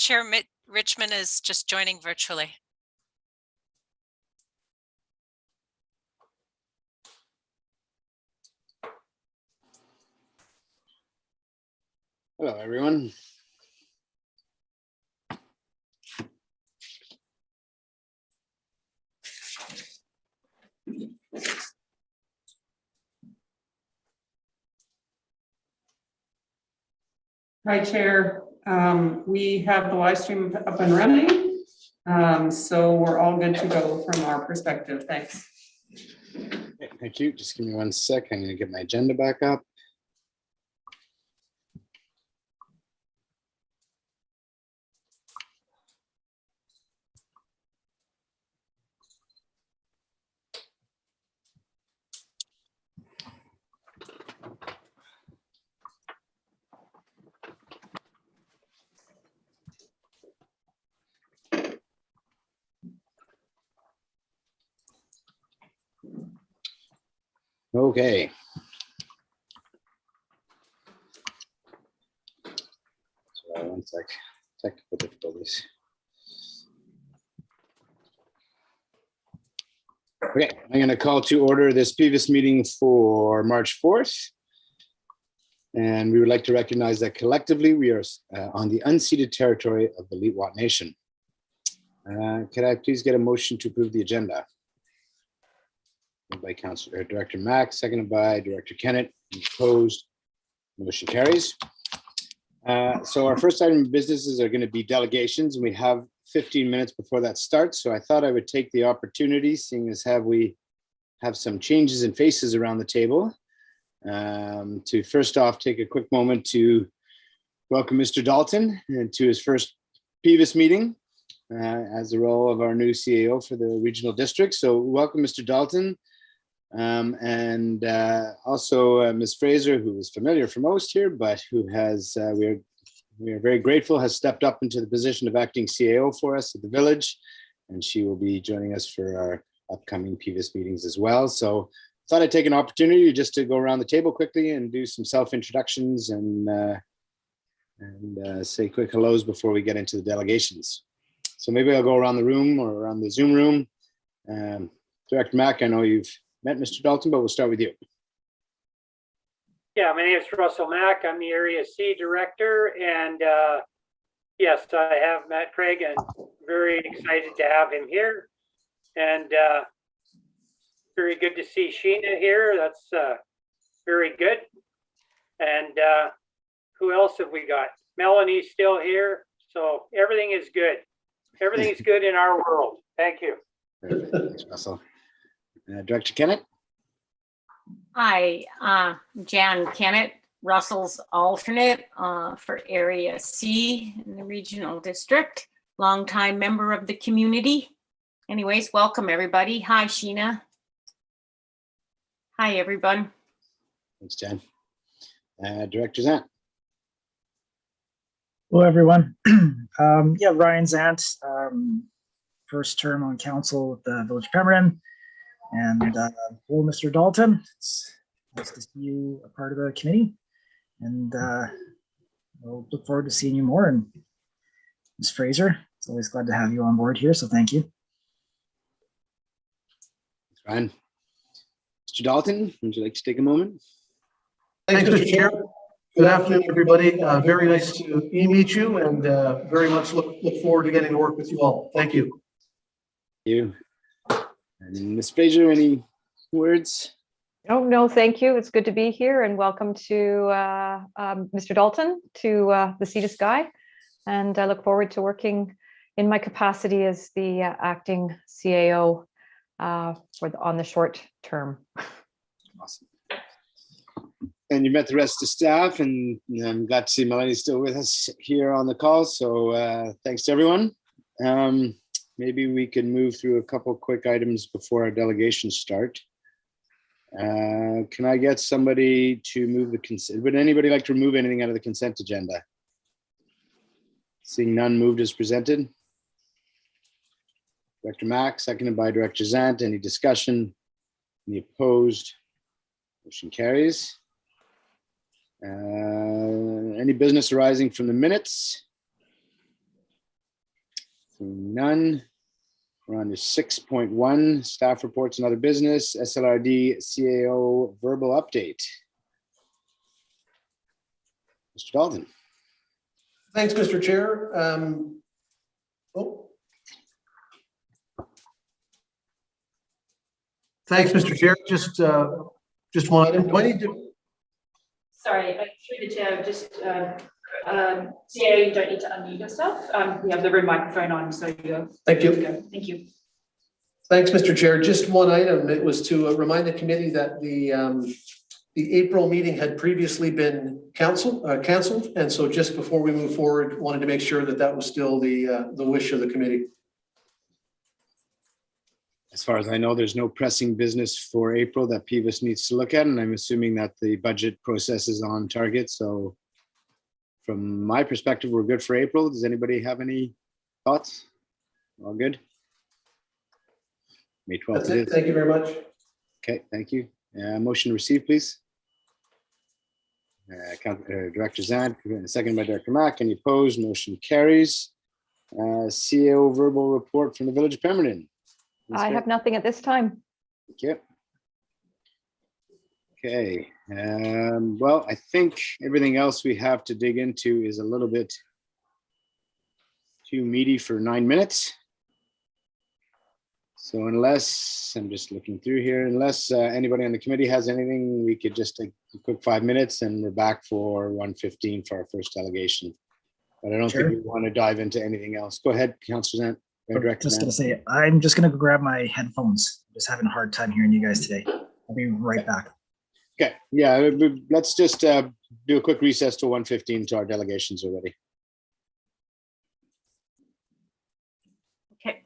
Chair Richmond is just joining virtually. Hello, everyone. Hi, Chair. We have the live stream up and running, so we're all good to go from our perspective. Thanks. Okay, thank you. Just give me 1 sec. I'm going to get my agenda back up. Okay. So 1 sec. Technical difficulties. Okay, I'm going to call to order this PVUS meeting for March 4th. And we would like to recognize that collectively we are on the unceded territory of the Lillooet Nation. Could I please get a motion to approve the agenda? By Director Mack, seconded by Director Kennett. Opposed, motion carries. So our first item of businesses are going to be delegations, and we have 15 minutes before that starts. So I thought I would take the opportunity, seeing as we have some changes in faces around the table, to first off take a quick moment to welcome Mr. Dalton to his first PVUS meeting as the role of our new CAO for the regional district. So welcome, Mr. Dalton. And also Ms. Fraser, who is familiar for most here, but who has, we are very grateful, has stepped up into the position of acting CAO for us at the village, and she will be joining us for our upcoming PVUS meetings as well. So I thought I'd take an opportunity just to go around the table quickly and do some self-introductions and say quick hellos before we get into the delegations. So maybe I'll go around the room or around the Zoom room. Director Mack, I know you've met Mr. Dalton, but we'll start with you. Yeah, my name is Russell Mack. I'm the Area C Director, and yes, I have met Craig and very excited to have him here. And very good to see Sheena here. That's very good. And who else have we got? Melanie's still here. So everything is good. Everything's good in our world. Thank you. Thanks, Russell. Director Kennett. Hi, Jan Kennett, Russell's alternate for Area C in the regional district, longtime member of the community. Anyways, welcome everybody. Hi, Sheena. Hi, everyone. Thanks, Jan. Director Zant. Hello, everyone. Yeah, Ryan Zant first term on council with the Village of Pemberton. And hello, Mr. Dalton. It's nice to see you a part of the committee. And we'll look forward to seeing you more. And Ms. Fraser, it's always glad to have you on board here, so thank you. Thanks, Ryan. Mr. Dalton, would you like to take a moment? Thanks, Mr. Chair. Good afternoon, everybody. Very nice to meet you, and very much look forward to getting to work with you all. Thank you. Thank you. And Ms. Fraser, any words? Oh, no, thank you. It's good to be here, and welcome to Mr. Dalton to the Sea to Sky. And I look forward to working in my capacity as the acting CAO on the short term. Awesome. And you met the rest of the staff, and I'm glad to see Melanie's still with us here on the call. So thanks to everyone. Maybe we can move through a couple quick items before our delegations start. Can I get somebody to move the consent? Would anybody like to remove anything out of the consent agenda? Seeing none, moved as presented. Director Mack, seconded by Director Zant. Any discussion? Any opposed? Motion carries. Any business arising from the minutes? Seeing none. We're on to 6.1, staff reports and other business, SLRD CAO verbal update. Mr. Dalton. Thanks, Mr. Chair. Thanks, Mr. Chair. Just one item. Do I need to? Sorry, through the chair, just CAO, you don't need to unmute yourself. We have the room microphone on, so you're Thank you. good to go. Thank you. Thanks, Mr. Chair. Just one item. It was to remind the committee that the April meeting had previously been canceled, and so just before we move forward, wanted to make sure that that was still the wish of the committee. As far as I know, there's no pressing business for April that PVUS needs to look at, and I'm assuming that the budget process is on target. So from my perspective, we're good for April. Does anybody have any thoughts? All good? May 12th. That's it. Thank you very much. Okay, thank you. Motion to receive, please. Director Zant, second by Director Mack. Any opposed? Motion carries. CAO verbal report from the Village of Pemberton. I have nothing at this time. Thank you. Okay. Well, I think everything else we have to dig into is a little bit too meaty for 9 minutes. So unless, I'm just looking through here, unless anybody on the committee has anything, we could just take a quick 5 minutes and we're back for 1:15 for our first delegation. But I don't think we want to dive into anything else. Go ahead, Councillor Zant. Just gonna say, I'm just gonna go grab my headphones. I'm just having a hard time hearing you guys today. I'll be right back. Okay, yeah, let's just do a quick recess till 1:15 till our delegations are ready. Okay.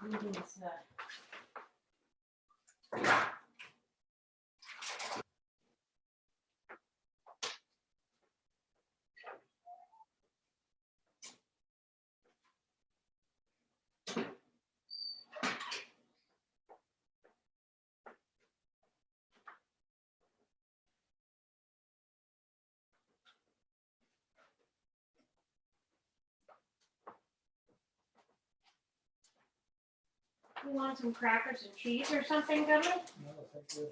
You want some crackers and cheese or something, Goodman? No, thank you.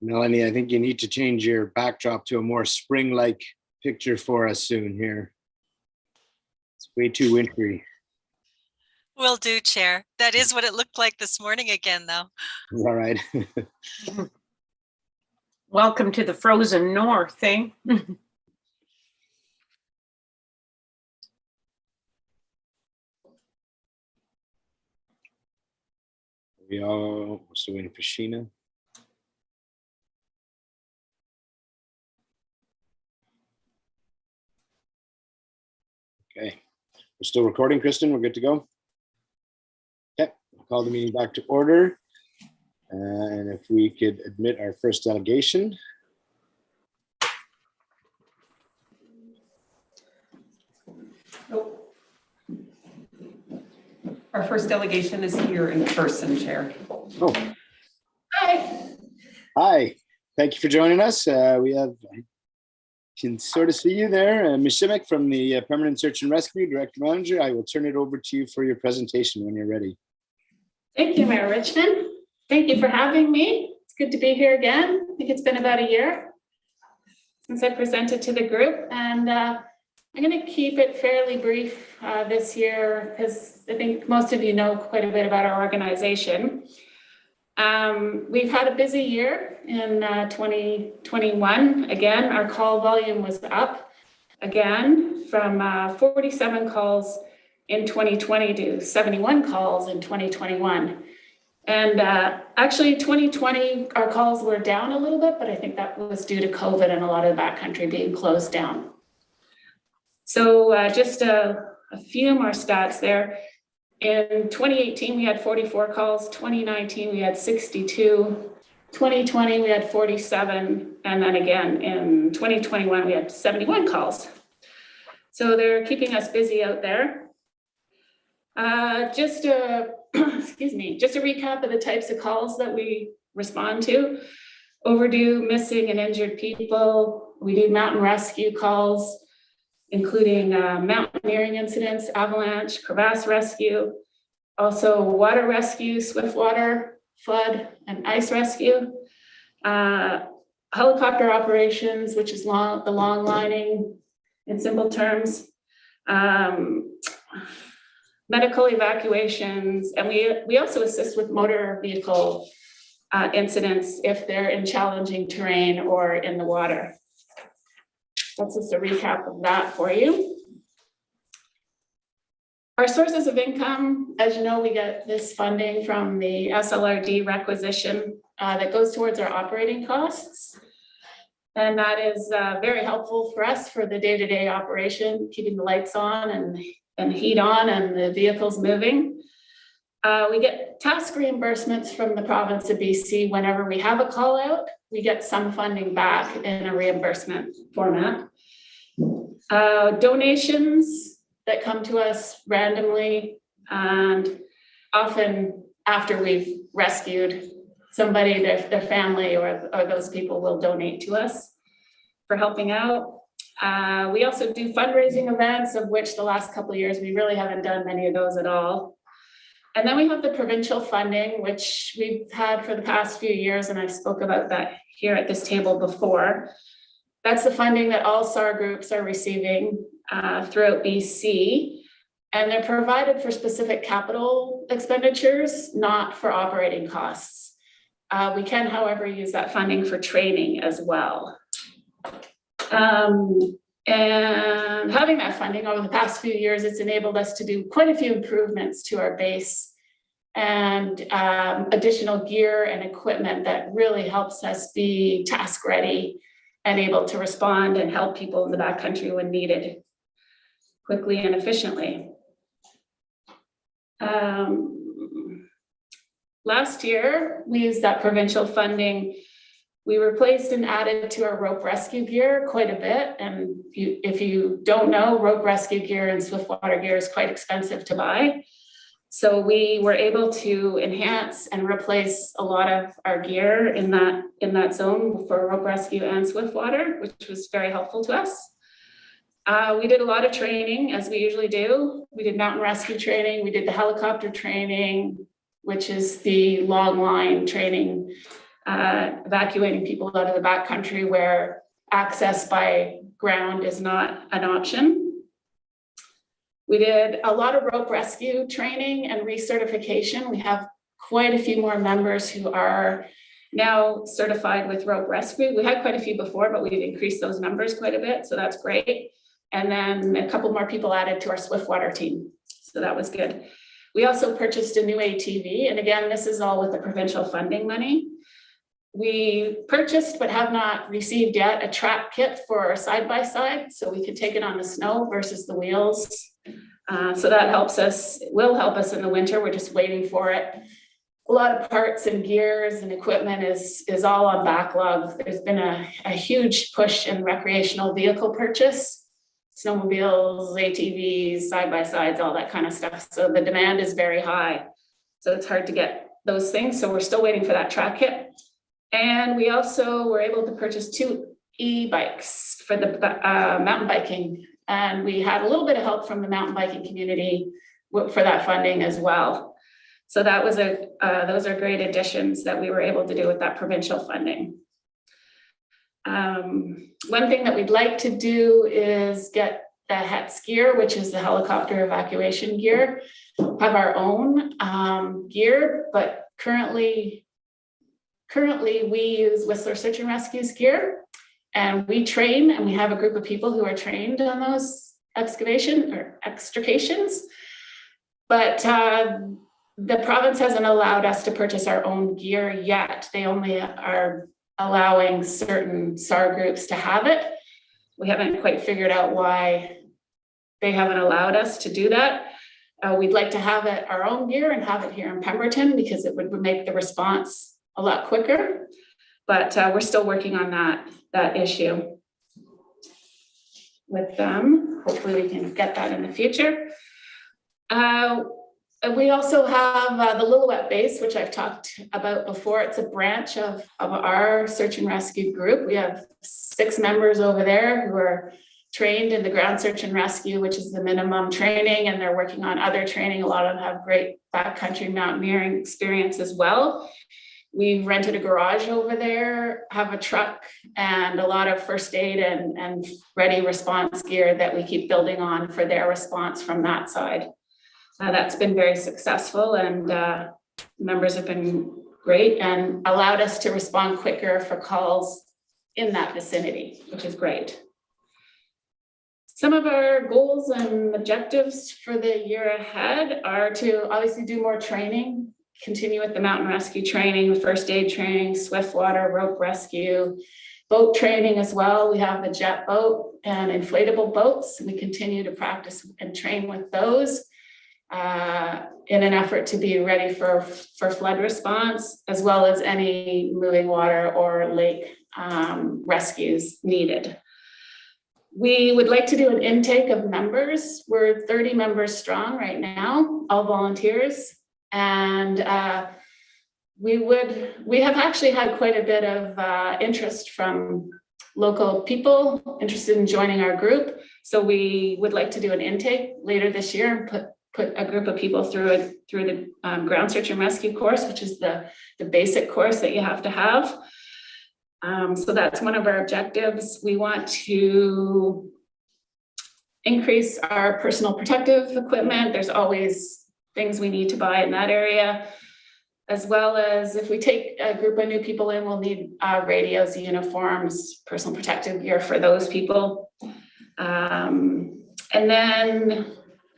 Melanie, I think you need to change your backdrop to a more spring-like picture for us soon here. It's way too wintry. Will do, Chair. That is what it looked like this morning again, though. All right. Welcome to the frozen north, eh? We're still waiting for Sheena. Okay, we're still recording, Kristen. We're good to go. Okay, I'll call the meeting back to order. And if we could admit our first delegation. Nope. Our first delegation is here in person, Chair. Oh, Hi. hi. Thank you for joining us. We have, I can sort of see you there, Ms. Simic from the Permanent Search and Rescue Director Manager. I will turn it over to you for your presentation when you're ready. Thank you, Mayor Richmond. Thank you for having me. It's good to be here again. I think it's been about a year since I presented to the group, and I'm going to keep it fairly brief this year because I think most of you know quite a bit about our organization. We've had a busy year in 2021. Again, our call volume was up again from 47 calls in 2020 to 71 calls in 2021. And actually 2020, our calls were down a little bit, but I think that was due to COVID and a lot of the backcountry being closed down. So just a few more stats there. In 2018, we had 44 calls. 2019, we had 62. 2020, we had 47. And then again, in 2021, we had 71 calls. So they're keeping us busy out there. Just a recap of the types of calls that we respond to. Overdue, missing, and injured people. We do mountain rescue calls, including mountaineering incidents, avalanche, crevasse rescue, also water rescue, swift water, flood, and ice rescue. Helicopter operations, which is the long lining in simple terms. Medical evacuations, and we also assist with motor vehicle incidents if they're in challenging terrain or in the water. That's just a recap of that for you. Our sources of income, as you know, we get this funding from the SLRD requisition that goes towards our operating costs. And that is very helpful for us for the day-to-day operation, keeping the lights on and heat on and the vehicles moving. We get task reimbursements from the province of BC whenever we have a call out. We get some funding back in a reimbursement format. Donations that come to us randomly and often after we've rescued somebody, their family or those people will donate to us for helping out. We also do fundraising events, of which the last couple of years, we really haven't done many of those at all. And then we have the provincial funding, which we've had for the past few years, and I spoke about that here at this table before. That's the funding that all SAR groups are receiving throughout BC, and they're provided for specific capital expenditures, not for operating costs. We can, however, use that funding for training as well. And having that funding over the past few years, it's enabled us to do quite a few improvements to our base and additional gear and equipment that really helps us be task ready and able to respond and help people in the backcountry when needed quickly and efficiently. Last year, we used that provincial funding. We replaced and added to our rope rescue gear quite a bit. And if you don't know, rope rescue gear and swiftwater gear is quite expensive to buy. So we were able to enhance and replace a lot of our gear in that zone for rope rescue and swiftwater, which was very helpful to us. We did a lot of training, as we usually do. We did mountain rescue training. We did the helicopter training, which is the long line training evacuating people out of the backcountry where access by ground is not an option. We did a lot of rope rescue training and recertification. We have quite a few more members who are now certified with rope rescue. We had quite a few before, but we've increased those numbers quite a bit, so that's great. And then a couple more people added to our Swiftwater team, so that was good. We also purchased a new ATV, and again, this is all with the provincial funding money. We purchased but have not received yet a track kit for our side-by-side, so we could take it on the snow versus the wheels. So that helps us, will help us in the winter. We're just waiting for it. A lot of parts and gears and equipment is all on backlog. There's been a huge push in recreational vehicle purchase, snowmobiles, ATVs, side-by-sides, all that kind of stuff. So the demand is very high. So it's hard to get those things. So we're still waiting for that track kit. And we also were able to purchase 2 e-bikes for the mountain biking. And we had a little bit of help from the mountain biking community for that funding as well. So that was those are great additions that we were able to do with that provincial funding. One thing that we'd like to do is get the HETS gear, which is the helicopter evacuation gear, have our own gear, but currently we use Whistler Search and Rescue's gear, and we train, and we have a group of people who are trained on those excavation or extrications, but the province hasn't allowed us to purchase our own gear yet. They only are allowing certain SAR groups to have it. We haven't quite figured out why they haven't allowed us to do that. We'd like to have it our own gear and have it here in Pemberton because it would make the response a lot quicker. But we're still working on that issue with them. Hopefully we can get that in the future. We also have the Lillooet base, which I've talked about before. It's a branch of our search and rescue group. We have 6 members over there who are trained in the ground search and rescue, which is the minimum training, and they're working on other training. A lot of them have great backcountry mountaineering experience as well. We've rented a garage over there, have a truck, and a lot of first aid and ready response gear that we keep building on for their response from that side. That's been very successful, and members have been great and allowed us to respond quicker for calls in that vicinity, which is great. Some of our goals and objectives for the year ahead are to obviously do more training, continue with the mountain rescue training, the first aid training, Swiftwater, rope rescue, boat training as well. We have the jet boat and inflatable boats, and we continue to practice and train with those. In an effort to be ready for flood response, as well as any moving water or lake rescues needed. We would like to do an intake of members. We're 30 members strong right now, all volunteers. And we have actually had quite a bit of interest from local people interested in joining our group. So we would like to do an intake later this year and put a group of people through the ground search and rescue course, which is the basic course that you have to have. So that's one of our objectives. We want to increase our personal protective equipment. There's always things we need to buy in that area, as well as if we take a group of new people in, we'll need radios, uniforms, personal protective gear for those people. And then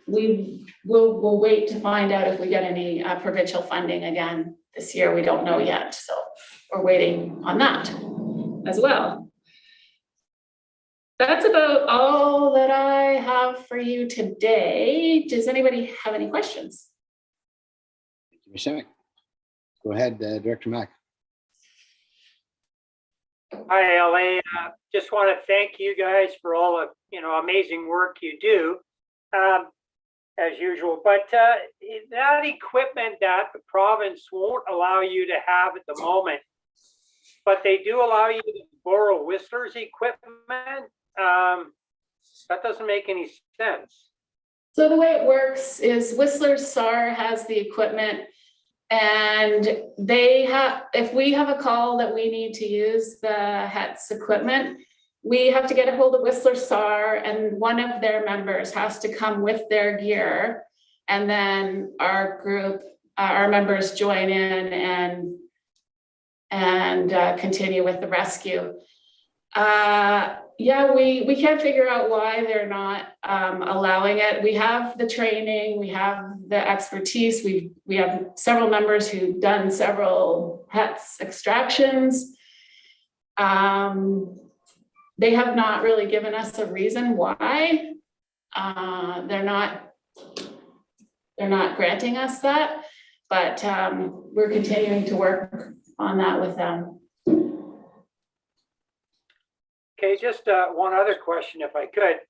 we'll wait to find out if we get any provincial funding again this year. We don't know yet, so we're waiting on that as well. That's about all that I have for you today. Does anybody have any questions? Thank you, Ms. Shemick. Go ahead, Director Mack. Hi, LA. Just want to thank you guys for all the amazing work you do. As usual, but that equipment that the province won't allow you to have at the moment, but they do allow you to borrow Whistler's equipment. That doesn't make any sense. So the way it works is Whistler SAR has the equipment And they have, if we have a call that we need to use the HETS equipment, we have to get a hold of Whistler SAR, and one of their members has to come with their gear. And then our group, our members join in and continue with the rescue. Yeah, we can't figure out why they're not allowing it. We have the training, we have the expertise. We have several members who've done several HETS extractions. They have not really given us a reason why they're not granting us that, but we're continuing to work on that with them. Okay, just one other question, if I could,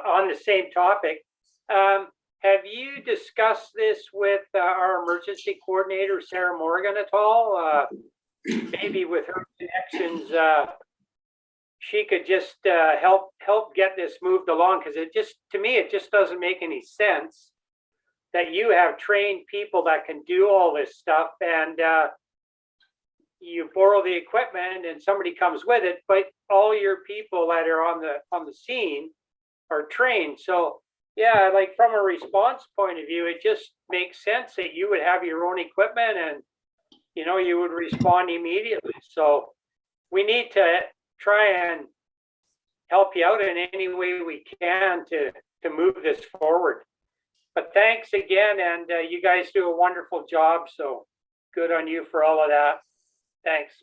on the same topic. Have you discussed this with our emergency coordinator, Sarah Morgan, at all? Maybe with her connections, she could just help get this moved along, because to me, it just doesn't make any sense that you have trained people that can do all this stuff, and you borrow the equipment and somebody comes with it, but all your people that are on the scene are trained. So yeah, like from a response point of view, it just makes sense that you would have your own equipment and you would respond immediately. So we need to try and help you out in any way we can to move this forward. But thanks again, and you guys do a wonderful job, so good on you for all of that. Thanks.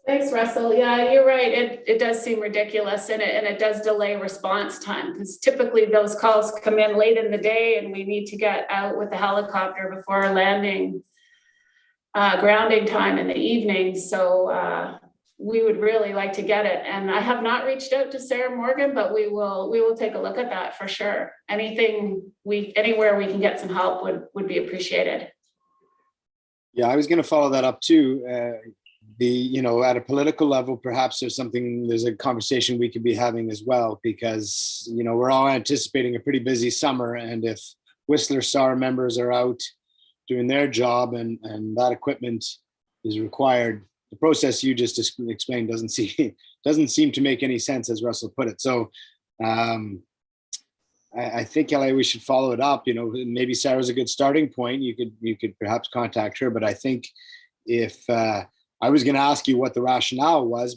Thanks, Russell. Yeah, you're right. It does seem ridiculous, and it does delay response time, because typically those calls come in late in the day and we need to get out with the helicopter before landing, grounding time in the evening. So we would really like to get it. And I have not reached out to Sarah Morgan, but we will take a look at that for sure. Anywhere we can get some help would be appreciated. Yeah, I was going to follow that up too. At a political level, perhaps there's a conversation we could be having as well, because, we're all anticipating a pretty busy summer. And if Whistler SAR members are out doing their job and that equipment is required, the process you just explained doesn't seem to make any sense, as Russell put it. So I think, Kelly, we should follow it up. Maybe Sarah's a good starting point. You could perhaps contact her, but I think if I was going to ask you what the rationale was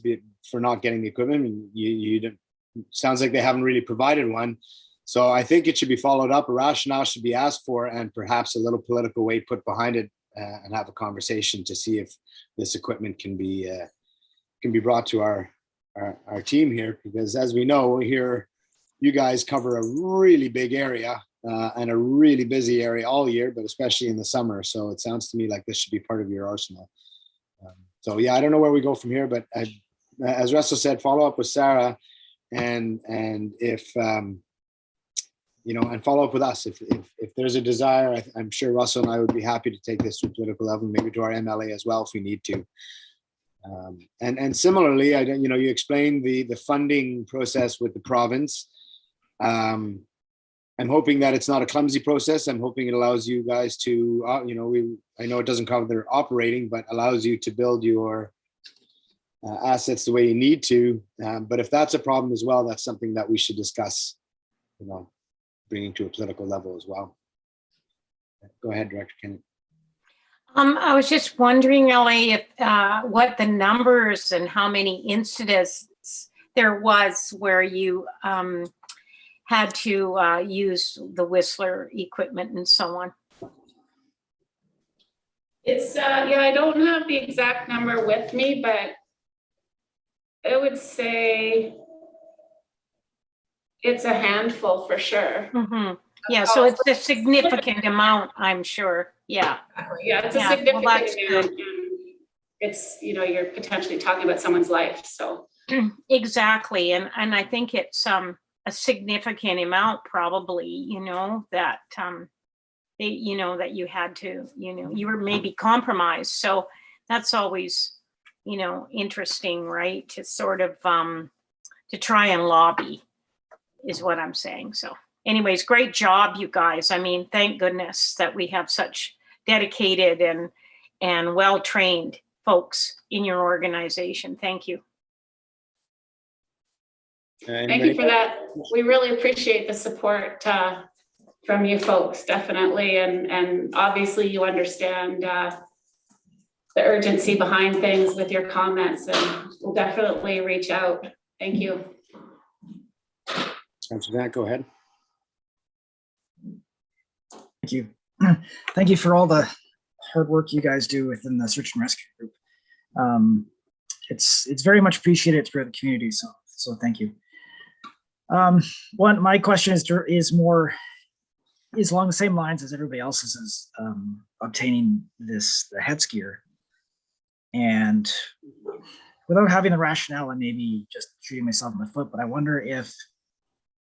for not getting the equipment, you sounds like they haven't really provided one. So I think it should be followed up. A rationale should be asked for, and perhaps a little political weight put behind it, and have a conversation to see if this equipment can be brought to our team here. Because as we know here, you guys cover a really big area and a really busy area all year, but especially in the summer. So it sounds to me like this should be part of your arsenal. So yeah, I don't know where we go from here, but as Russell said, follow up with Sarah, and if and follow up with us if there's a desire. I'm sure Russell and I would be happy to take this to a political level, maybe to our MLA as well if we need to. And similarly, you explained the funding process with the province. I'm hoping that it's not a clumsy process. I'm hoping it allows you guys to, I know it doesn't cover operating, but allows you to build your assets the way you need to. But if that's a problem as well, that's something that we should discuss, bringing to a political level as well. Go ahead, Director Kennedy. I was just wondering, Ellie, if what the numbers and how many incidents there was where you had to use the Whistler equipment and so on. It's I don't have the exact number with me, but I would say it's a handful for sure. Mm-hmm. Yeah, so it's a significant amount, I'm sure. Yeah. Yeah, it's a significant amount. It's, you're potentially talking about someone's life, so. Exactly, and I think it's a significant amount probably, that that you had to, you were maybe compromised. So that's always, interesting, right? To sort of to try and lobby is what I'm saying. So anyways, great job, you guys. I mean, thank goodness that we have such dedicated and well-trained folks in your organization. Thank you. Thank you for that. We really appreciate the support from you folks, definitely. And obviously you understand the urgency behind things with your comments, and we'll definitely reach out. Thank you. Councilor Zane, go ahead. Thank you. Thank you for all the hard work you guys do within the search and rescue group. It's very much appreciated throughout the community. So thank you. My question is along the same lines as everybody else's, is obtaining the head gear, and without having the rationale, and maybe just shooting myself in the foot, but I wonder if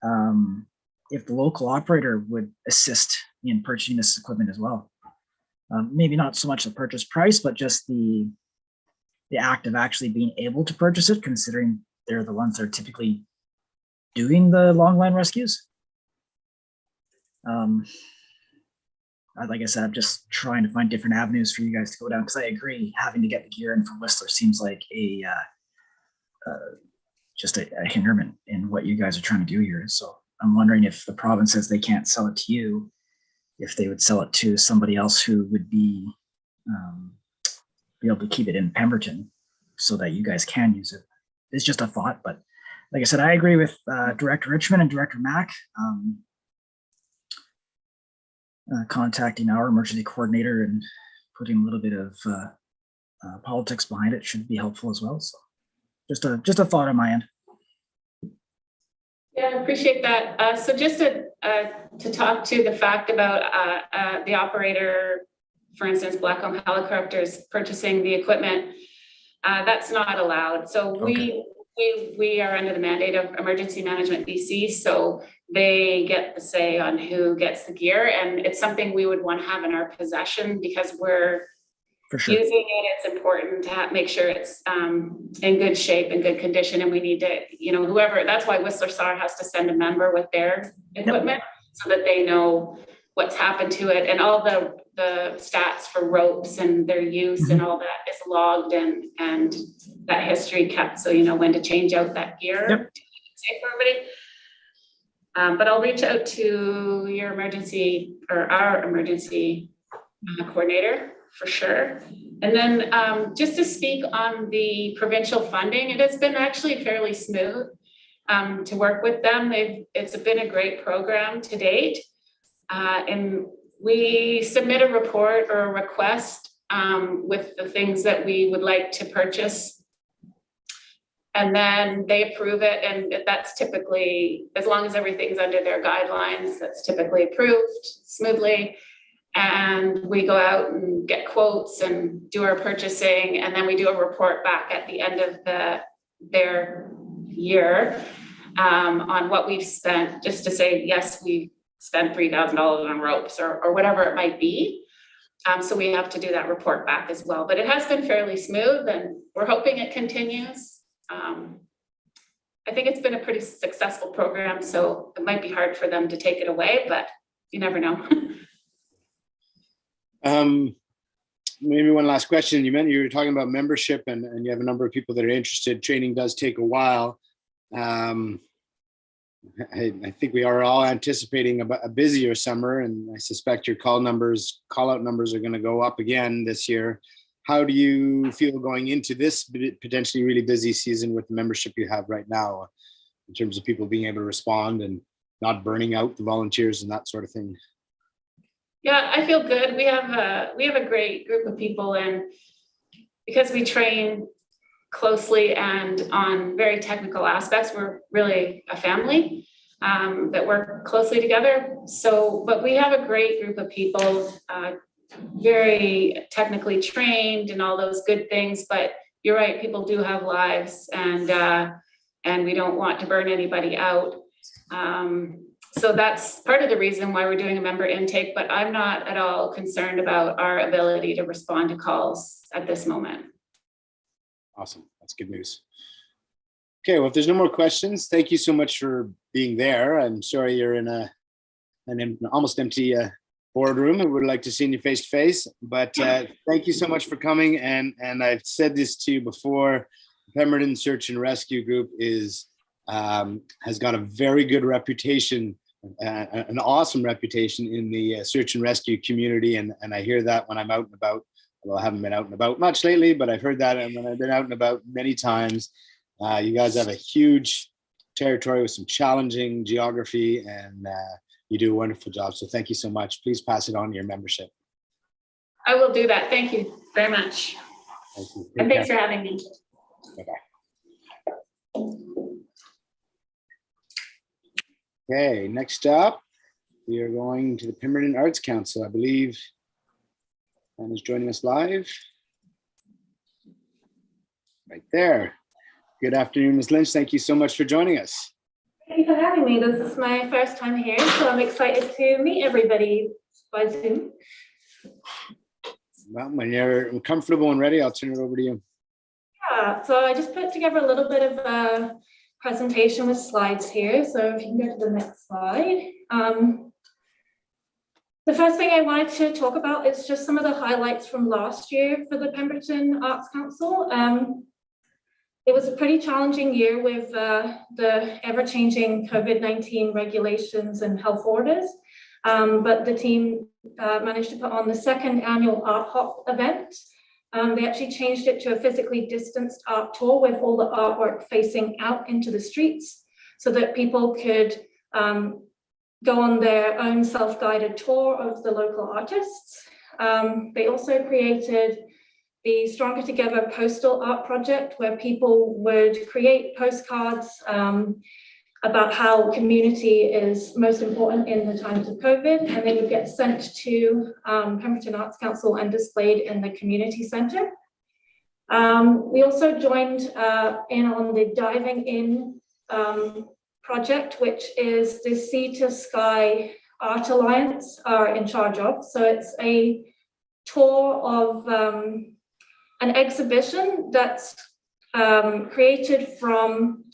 the local operator would assist in purchasing this equipment as well. Maybe not so much the purchase price, but just the act of actually being able to purchase it, considering they're the ones that are typically doing the long line rescues. Like I said, I'm just trying to find different avenues for you guys to go down, because I agree, having to get the gear in from Whistler seems like just a hindrance in what you guys are trying to do here. So I'm wondering if the province says they can't sell it to you, if they would sell it to somebody else who would be able to keep it in Pemberton so that you guys can use it. It's just a thought, but like I said, I agree with Director Richmond and Director Mack. Contacting our emergency coordinator and putting a little bit of politics behind it should be helpful as well. So just a thought on my end. Yeah, I appreciate that. So just to talk to the fact about the operator, for instance, Blackcomb Helicopters purchasing the equipment, that's not allowed. So Okay. we are under the mandate of Emergency Management BC, so they get the say on who gets the gear, and it's something we would want to have in our possession because we're For sure. using it. It's important to make sure it's in good shape and good condition, and we need to, whoever, that's why Whistler SAR has to send a member with their equipment so that they know what's happened to it, and all the stats for ropes and their use and all that is logged and that history kept, so you know when to change out that gear. Yep. To keep it safe for everybody. But I'll reach out to your emergency or our emergency coordinator for sure. And then just to speak on the provincial funding, it has been actually fairly smooth to work with them. It's been a great program to date. And we submit a report or a request with the things that we would like to purchase. And then they approve it, and that's typically, as long as everything's under their guidelines, that's typically approved smoothly. And we go out and get quotes and do our purchasing, and then we do a report back at the end of their year on what we've spent, just to say, yes, we spent $3,000 on ropes or whatever it might be. So we have to do that report back as well. But it has been fairly smooth, and we're hoping it continues. I think it's been a pretty successful program, so it might be hard for them to take it away, but you never know. Maybe one last question. You were talking about membership, and you have a number of people that are interested. Training does take a while. I think we are all anticipating a busier summer, and I suspect your call out numbers are going to go up again this year. How do you feel going into this potentially really busy season with the membership you have right now, in terms of people being able to respond and not burning out the volunteers and that sort of thing? Yeah, I feel good. We have a great group of people, and because we train closely and on very technical aspects, we're really a family that work closely together. So, but we have a great group of people, very technically trained and all those good things. But you're right, people do have lives, and we don't want to burn anybody out. So that's part of the reason why we're doing a member intake, but I'm not at all concerned about our ability to respond to calls at this moment. Awesome. That's good news. Okay, well, if there's no more questions, thank you so much for being there. I'm sorry you're in an almost empty boardroom and would like to see you face to face. But thank you so much for coming. And I've said this to you before. Pemberton Search and Rescue Group has got a very good reputation, an awesome reputation in the search and rescue community. And I hear that when I'm out and about. Well, I haven't been out and about much lately, but I've heard that. And when I've been out and about many times, you guys have a huge territory with some challenging geography, and you do a wonderful job. So thank you so much. Please pass it on to your membership. I will do that. Thank you very much. Thank you. And thanks for having me. Bye-bye. Okay, next up, we are going to the Pemberton Arts Council. I believe Anne is joining us live. Right there. Good afternoon, Ms. Lynch. Thank you so much for joining us. Thank you for having me. This is my first time here, so I'm excited to meet everybody by Zoom. Well, when you're comfortable and ready, I'll turn it over to you. Yeah, so I just put together a little bit of a presentation with slides here. So if you can go to the next slide. The first thing I wanted to talk about is just some of the highlights from last year for the Pemberton Arts Council. It was a pretty challenging year with the ever-changing COVID-19 regulations and health orders, but the team managed to put on the second annual Art Hop event. They actually changed it to a physically distanced art tour with all the artwork facing out into the streets so that people could go on their own self-guided tour of the local artists. They also created the Stronger Together postal art project, where people would create postcards about how community is most important in the times of COVID, and they would get sent to Pemberton Arts Council and displayed in the community centre. We also joined in on the Diving In project, which is the Sea to Sky Art Alliance are in charge of. So it's a tour of an exhibition that's created from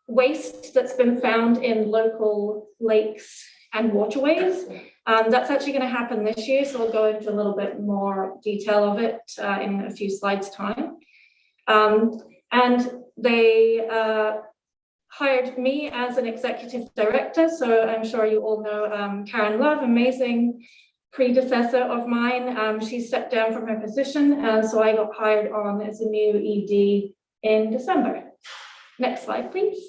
waste that's been found in local lakes and waterways. That's actually going to happen this year, so I'll go into a little bit more detail of it in a few slides' time. And they hired me as an executive director, so I'm sure you all know Karen Love, amazing predecessor of mine. She stepped down from her position, so I got hired on as a new ED in December. Next slide, please.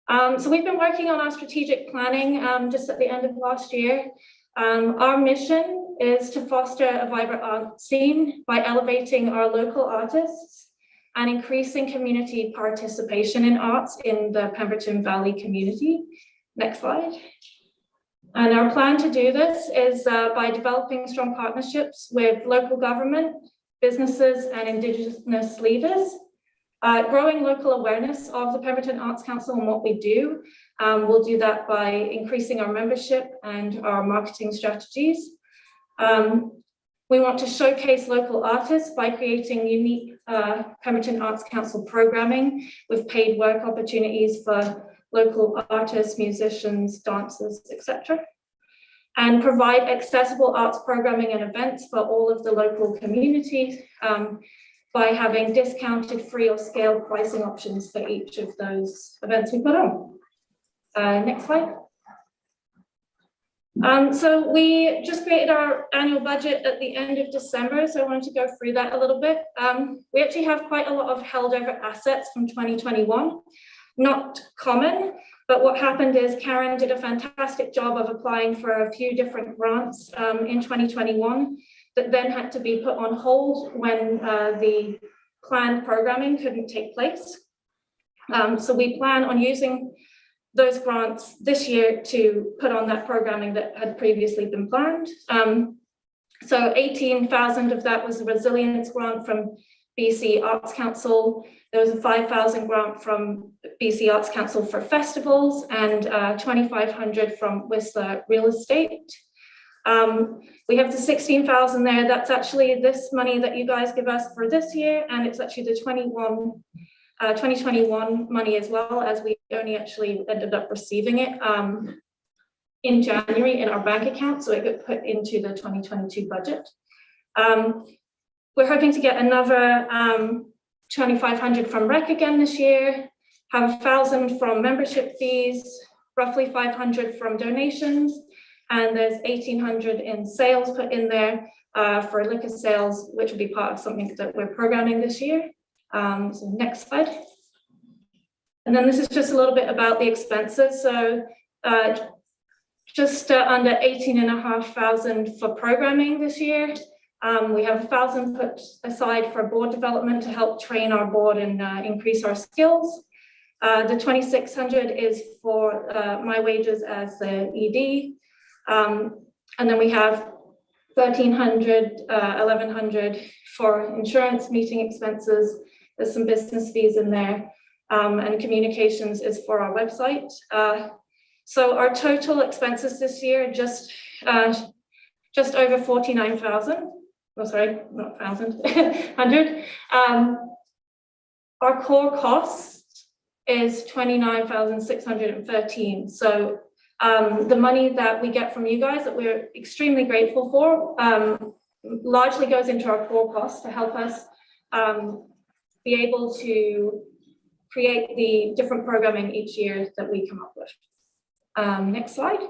So we've been working on our strategic planning just at the end of last year. Our mission is to foster a vibrant art scene by elevating our local artists and increasing community participation in arts in the Pemberton Valley community. Next slide. And our plan to do this is by developing strong partnerships with local government, businesses, and Indigenous leaders, growing local awareness of the Pemberton Arts Council and what we do. We'll do that by increasing our membership and our marketing strategies. We want to showcase local artists by creating unique Pemberton Arts Council programming with paid work opportunities for local artists, musicians, dancers, etc. And provide accessible arts programming and events for all of the local communities by having discounted free or scale pricing options for each of those events we put on. Next slide. So we just created our annual budget at the end of December, so I wanted to go through that a little bit. We actually have quite a lot of held over assets from 2021, not common, but what happened is Karen did a fantastic job of applying for a few different grants in 2021 that then had to be put on hold when the planned programming couldn't take place. So we plan on using those grants this year to put on that programming that had previously been planned. So 18,000 of that was a resilience grant from BC Arts Council. There was a 5,000 grant from BC Arts Council for festivals and 2,500 from Whistler Real Estate. We have the 16,000 there. That's actually this money that you guys give us for this year, and it's actually the 2021 money as well, as we only actually ended up receiving it in January in our bank account, so it got put into the 2022 budget. We're hoping to get another 2,500 from rec again this year, have 1,000 from membership fees, roughly 500 from donations, and there's 1,800 in sales put in there for liquor sales, which will be part of something that we're programming this year. So next slide. And then this is just a little bit about the expenses. So just under 18,500 for programming this year. We have 1,000 put aside for board development to help train our board and increase our skills. The 2,600 is for my wages as the ED. And then we have 1,300, 1,100 for insurance, meeting expenses. There's some business fees in there. And communications is for our website. So our total expenses this year just over 49,000. Oh, sorry, not 1,000, 100. Our core cost is 29,613. So the money that we get from you guys that we're extremely grateful for largely goes into our core costs to help us be able to create the different programming each year that we come up with. Next slide.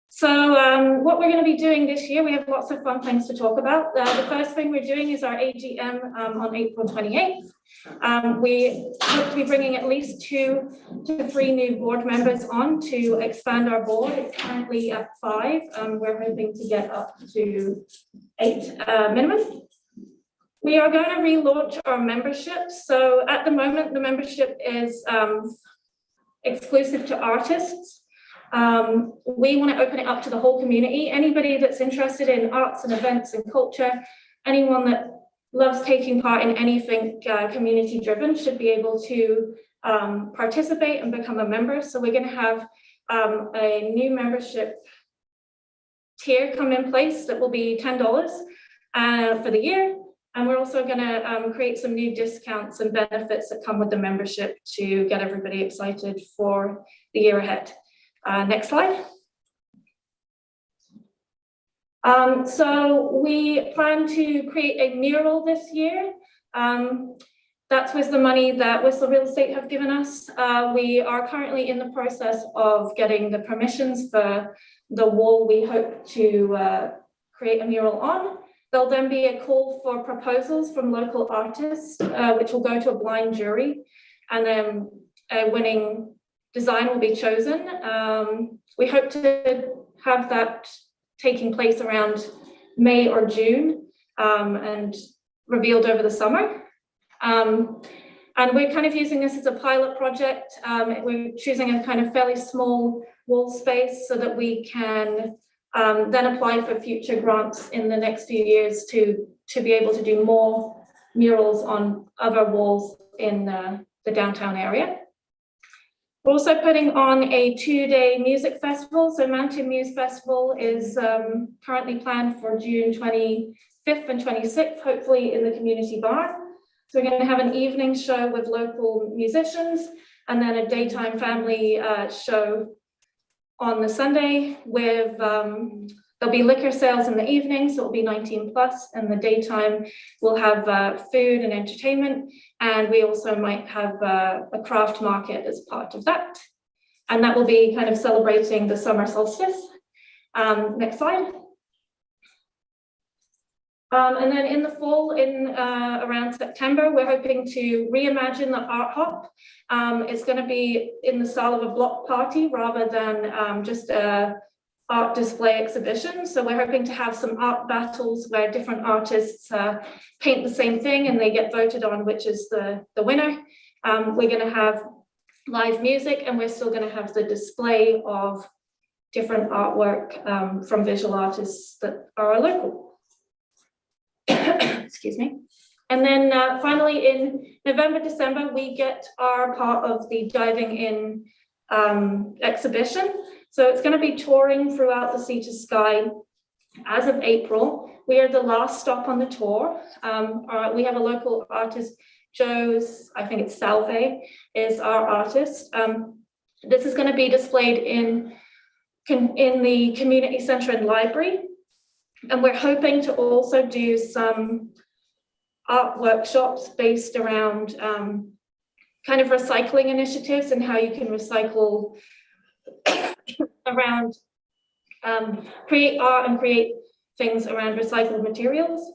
So what we're going to be doing this year, we have lots of fun things to talk about. The first thing we're doing is our AGM on April 28th. We hope to be bringing at least 2 to 3 new board members on to expand our board. It's currently at 5. We're hoping to get up to 8 minimum. We are going to relaunch our membership. So at the moment, the membership is exclusive to artists. We want to open it up to the whole community. Anybody that's interested in arts and events and culture, anyone that loves taking part in anything community driven should be able to participate and become a member. So we're going to have a new membership tier come in place that will be $10 for the year. And we're also going to create some new discounts and benefits that come with the membership to get everybody excited for the year ahead. Next slide. So we plan to create a mural this year. That's with the money that Whistler Real Estate have given us. We are currently in the process of getting the permissions for the wall we hope to create a mural on. There'll then be a call for proposals from local artists, which will go to a blind jury, and then a winning design will be chosen. We hope to have that taking place around May or June and revealed over the summer. And we're kind of using this as a pilot project. We're choosing a kind of fairly small wall space so that we can then apply for future grants in the next few years to be able to do more murals on other walls in the downtown area. We're also putting on a 2-day music festival. So Mountain Muse Festival is currently planned for June 25th and 26th, hopefully in the community barn. So we're going to have an evening show with local musicians and then a daytime family show on the Sunday with, there'll be liquor sales in the evening, so it'll be 19 plus, and the daytime we'll have food and entertainment, and we also might have a craft market as part of that. And that will be kind of celebrating the summer solstice. Next slide. And then in the fall, around September, we're hoping to reimagine the Art Hop. It's going to be in the style of a block party rather than just a art display exhibition. So we're hoping to have some art battles where different artists paint the same thing and they get voted on which is the winner. We're going to have live music, and we're still going to have the display of different artwork from visual artists that are local. Excuse me. And then finally in November, December, we get our part of the Diving In exhibition. So it's going to be touring throughout the Sea to Sky as of April. We are the last stop on the tour. We have a local artist, Joe's, I think it's Salve, is our artist. This is going to be displayed in the community center and library. And we're hoping to also do some art workshops based around kind of recycling initiatives and how you can recycle around, create art and create things around recycled materials,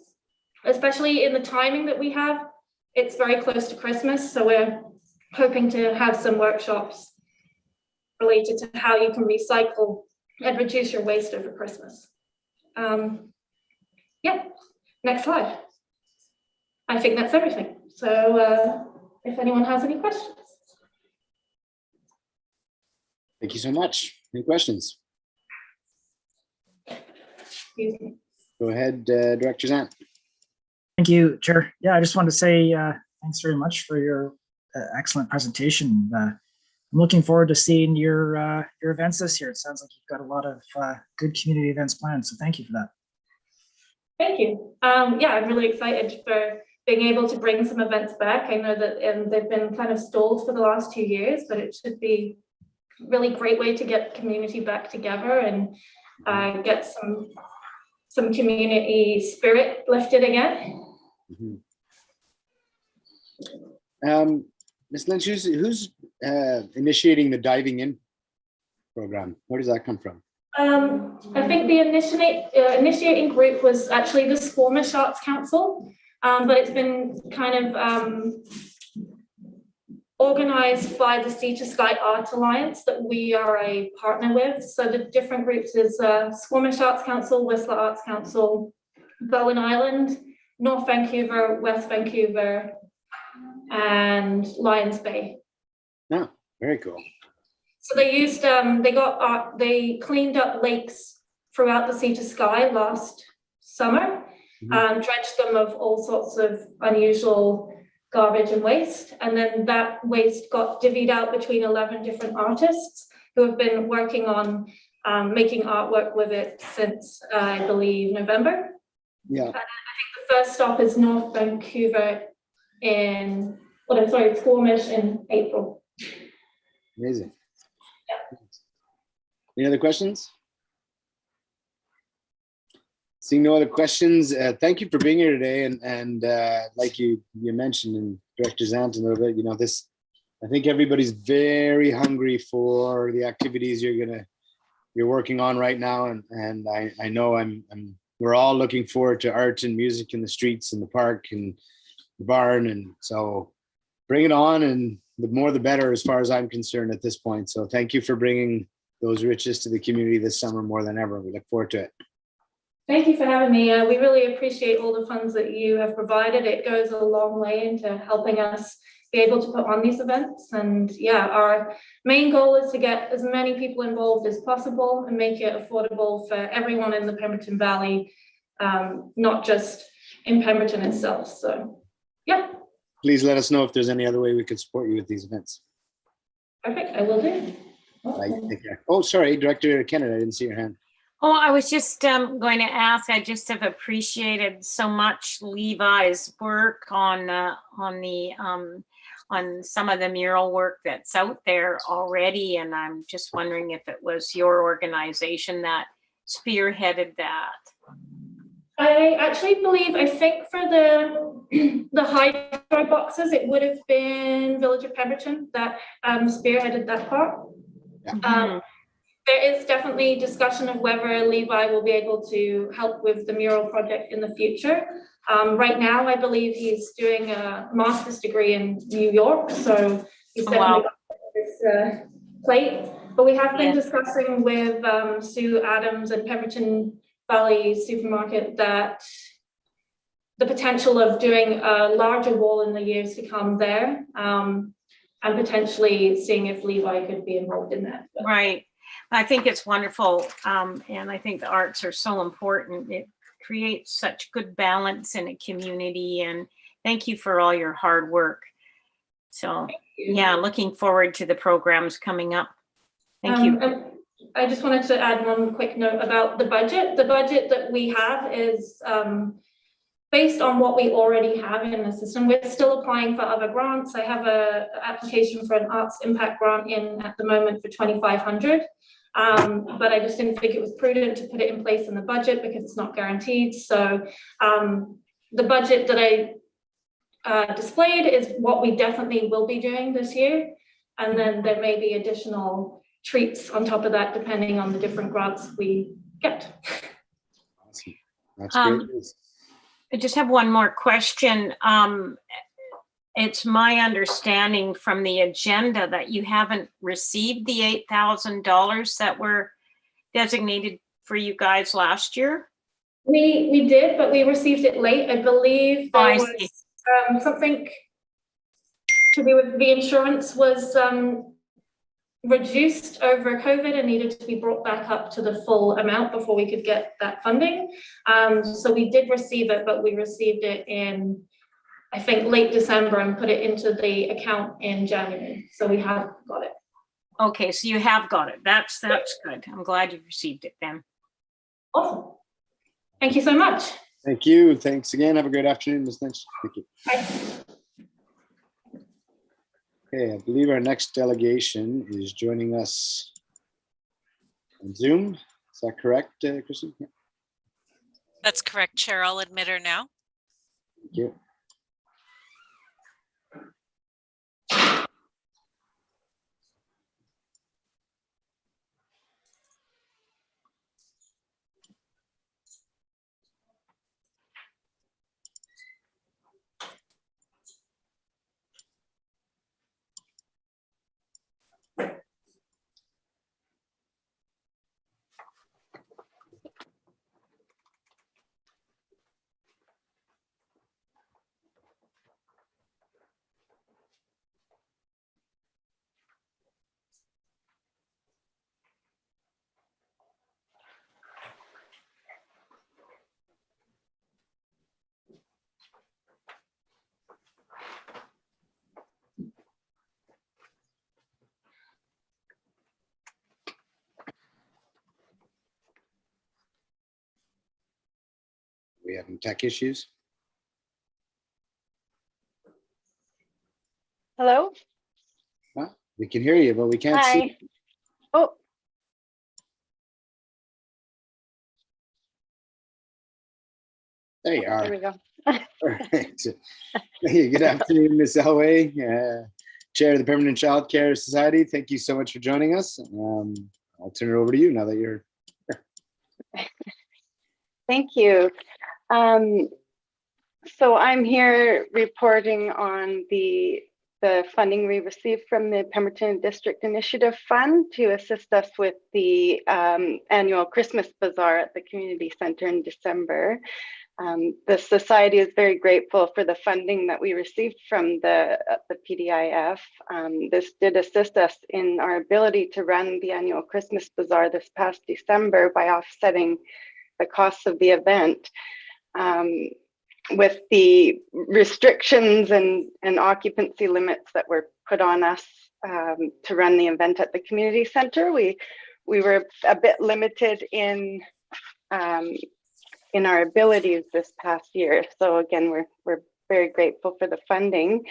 especially in the timing that we have. It's very close to Christmas, so we're hoping to have some workshops related to how you can recycle and reduce your waste over Christmas. Yeah, next slide. I think that's everything. So if anyone has any questions. Thank you so much. Any questions? Excuse me. Go ahead, Director Zane. Thank you, Chair. Yeah, I just wanted to say thanks very much for your excellent presentation. I'm looking forward to seeing your events this year. It sounds like you've got a lot of good community events planned, so thank you for that. Thank you. Yeah, I'm really excited for being able to bring some events back. I know that they've been kind of stalled for the last 2 years, but it should be a really great way to get community back together and get some community spirit lifted again. Ms. Lynch, who's initiating the diving in program? Where does that come from? I think the initiating group was actually the Squamish Arts Council, but it's been kind of organized by the Sea to Sky Art Alliance that we are a partner with. So the different groups is Squamish Arts Council, Whistler Arts Council, Bowen Island, North Vancouver, West Vancouver, and Lions Bay. Oh, very cool. So they used, they cleaned up lakes throughout the Sea to Sky last summer, dredged them of all sorts of unusual garbage and waste. And then that waste got divvied out between 11 different artists who have been working on making artwork with it since, I believe, November. Yeah. And I think the first stop is North Vancouver Squamish in April. Amazing. Any other questions? Seeing no other questions, thank you for being here today. And like you mentioned, and Director Zant a little bit, I think everybody's very hungry for the activities you're working on right now. And I know we're all looking forward to art and music in the streets and the park and the barn. And so bring it on, and the more the better as far as I'm concerned at this point. So thank you for bringing those riches to the community this summer more than ever. We look forward to it. Thank you for having me. We really appreciate all the funds that you have provided. It goes a long way into helping us be able to put on these events. And yeah, our main goal is to get as many people involved as possible and make it affordable for everyone in the Pemberton Valley, not just in Pemberton itself. So yeah. Please let us know if there's any other way we could support you with these events. Perfect, I will do. Take care. Oh, sorry, Director Kennett, I didn't see your hand. Oh, I was just going to ask, I just have appreciated so much Levi's work on some of the mural work that's out there already. And I'm just wondering if it was your organization that spearheaded that. I actually believe, I think for the hydro boxes, it would have been Village of Pemberton that spearheaded that part. Yeah. There is definitely discussion of whether Levi will be able to help with the mural project in the future. Right now, I believe he's doing a master's degree in New York, so he's definitely got this plate. But we have been discussing with Sue Adams and Pemberton Valley Supermarket that the potential of doing a larger wall in the years to come there, and potentially seeing if Levi could be involved in that. Right. I think it's wonderful. And I think the arts are so important. It creates such good balance in a community. And thank you for all your hard work. So yeah, looking forward to the programs coming up. Thank you. And I just wanted to add one quick note about the budget. The budget that we have is based on what we already have in the system. We're still applying for other grants. I have a application for an arts impact grant in at the moment for 2,500. But I just didn't think it was prudent to put it in place in the budget because it's not guaranteed. So the budget that I displayed is what we definitely will be doing this year. And then there may be additional treats on top of that, depending on the different grants we get. Awesome. That's great. I just have one more question. It's my understanding from the agenda that you haven't received the $8,000 that were designated for you guys last year. We did, but we received it late. I believe there was something to do with the insurance was reduced over COVID and needed to be brought back up to the full amount before we could get that funding. So we did receive it, but we received it in, I think, late December and put it into the account in January. So we have got it. Okay, so you have got it. That's good. I'm glad you received it then. Awesome. Thank you so much. Thank you. Thanks again. Have a great afternoon, Ms. Lynch. Thank you. Bye. Okay, I believe our next delegation is joining us on Zoom. Is that correct, Kristen? Yeah. That's correct, Chair. I'll admit her now. Thank you. We having tech issues? Hello? Huh? We can hear you, but we can't see. Hi. Oh, There you are. there we go. All right. Hey, good afternoon, Ms. Elway, Chair of the Pemberton Child Care Society. Thank you so much for joining us. I'll turn it over to you now that you're here. Thank you. So I'm here reporting on the funding we received from the Pemberton District Initiative Fund to assist us with the annual Christmas Bazaar at the Community Center in December. The Society is very grateful for the funding that we received from the PDIF. This did assist us in our ability to run the annual Christmas Bazaar this past December by offsetting the costs of the event. With the restrictions and occupancy limits that were put on us to run the event at the community center, we were a bit limited in our abilities this past year. So again, we're very grateful for the funding.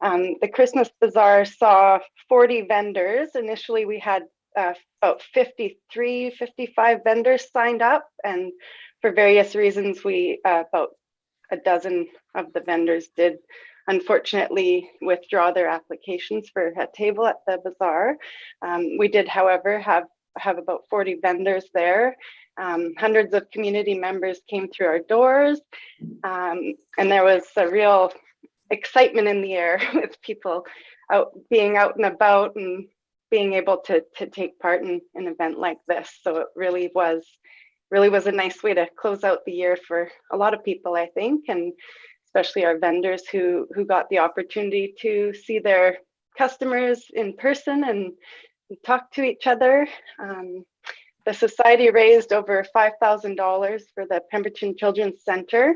The Christmas Bazaar saw 40 vendors. Initially, we had about 53, 55 vendors signed up, and for various reasons, we about a dozen of the vendors did unfortunately withdraw their applications for a table at the bazaar. We did, however, have about 40 vendors there. Hundreds of community members came through our doors, and there was a real excitement in the air with people being out and about and being able to take part in an event like this. So it really was a nice way to close out the year for a lot of people, I think, and especially our vendors who got the opportunity to see their customers in person and talk to each other. The Society raised over $5,000 for the Pemberton Children's Center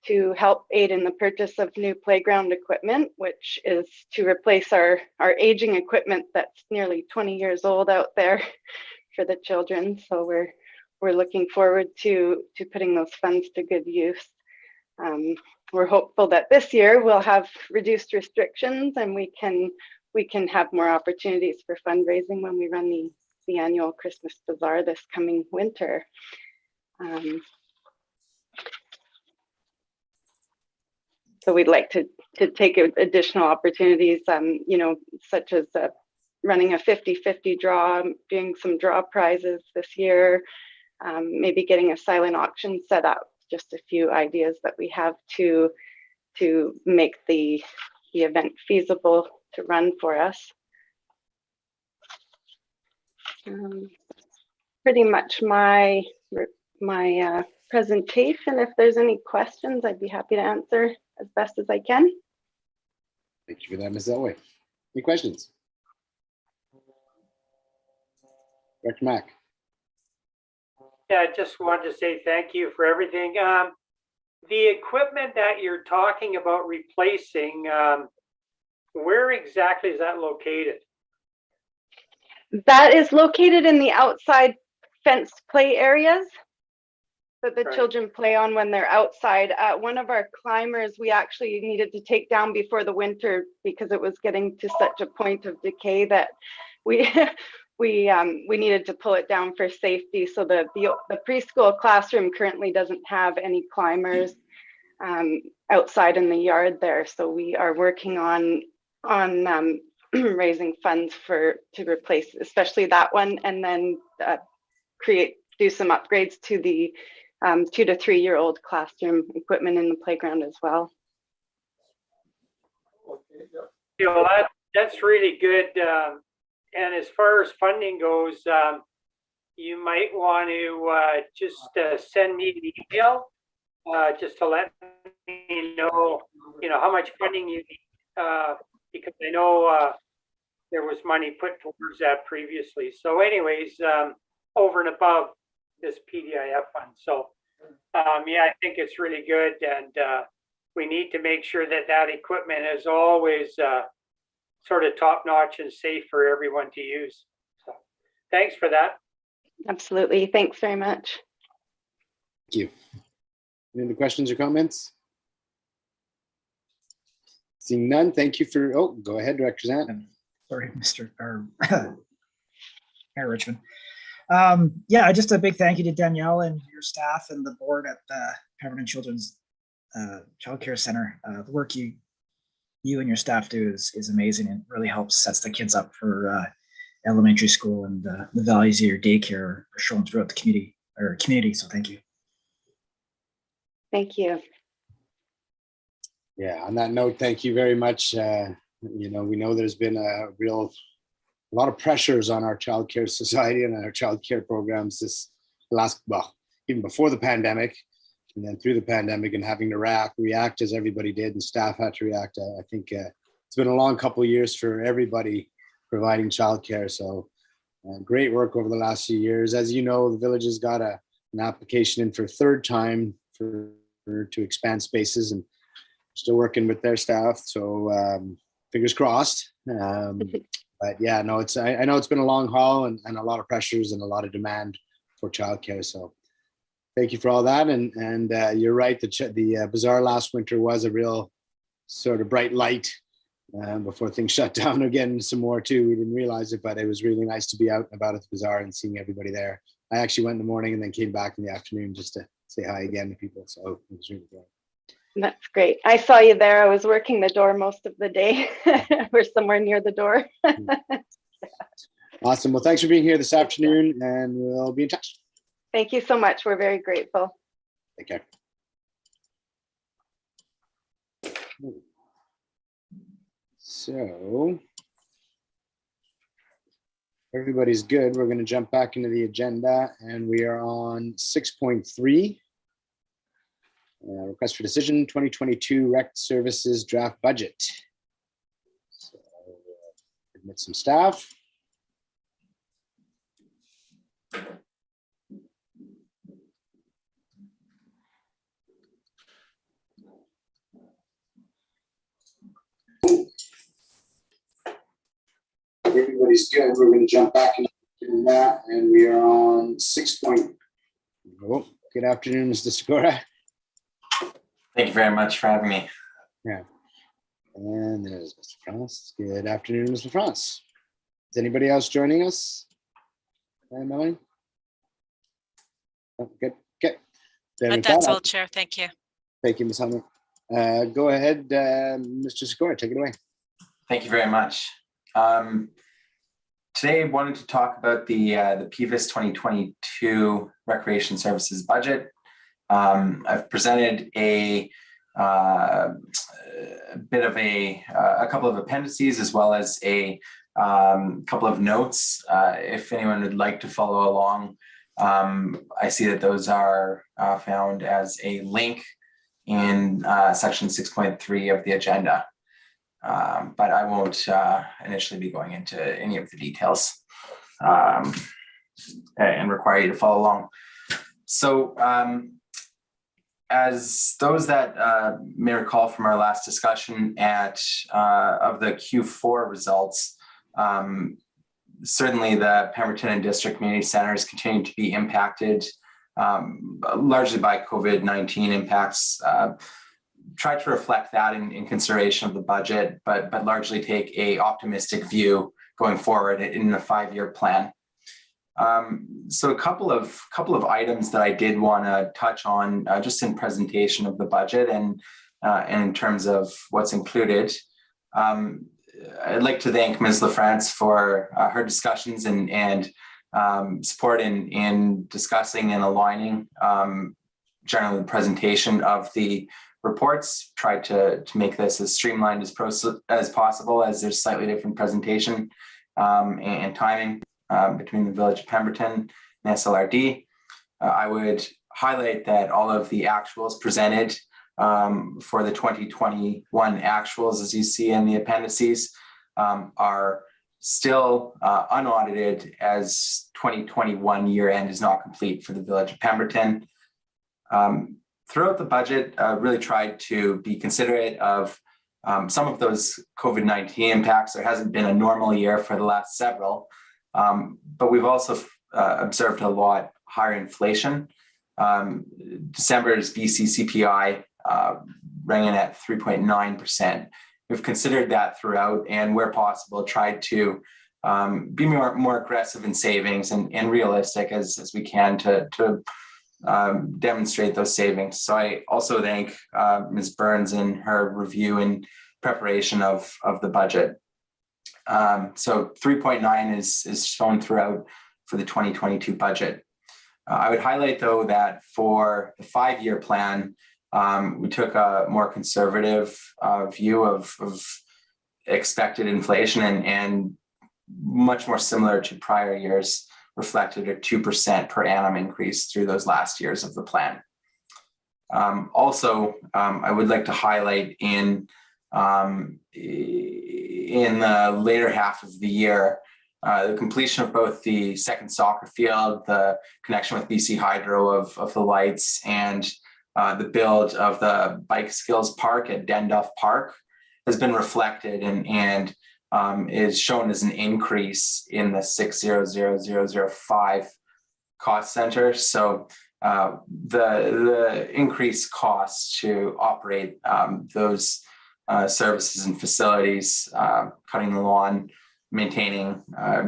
to help aid in the purchase of new playground equipment, which is to replace our aging equipment that's nearly 20 years old out there for the children. So we're looking forward to putting those funds to good use. we're hopeful that this year we'll have reduced restrictions and we can have more opportunities for fundraising when we run the annual Christmas Bazaar this coming winter. So we'd like to take additional opportunities, you know, such as running a 50-50 draw, doing some draw prizes this year, maybe getting a silent auction set up. Just a few ideas that we have to make the event feasible to run for us. Pretty much my presentation. If there's any questions, I'd be happy to answer as best as I can. Thank you for that, Ms. Elway. Any questions? Director Mack. Yeah, I just wanted to say thank you for everything. The equipment that you're talking about replacing, where exactly is that located? That is located in the outside fenced play areas that the children play on when they're outside. One of our climbers, we actually needed to take down before the winter because it was getting to such a point of decay that we needed to pull it down for safety. So the preschool classroom currently doesn't have any climbers outside in the yard there. So we are working on raising funds to replace especially that one, and then do some upgrades to the 2 to 3 year old classroom equipment in the playground as well. You know, that's really good. And as far as funding goes, you might want to just send me an email just to let me know, how much funding you need, because I know there was money put towards that previously. So anyways, over and above this PDIF fund. So yeah, I think it's really good, and we need to make sure that equipment is always sort of top notch and safe for everyone to use. So thanks for that. Absolutely. Thanks very much. Thank you. Any other questions or comments? Seeing none, thank you for, go ahead, Director Zane. Sorry, Mayor Richmond. Yeah, just a big thank you to Danielle and your staff and the board at the Pemberton Children's Child Care Center. The work you and your staff do is amazing and really sets the kids up for elementary school, and the values of your daycare are shown throughout the community. So thank you. Thank you. Yeah, on that note, thank you very much. We know there's been a lot of pressures on our childcare society and our childcare programs this even before the pandemic, and then through the pandemic, and having to react as everybody did, and staff had to react. I think it's been a long couple of years for everybody providing childcare. So great work over the last few years. As you know, the village has got an application in for a third time to expand spaces, and still working with their staff. So fingers crossed. But yeah, no, I know it's been a long haul and a lot of pressures and a lot of demand for childcare. So thank you for all that. And you're right, the bazaar last winter was a real sort of bright light before things shut down again some more too. We didn't realize it, but it was really nice to be out and about at the bazaar and seeing everybody there. I actually went in the morning and then came back in the afternoon just to say hi again to people. So it was really great. That's great. I saw you there. I was working the door most of the day. We're somewhere near the door. Awesome. Well, thanks for being here this afternoon, and we'll be in touch. Thank you so much. We're very grateful. Take care. So everybody's good. We're going to jump back into the agenda, and we are on 6.3. Request for decision 2022 rec services draft budget. So admit some staff. Everybody's good. We're going to jump back into that, and we are on 6. Good afternoon, Mr. Segura. Thank you very much for having me. Yeah. And there's Mr. France. Good afternoon, Mr. France. Is anybody else joining us? Melanie? Oh, good. Okay. Then with That's that, all, Chair. Thank you. thank you, Ms. Hunter. Go ahead, Mr. Sikora, take it away. Thank you very much. Today, I wanted to talk about the PVUS 2022 Recreation Services budget. I've presented a bit of a couple of appendices as well as a couple of notes. If anyone would like to follow along, I see that those are found as a link in section 6.3 of the agenda. But I won't initially be going into any of the details and require you to follow along. So as those that may recall from our last discussion of the Q4 results, certainly the Pemberton and District Community Centers continue to be impacted largely by COVID-19 impacts. Try to reflect that in consideration of the budget, but largely take a optimistic view going forward in the 5-year plan. So a couple of items that I did want to touch on just in presentation of the budget and in terms of what's included. I'd like to thank Ms. LaFrance for her discussions and support in discussing and aligning generally the presentation of the reports. Tried to make this as streamlined as possible, as there's slightly different presentation and timing between the Village of Pemberton and SLRD. I would highlight that all of the actuals presented for the 2021 actuals, as you see in the appendices, are still unaudited, as 2021 year end is not complete for the Village of Pemberton. Throughout the budget, really tried to be considerate of some of those COVID-19 impacts. There hasn't been a normal year for the last several, but we've also observed a lot higher inflation. December's BC CPI rang in at 3.9%. We've considered that throughout, and where possible, tried to be more aggressive in savings and realistic as we can to demonstrate those savings. So I also thank Ms. Burns in her review and preparation of the budget. So 3.9 is shown throughout for the 2022 budget. I would highlight, though, that for the 5-year plan, we took a more conservative view of expected inflation and much more similar to prior years, reflected a 2% per annum increase through those last years of the plan. Also, I would like to highlight in the later half of the year, the completion of both the second soccer field, the connection with BC Hydro of the lights, and the build of the bike skills park at Denduff Park has been reflected and is shown as an increase in the 600005 cost center. So the increased costs to operate those services and facilities, cutting the lawn, maintaining,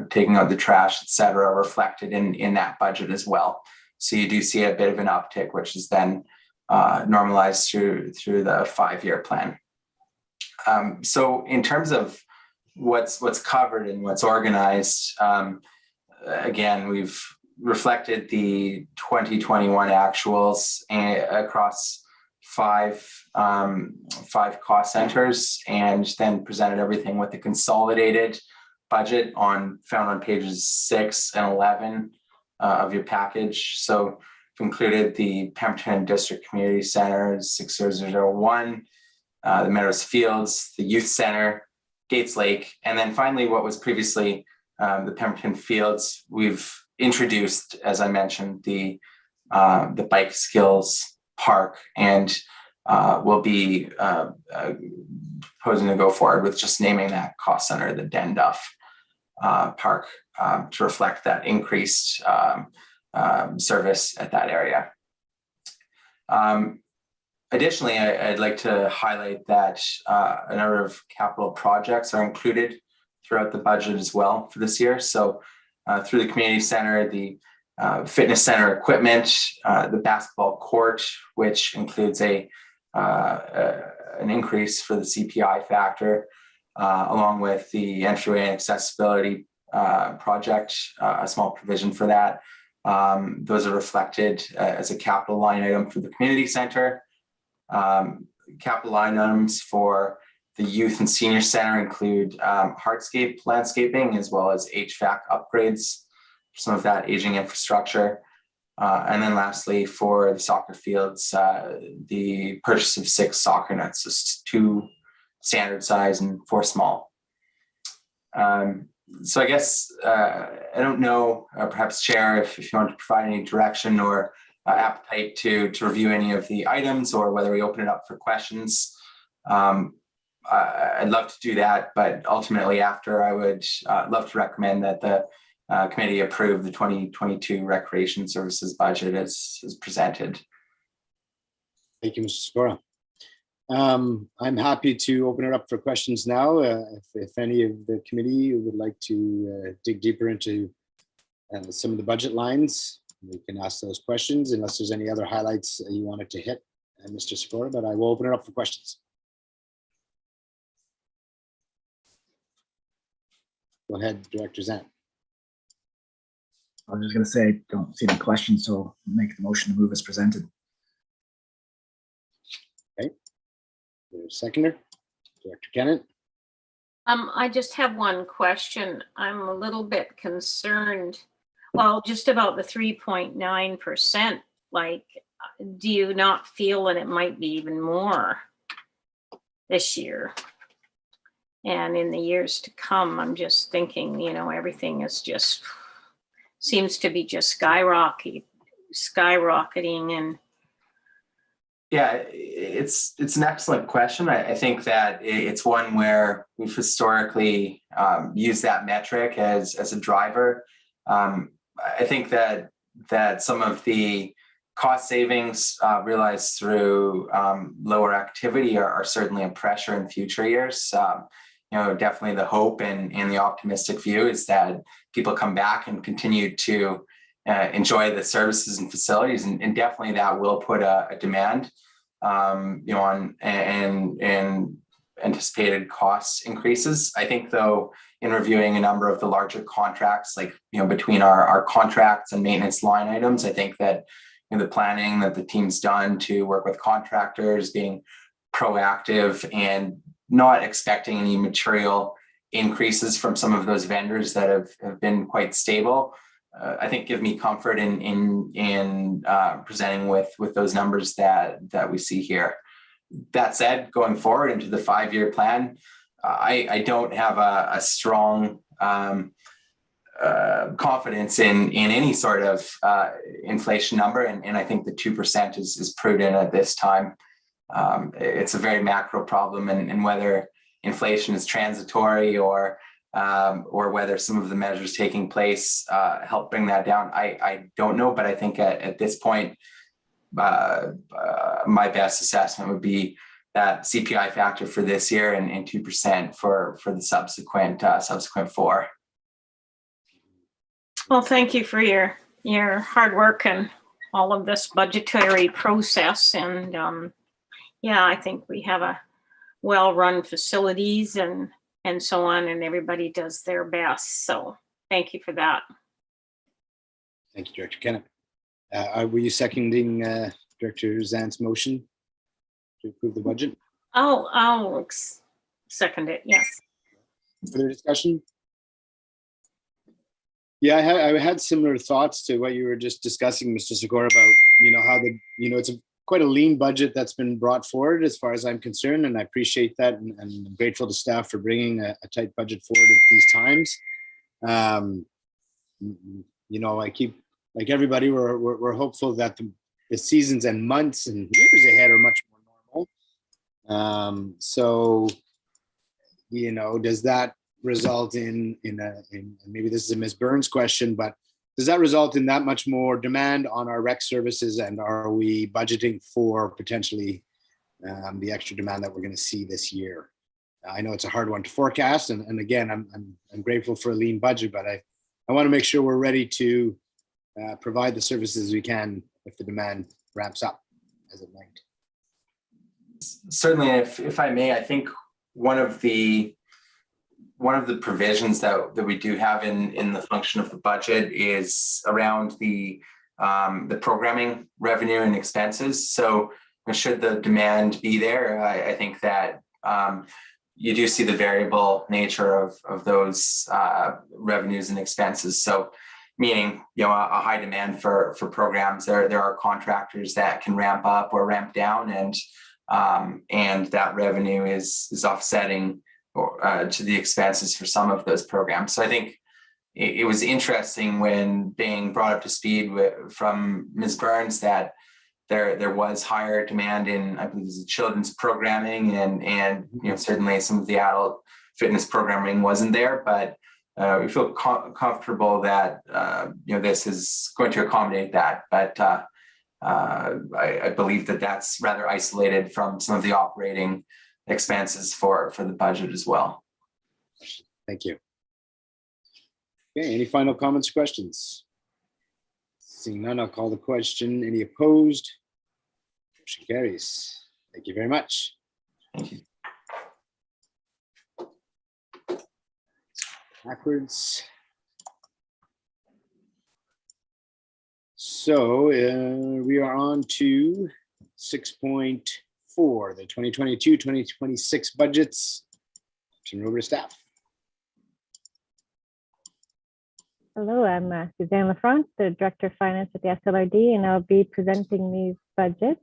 taking out the trash, etc., reflected in that budget as well. So you do see a bit of an uptick, which is then normalized through the 5-year plan. So in terms of what's covered and what's organized, again, we've reflected the 2021 actuals across five cost centers, and then presented everything with the consolidated budget found on pages 6 and 11 of your package. So we've included the Pemberton District Community Centers, 6001, the Meadows Fields, the Youth Center, Gates Lake, and then finally what was previously the Pemberton Fields. We've introduced, as I mentioned, the bike skills park, and we'll be proposing to go forward with just naming that cost center the Denduff Park to reflect that increased service at that area. Additionally, I'd like to highlight that a number of capital projects are included throughout the budget as well for this year. So through the community center, the fitness center equipment, the basketball court, which includes an increase for the CPI factor, along with the entryway and accessibility project, a small provision for that. Those are reflected as a capital line item for the community center. Capital line items for the youth and senior center include hardscape landscaping, as well as HVAC upgrades, some of that aging infrastructure. And then lastly, for the soccer fields, the purchase of 6 soccer nets, just 2 standard size and 4 small. So I guess, I don't know, perhaps Chair, if you want to provide any direction or appetite to review any of the items, or whether we open it up for questions. I'd love to do that, but ultimately after, I would love to recommend that the committee approve the 2022 recreation services budget as presented. Thank you, Mr. Sikora. I'm happy to open it up for questions now. If any of the committee would like to dig deeper into some of the budget lines, we can ask those questions, unless there's any other highlights you wanted to hit, Mr. Sikora, but I will open it up for questions. Go ahead, Director Zane. I was just going to say, don't see any questions, so make the motion to move as presented. Okay. There's a seconder, Director Kennett. I just have one question. I'm a little bit concerned. Well, just about the 3.9%, like, do you not feel that it might be even more this year? And in the years to come, I'm just thinking, you know, everything is just, seems to be just skyrocketing and. Yeah, it's an excellent question. I think that it's one where we've historically used that metric as a driver. I think that some of the cost savings realized through lower activity are certainly a pressure in future years. You know, definitely the hope and the optimistic view is that people come back and continue to enjoy the services and facilities, and definitely that will put a demand, you know, on and anticipated cost increases. I think, though, in reviewing a number of the larger contracts, like, you know, between our contracts and maintenance line items, I think that, you know, the planning that the team's done to work with contractors, being proactive and not expecting any material increases from some of those vendors that have been quite stable, I think give me comfort in presenting with those numbers that we see here. That said, going forward into the 5-year plan, I don't have a strong confidence in any sort of inflation number, and I think the 2% is prudent at this time. It's a very macro problem, and whether inflation is transitory or whether some of the measures taking place help bring that down, I don't know. But I think at this point, my best assessment would be that CPI factor for this year and 2% for the subsequent 4. Well, thank you for your hard work and all of this budgetary process. And yeah, I think we have a well-run facilities and so on, and everybody does their best. So thank you for that. Thank you, Director Kennett. Were you seconding Director Zan's motion to approve the budget? I'll second it, yes. Further discussion? Yeah, I had similar thoughts to what you were just discussing, Mr. Sikora, about, you know, how it's quite a lean budget that's been brought forward as far as I'm concerned, and I appreciate that, and I'm grateful to staff for bringing a tight budget forward at these times. You know, like everybody, we're hopeful that the seasons and months and years ahead are much more normal. So, you know, does that result in maybe this is a Ms. Burns question, but does that result in that much more demand on our rec services, and are we budgeting for potentially the extra demand that we're going to see this year. I know it's a hard one to forecast, and again, I'm grateful for a lean budget, but I want to make sure we're ready to provide the services we can if the demand ramps up as it might. Certainly, if I may, I think one of the provisions that we do have in the function of the budget is around the programming revenue and expenses. So should the demand be there, I think that you do see the variable nature of those revenues and expenses. So meaning, a high demand for programs, there are contractors that can ramp up or ramp down, and that revenue is offsetting to the expenses for some of those programs. So I think it was interesting when being brought up to speed from Ms. Burns that there was higher demand in, I believe, the children's programming, and certainly some of the adult fitness programming wasn't there, but we feel comfortable that this is going to accommodate that. But I believe that that's rather isolated from some of the operating expenses for the budget as well. Thank you. Okay, any final comments, questions? Seeing none, I'll call the question. Any opposed? Motion carries. Thank you very much. Thank you. Backwards. So we are on to 6.4, the 2022-2026 budgets. Turn over to staff. Hello, I'm Suzanne Lafrance, the Director of Finance at the SLRD, and I'll be presenting these budgets.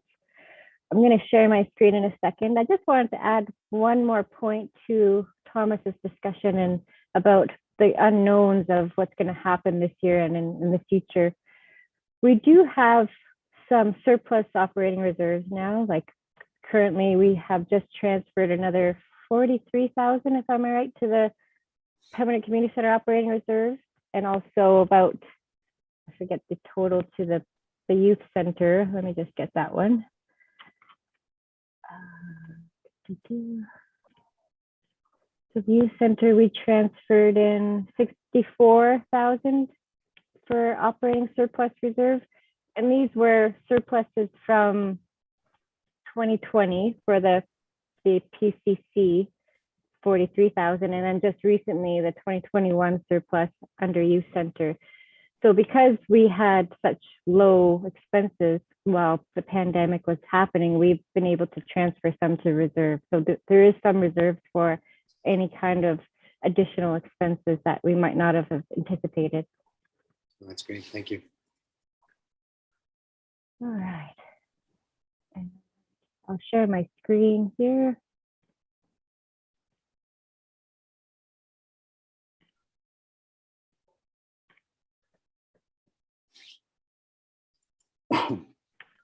I'm going to share my screen in a second. I just wanted to add one more point to Thomas's discussion and about the unknowns of what's going to happen this year and in the future. We do have some surplus operating reserves now. Like currently, we have just transferred another 43,000, if I'm right, to the Pemberton Community Center operating reserves, and also about, I forget the total to the youth center. Let me just get that one. So the youth center, we transferred in 64,000 for operating surplus reserve. And these were surpluses from 2020 for the PCC, 43,000, and then just recently the 2021 surplus under youth center. So because we had such low expenses while the pandemic was happening, we've been able to transfer some to reserve. So there is some reserves for any kind of additional expenses that we might not have anticipated. That's great. Thank you. All right. And I'll share my screen here.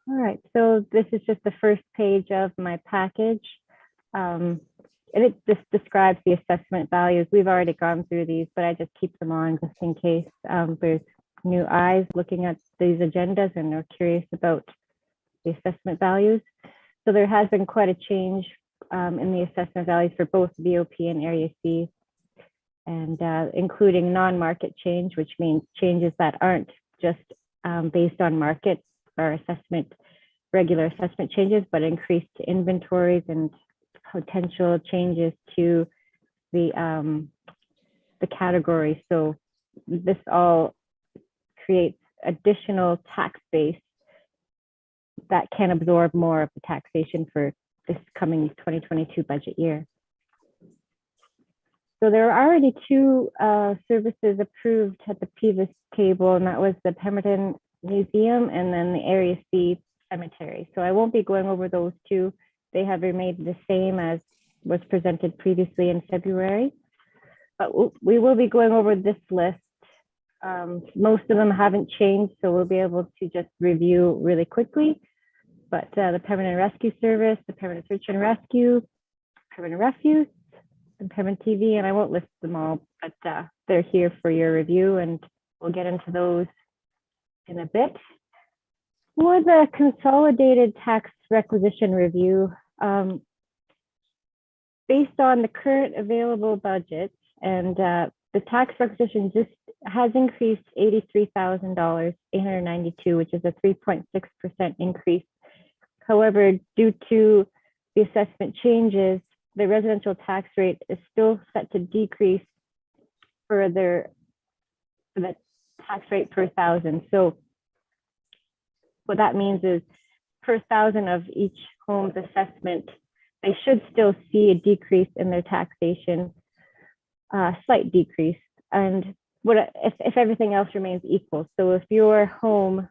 All right, so this is just the first page of my package. And it just describes the assessment values. We've already gone through these, but I just keep them on just in case there's new eyes looking at these agendas and are curious about the assessment values. So there has been quite a change in the assessment values for both BOP and Area C, and including non-market change, which means changes that aren't just based on market or regular assessment changes, but increased inventories and potential changes to the category. So this all creates additional tax base that can absorb more of the taxation for this coming 2022 budget year. So there are already two services approved at the PVUS table, and that was the Pemberton Museum and then the Area C Cemetery. So I won't be going over those two. They have remained the same as was presented previously in February. But we will be going over this list. Most of them haven't changed, so we'll be able to just review really quickly. But the Pemberton Rescue Service, the Pemberton Search and Rescue, Pemberton Refuse, and Pemberton TV, and I won't list them all, but they're here for your review, and we'll get into those in a bit. For the Consolidated Tax Requisition Review, Based on the current available budget, and the tax requisition just has increased $83,892, which is a 3.6% increase. However, due to the assessment changes, the residential tax rate is still set to decrease further for the tax rate per thousand. So what that means is per thousand of each home's assessment, they should still see a decrease in their taxation, slight decrease. And what if everything else remains equal? So if your home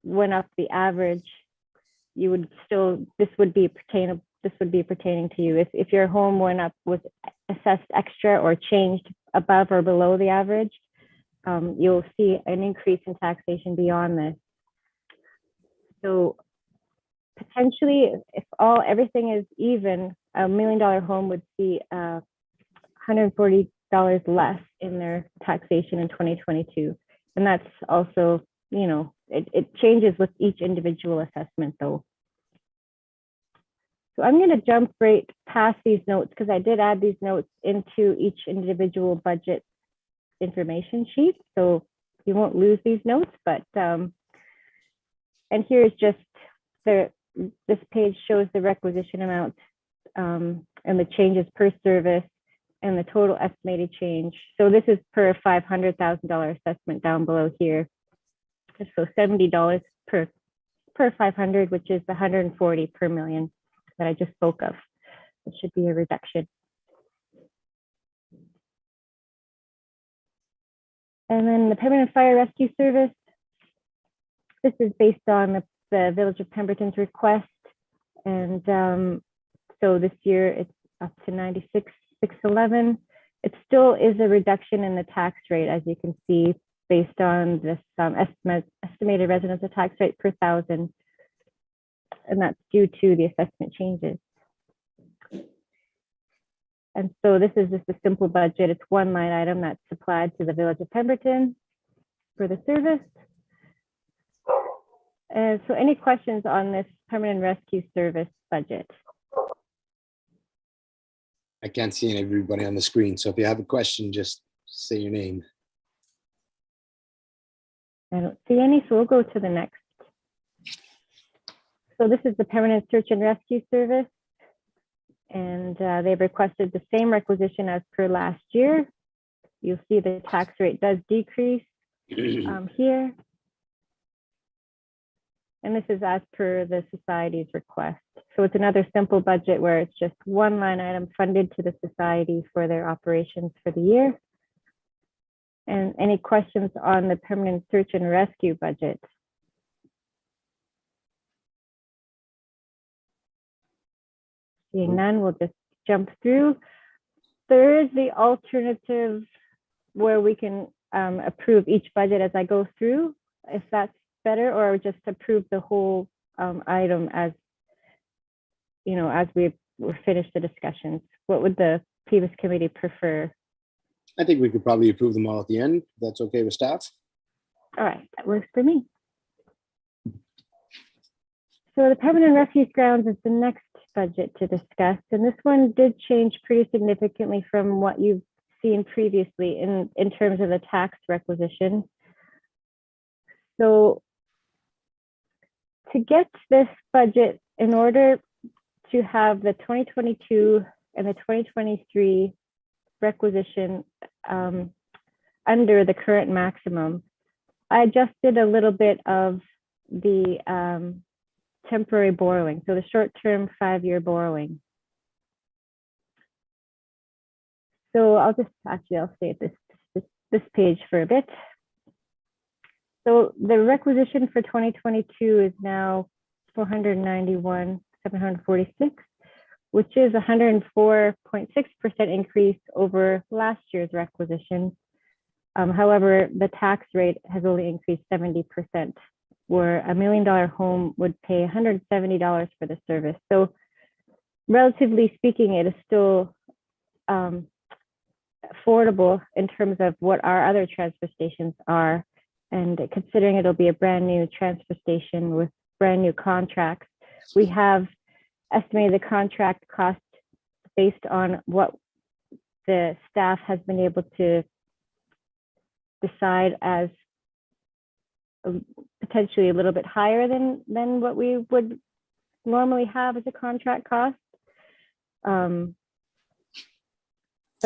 went up the average, you would still, this would be pertaining to you. If your home went up, was assessed extra or changed above or below the average, you'll see an increase in taxation beyond this. So potentially, if everything is even, a $1 million home would see $140 less in their taxation in 2022. And that's also, you know, it changes with each individual assessment though. So I'm going to jump right past these notes because I did add these notes into each individual budget information sheet. So you won't lose these notes, but, and here's just this page shows the requisition amount and the changes per service and the total estimated change. So this is per $500,000 assessment down below here. So $70 per 500, which is the 140 per million that I just spoke of. It should be a reduction. And then the Pemberton Fire Rescue Service. This is based on the Village of Pemberton's request. And so this year it's up to 96,611. It still is a reduction in the tax rate, as you can see, based on this estimated residential tax rate per thousand. And that's due to the assessment changes. And so this is just a simple budget. It's one line item that's supplied to the Village of Pemberton for the service. So any questions on this Permanent Rescue Service budget? I can't see everybody on the screen. So if you have a question, just say your name. I don't see any, so we'll go to the next. So this is the Permanent Search and Rescue Service. And they've requested the same requisition as per last year. You'll see the tax rate does decrease here. And this is as per the society's request. So it's another simple budget where it's just one line item funded to the society for their operations for the year. And any questions on the Permanent Search and Rescue budget? Seeing none, we'll just jump through. There is the alternative where we can approve each budget as I go through, if that's better, or just approve the whole item as, you know, as we finish the discussions. What would the PVUS committee prefer? I think we could probably approve them all at the end. If that's okay with staff. All right, that works for me. So the Permanent Refuge Grounds is the next budget to discuss. And this one did change pretty significantly from what you've seen previously in terms of the tax requisition. So to get this budget, in order to have the 2022 and the 2023 requisition under the current maximum, I adjusted a little bit of the temporary borrowing, so the short-term 5-year borrowing. So I'll stay at this page for a bit. So the requisition for 2022 is now $491,746, which is 104.6% increase over last year's requisition. However, the tax rate has only increased 70%, where $1 million home would pay $170 for the service. So relatively speaking, it is still affordable in terms of what our other transfer stations are. And considering it'll be a brand new transfer station with brand new contracts, we have estimated the contract cost based on what the staff has been able to decide as potentially a little bit higher than what we would normally have as a contract cost. But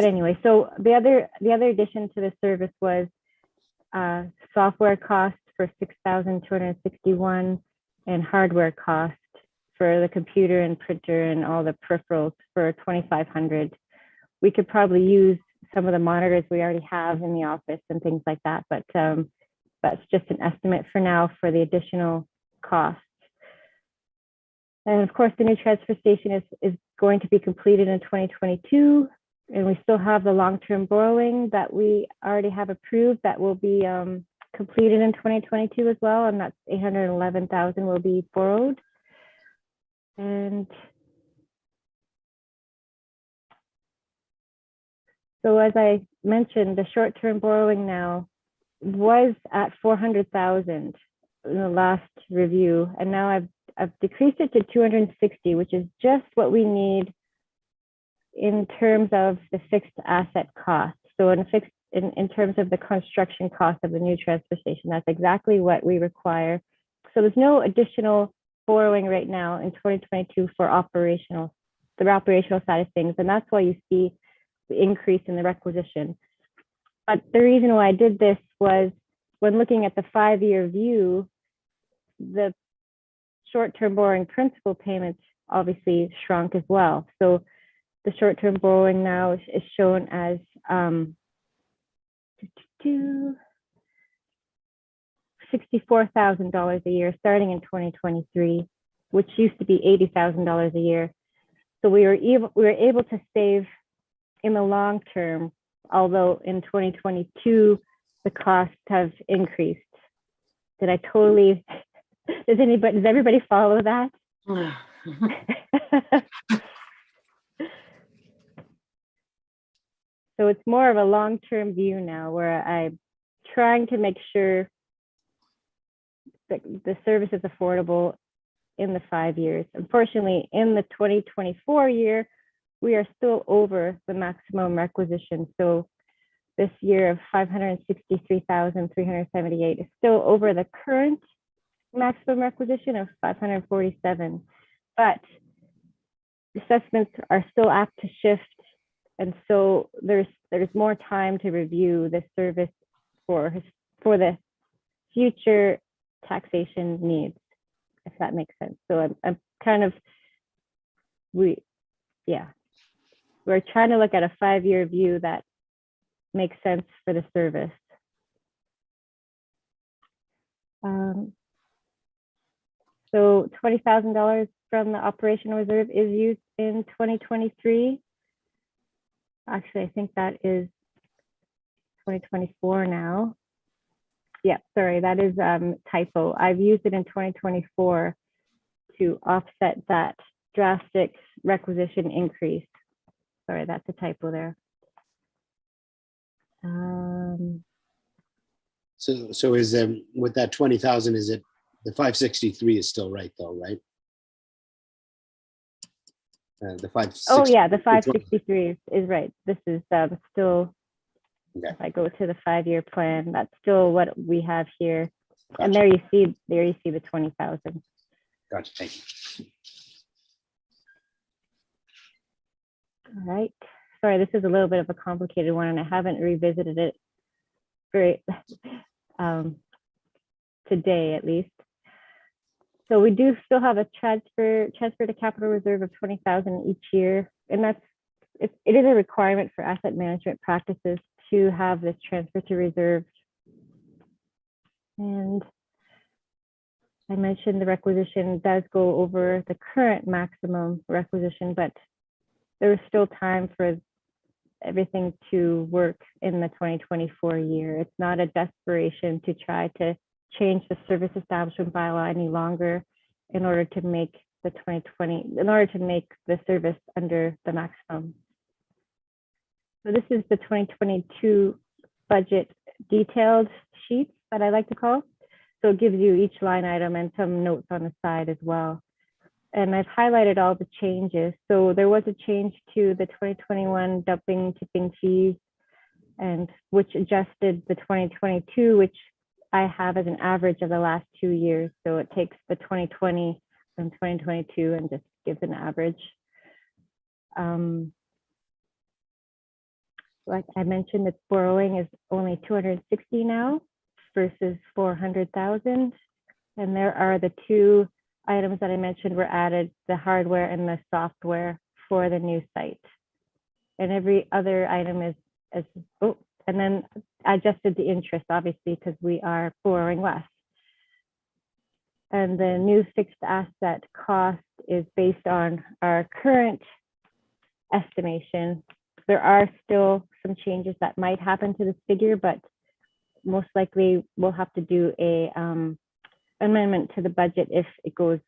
anyway, so the other addition to the service was software cost for $6,261 and hardware cost for the computer and printer and all the peripherals for $2,500. We could probably use some of the monitors we already have in the office and things like that, but that's just an estimate for now for the additional costs. And of course, the new transfer station is going to be completed in 2022, and we still have the long-term borrowing that we already have approved that will be completed in 2022 as well, and that's $811,000 will be borrowed. And so as I mentioned, the short-term borrowing now was at $400,000 in the last review, and now I've decreased it to $260,000, which is just what we need in terms of the fixed asset cost. So in terms of the construction cost of the new transfer station, that's exactly what we require. So there's no additional borrowing right now in 2022 for the operational side of things, and that's why you see the increase in the requisition. But the reason why I did this was when looking at the 5-year view, the short-term borrowing principal payments obviously shrunk as well. So the short-term borrowing now is shown as $64,000 a year starting in 2023, which used to be $80,000 a year. So we were able to save in the long term, although in 2022 the costs have increased. Did I totally? Does everybody follow that? So it's more of a long-term view now where I'm trying to make sure that the service is affordable in the 5 years. Unfortunately, in the 2024 year, we are still over the maximum requisition. So this year of $563,378 is still over the current maximum requisition of $547. But assessments are still apt to shift. And so there's more time to review the service for the future taxation needs, if that makes sense. So I'm kind of, we're trying to look at a 5-year view that makes sense for the service. So $20,000 from the operational reserve is used in 2023. Actually, I think that is 2024 now. Yeah, sorry, that is typo. I've used it in 2024 to offset that drastic requisition increase. Sorry, that's a typo there. So is with that 20,000, is it the 563 is still right though, right? The 563. Oh yeah, the 563 is right. This is still, okay. If I go to the 5-year plan, that's still what we have here. Gotcha. And there you see the 20,000. Gotcha, thank you. All right. Sorry, this is a little bit of a complicated one, and I haven't revisited it very today, at least. So we do still have a transfer to capital reserve of 20,000 each year, and it is a requirement for asset management practices to have this transfer to reserve. And I mentioned the requisition does go over the current maximum requisition, but there is still time for everything to work in the 2024 year. It's not a desperation to try to change the service establishment bylaw any longer in order to make the service under the maximum. So this is the 2022 budget detailed sheet that I like to call. So it gives you each line item and some notes on the side as well. and I've highlighted all the changes. So there was a change to the 2021 dumping tipping fees, and which adjusted the 2022, which I have as an average of the last 2 years. So it takes the 2020 from 2022 and just gives an average. Like I mentioned, the borrowing is only 260 now versus 400,000. And there are the two items that I mentioned were added, the hardware and the software for the new site. And every other item is oh, and then I adjusted the interest, obviously, because we are borrowing less. And the new fixed asset cost is based on our current estimation. There are still some changes that might happen to this figure, but most likely we'll have to do a amendment to the budget if it goes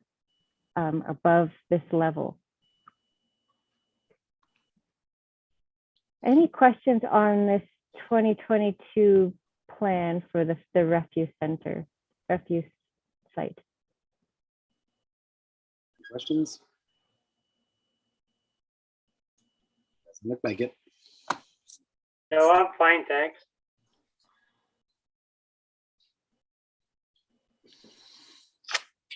above this level. Any questions on this 2022 plan for the refuse site? Questions? Doesn't look like it. No, I'm fine, thanks.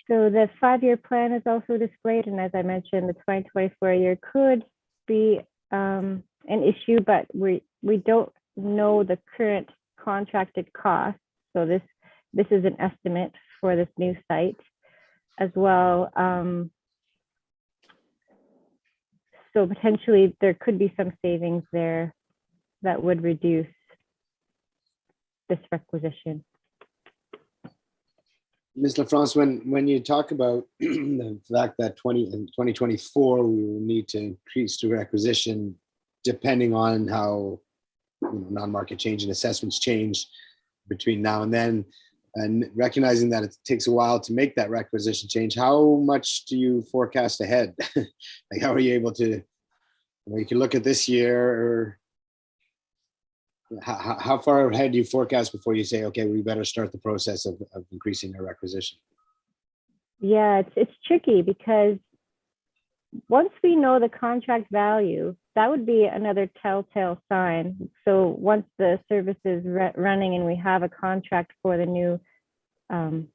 So the 5-year plan is also displayed, and as I mentioned, the 2024 year could be an issue, but we don't know the current contracted cost. So this is an estimate for this new site as well. So potentially there could be some savings there that would reduce this requisition. Ms. LaFrance, when you talk about the fact that in 2024, we will need to increase the requisition depending on how non-market change and assessments change between now and then, and recognizing that it takes a while to make that requisition change, how much do you forecast ahead? Like, how are you able to, you can look at this year, or how far ahead do you forecast before you say, okay, we better start the process of increasing our requisition? Yeah, it's tricky because once we know the contract value, that would be another telltale sign. So once the service is running and we have a contract for the new, to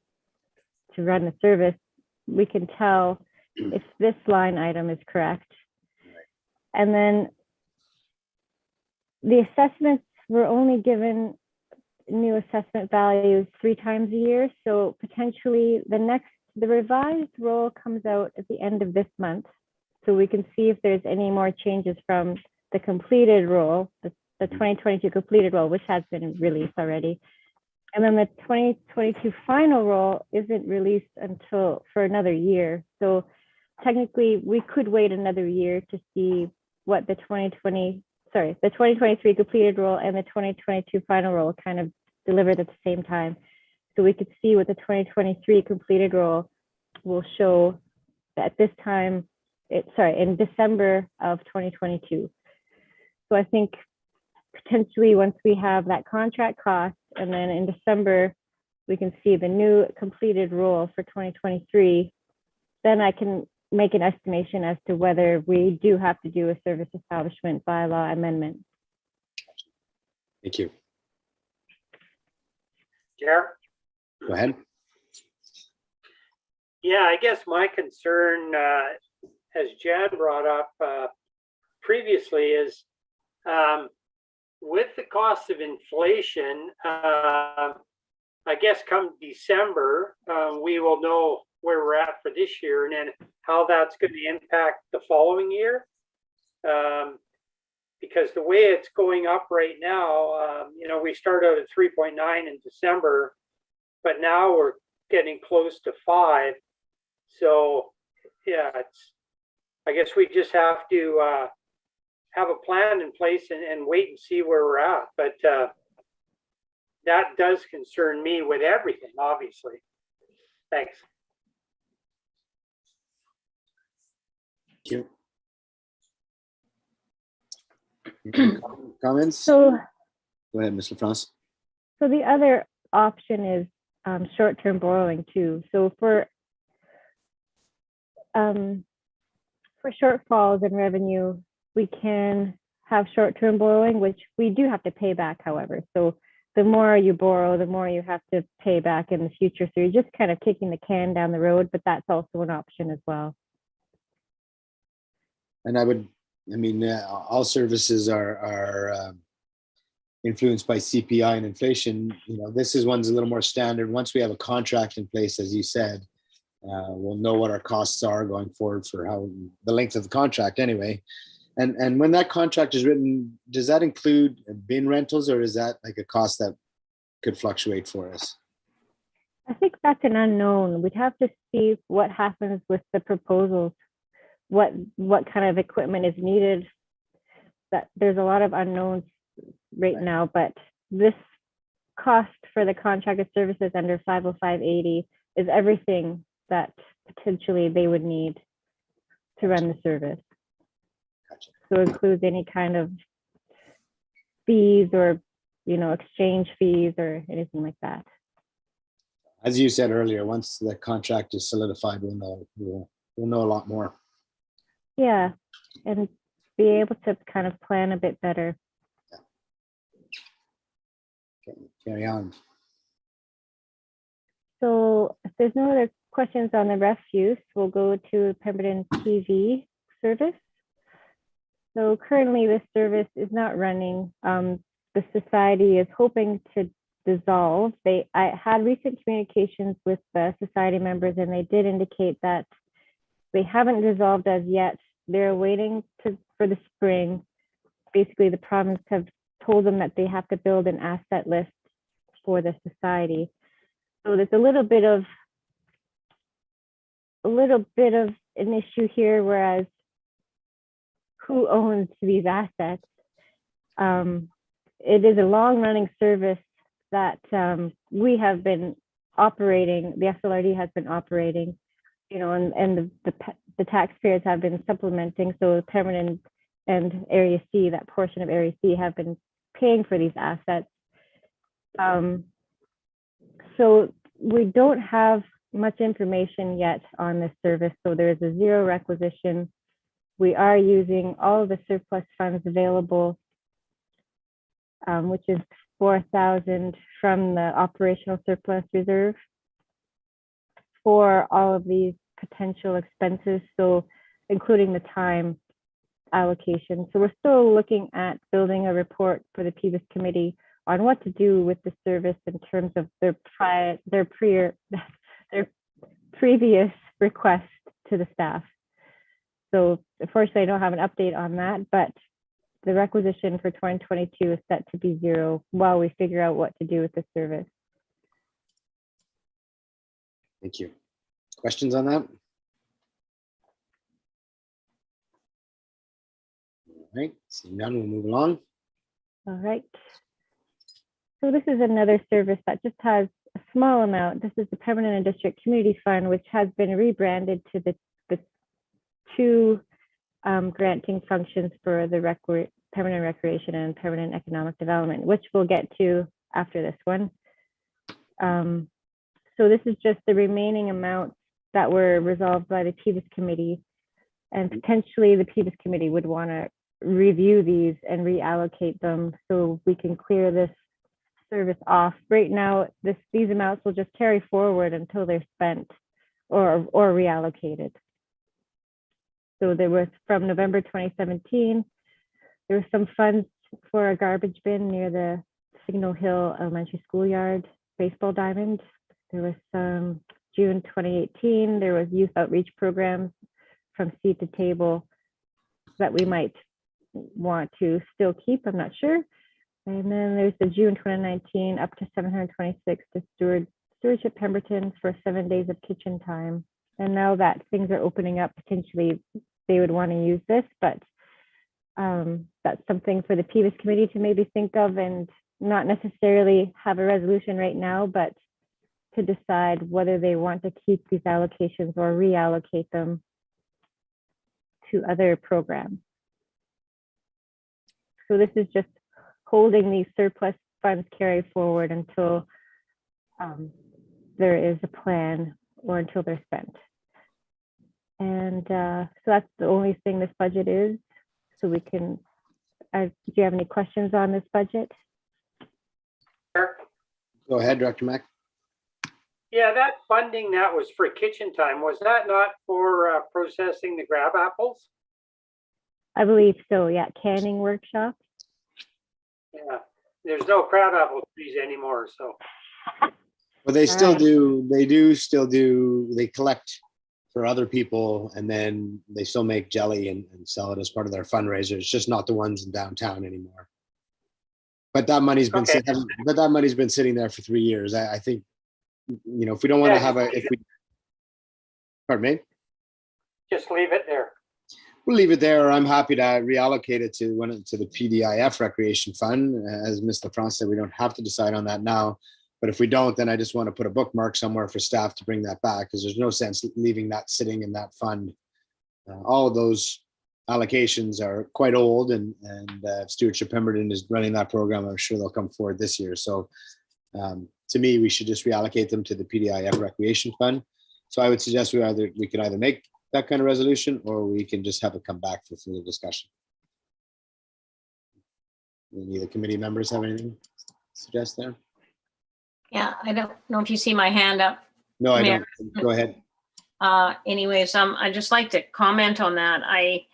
run the service, we can tell if this line item is correct. And then the assessments were only given new assessment values 3 times a year. So potentially the revised roll comes out at the end of this month. So we can see if there's any more changes from the completed roll, the 2022 completed roll, which has been released already. And then the 2022 final roll isn't released until for another year. So technically we could wait another year to see what the 2023 completed roll and the 2022 final roll kind of delivered at the same time. So we could see what the 2023 completed roll will show at this time, in December of 2022. So I think potentially once we have that contract cost, and then in December, we can see the new completed roll for 2023, then I can make an estimation as to whether we do have to do a service establishment bylaw amendment. Thank you. Chair? Go ahead. Yeah, I guess my concern, as Jan brought up previously, is with the cost of inflation, I guess come December, we will know where we're at for this year and then how that's going to impact the following year. Because the way it's going up right now, we started at 3.9 in December, but now we're getting close to 5. So yeah, I guess we just have to have a plan in place and wait and see where we're at. But that does concern me with everything, obviously. Thanks. Thank you. Comments? So Go ahead, Ms. LaFrance. So the other option is short-term borrowing too. So for for shortfalls in revenue, we can have short-term borrowing, which we do have to pay back, however. So the more you borrow, the more you have to pay back in the future. So you're just kind of kicking the can down the road, but that's also an option as well. And all services are influenced by CPI and inflation. This one's a little more standard. Once we have a contract in place, as you said, we'll know what our costs are going forward for the length of the contract anyway. And when that contract is written, does that include bin rentals, or is that like a cost that could fluctuate for us? I think that's an unknown. We'd have to see what happens with the proposals, what kind of equipment is needed. That there's a lot of unknowns right now, but this cost for the contracted services under 50580 is everything that potentially they would need to run the service. Gotcha. So it includes any kind of fees or exchange fees or anything like that. As you said earlier, once the contract is solidified, we'll know a lot more. Yeah, and be able to kind of plan a bit better. Okay, carry on. So if there's no other questions on the refuse, we'll go to Pemberton TV service. So currently this service is not running. The society is hoping to dissolve. I had recent communications with the society members, and they did indicate that they haven't dissolved as yet. They're waiting for the spring. Basically, the province have told them that they have to build an asset list for the society. So there's a little bit of an issue here, whereas who owns these assets? It is a long-running service that we have been operating. The SLRD has been operating, and the taxpayers have been supplementing. So Pemberton and Area C, that portion of Area C, have been paying for these assets. So we don't have much information yet on this service. So there is a zero requisition. We are using all of the surplus funds available, which is 4,000 from the operational surplus reserve for all of these potential expenses. So including the time allocation. So we're still looking at building a report for the PVUS committee on what to do with the service in terms of their previous request to the staff. So unfortunately, I don't have an update on that, but the requisition for 2022 is set to be zero while we figure out what to do with the service. Thank you. Questions on that? All right, seeing none, we'll move along. All right. So this is another service that just has a small amount. This is the Pemberton and District Community Fund, which has been rebranded to the two granting functions for the Pemberton Recreation and Pemberton Economic Development, which we'll get to after this one. So this is just the remaining amounts that were resolved by the PVUS committee, and potentially the PVUS committee would want to review these and reallocate them so we can clear this service off. Right now, these amounts will just carry forward until they're spent or reallocated. So there was, from November 2017, there were some funds for a garbage bin near the Signal Hill Elementary Schoolyard baseball diamond. There was some June 2018, there was youth outreach programs from Seed to Table that we might want to still keep, I'm not sure. And then there's the June 2019 up to 726 to Stewardship Pemberton for 7 days of kitchen time. And now that things are opening up, potentially they would want to use this, but that's something for the PVUS committee to maybe think of, and not necessarily have a resolution right now, but to decide whether they want to keep these allocations or reallocate them to other programs. So this is just holding these surplus funds carry forward until there is a plan or until they're spent. And so that's the only thing this budget is. So we can, do you have any questions on this budget? Go ahead, Director Mack. Yeah, that funding that was for kitchen time, was that not for processing the crab apples? I believe so, yeah, canning workshop. Yeah, there's no crab apple trees anymore, so. Well, they still Alright. do, they collect for other people, and then they still make jelly and sell it as part of their fundraiser. It's just not the ones in downtown anymore. But that money's been, Okay. but that money's been sitting there for 3 years. I think, you know, if we don't want to Yeah, have if we, pardon me? Just leave it there. We'll leave it there. I'm happy to reallocate it to the PDIF Recreation Fund. As Ms. LaFrance said, we don't have to decide on that now. But if we don't, then I just want to put a bookmark somewhere for staff to bring that back, because there's no sense leaving that sitting in that fund. All of those allocations are quite old, and Stewardship Pemberton is running that program. I'm sure they'll come forward this year. So to me, we should just reallocate them to the PDIF Recreation Fund. So I would suggest we could either make that kind of resolution, or we can just have it come back for further discussion. Any of the committee members have anything to suggest there? Yeah, I don't know if you see my hand up. No, I Mayor. don't. Go ahead. Anyways, I'd just like to comment on that. I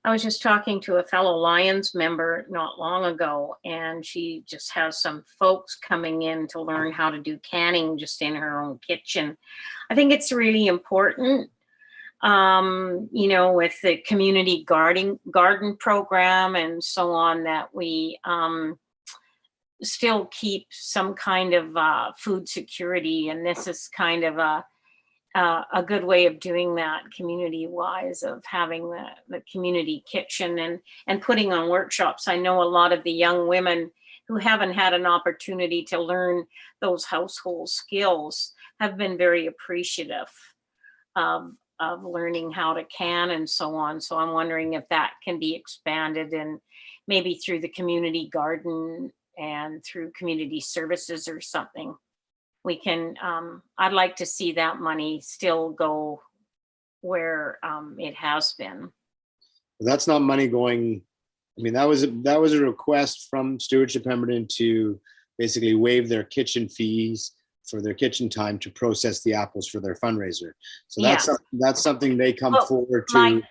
was just talking to a fellow Lions member not long ago, and she just has some folks coming in to learn how to do canning just in her own kitchen. I think it's really important, you know, with the community garden program and so on, that we still keep some kind of food security. And this is kind of a good way of doing that community wise, of having the community kitchen and putting on workshops. I know a lot of the young women who haven't had an opportunity to learn those household skills have been very appreciative of learning how to can and so on. So I'm wondering if that can be expanded, and maybe through the community garden and through community services or something. We can, I'd like to see that money still go where it has been. That's not money going. I mean, that was a request from Stewardship Pemberton to basically waive their kitchen fees for their kitchen time to process the apples for their fundraiser. So that's something they come forward to.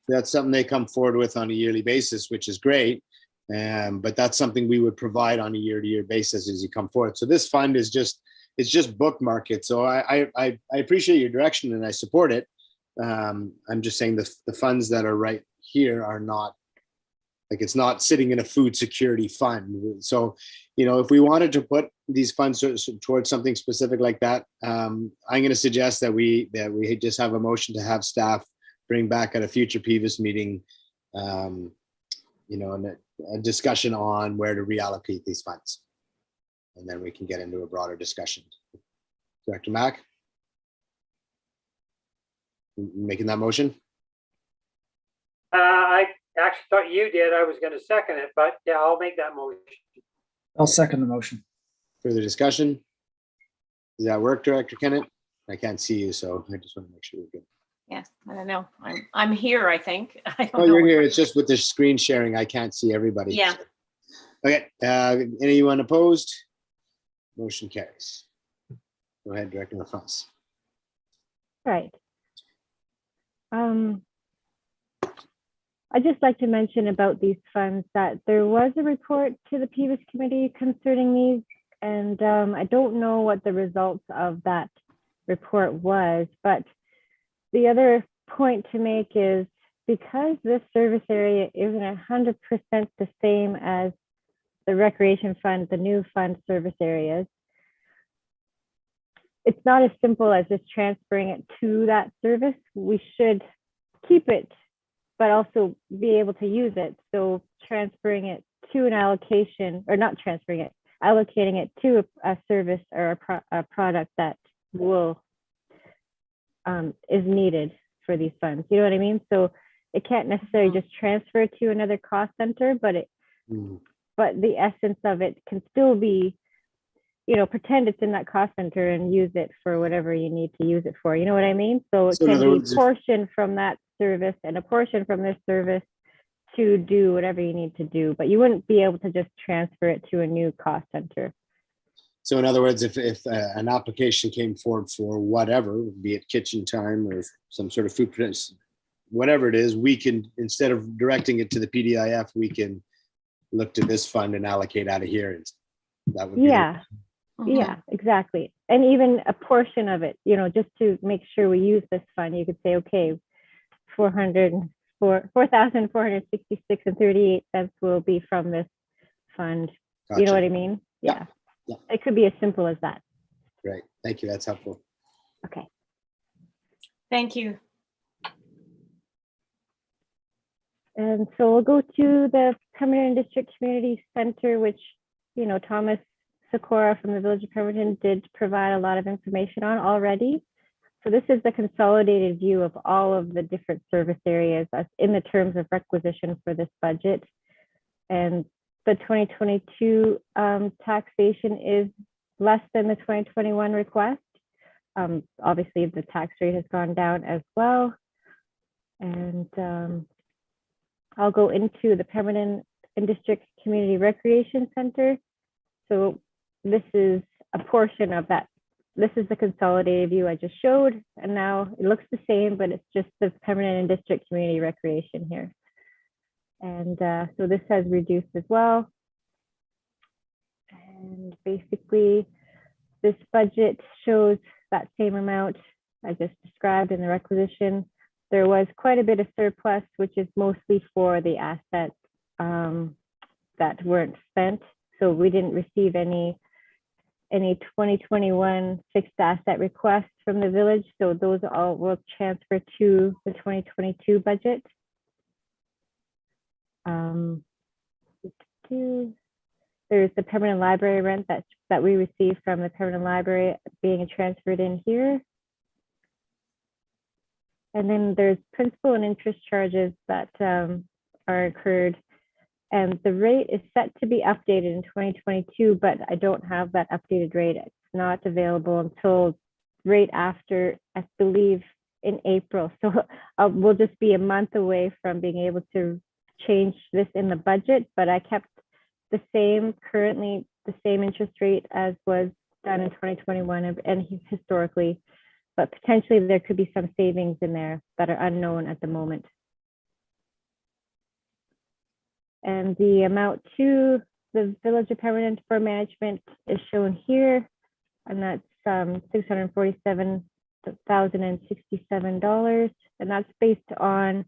That's something they come forward with on a yearly basis, which is great. But that's something we would provide on a year-to-year basis as you come forward. So this fund is just, it's just bookmark it. So I appreciate your direction and I support it. I'm just saying the funds that are right here are not, like, it's not sitting in a food security fund. So, you know, if we wanted to put these funds towards something specific like that, I'm going to suggest that we just have a motion to have staff bring back at a future PVUS meeting, you know, a discussion on where to reallocate these funds. And then we can get into a broader discussion. Director Mack? Making that motion? I actually thought you did. I was going to second it, but yeah, I'll make that motion. I'll second the motion. Further discussion? Does that work, Director Kennett? I can't see you, so I just want to make sure we're good. Yeah, I don't know. I'm here, I think. I don't Oh, know. you're here. It's just with the screen sharing, I can't see everybody. Yeah. Okay, anyone opposed? Motion carries. Go ahead, Director LaFrance. Right. I'd just like to mention about these funds that there was a report to the PVUS committee concerning these, and I don't know what the results of that report was, but the other point to make is, because this service area isn't 100% the same as the recreation fund, the new fund service areas, it's not as simple as just transferring it to that service. We should keep it, but also be able to use it. So transferring it to an allocation, or not transferring it, allocating it to a service or a product that will is needed for these funds. You know what I mean? So it can't necessarily just transfer to another cost center, but but the essence of it can still be, pretend it's in that cost center and use it for whatever you need to use it for. You know what I mean? So it So in can other be words, a portion from that service and a portion from this service to do whatever you need to do, but you wouldn't be able to just transfer it to a new cost center. So in other words, if an application came forward for whatever, be it kitchen time or some sort of food, whatever it is, we can, instead of directing it to the PDIF, we can look to this fund and allocate out of here. That would be Yeah, yeah, exactly. And even a portion of it, just to make sure we use this fund, you could say, okay, 4,466 and 38 cents will be from this fund. You know Gotcha. what I mean? Yeah. Yeah. It could be as simple as that. Great. Thank you. That's helpful. Okay. Thank you. And so we'll go to the Pemberton District Community Center, which, Thomas Sikora from the Village of Pemberton did provide a lot of information on already. So this is the consolidated view of all of the different service areas in the terms of requisition for this budget. And the 2022 taxation is less than the 2021 request. Obviously, the tax rate has gone down as well. And I'll go into the Pemberton District Community Recreation Center. So this is a portion of that. This is the consolidated view I just showed, and now it looks the same, but it's just the Pemberton District Community Recreation here. And so this has reduced as well. And basically, this budget shows that same amount I just described in the requisition. There was quite a bit of surplus, which is mostly for the assets that weren't spent. So we didn't receive any 2021 fixed asset requests from the village. So those all will transfer to the 2022 budget. There's the Pemberton Library rent that we received from the Pemberton Library being transferred in here. And then there's principal and interest charges that are incurred. And the rate is set to be updated in 2022, but I don't have that updated rate. It's not available until right after, I believe, in April. So we'll just be a month away from being able to change this in the budget, but I kept currently the same interest rate as was done in 2021 and historically, but potentially there could be some savings in there that are unknown at the moment. And the amount to the Village of Pemberton for management is shown here, and that's $647,067, and that's based on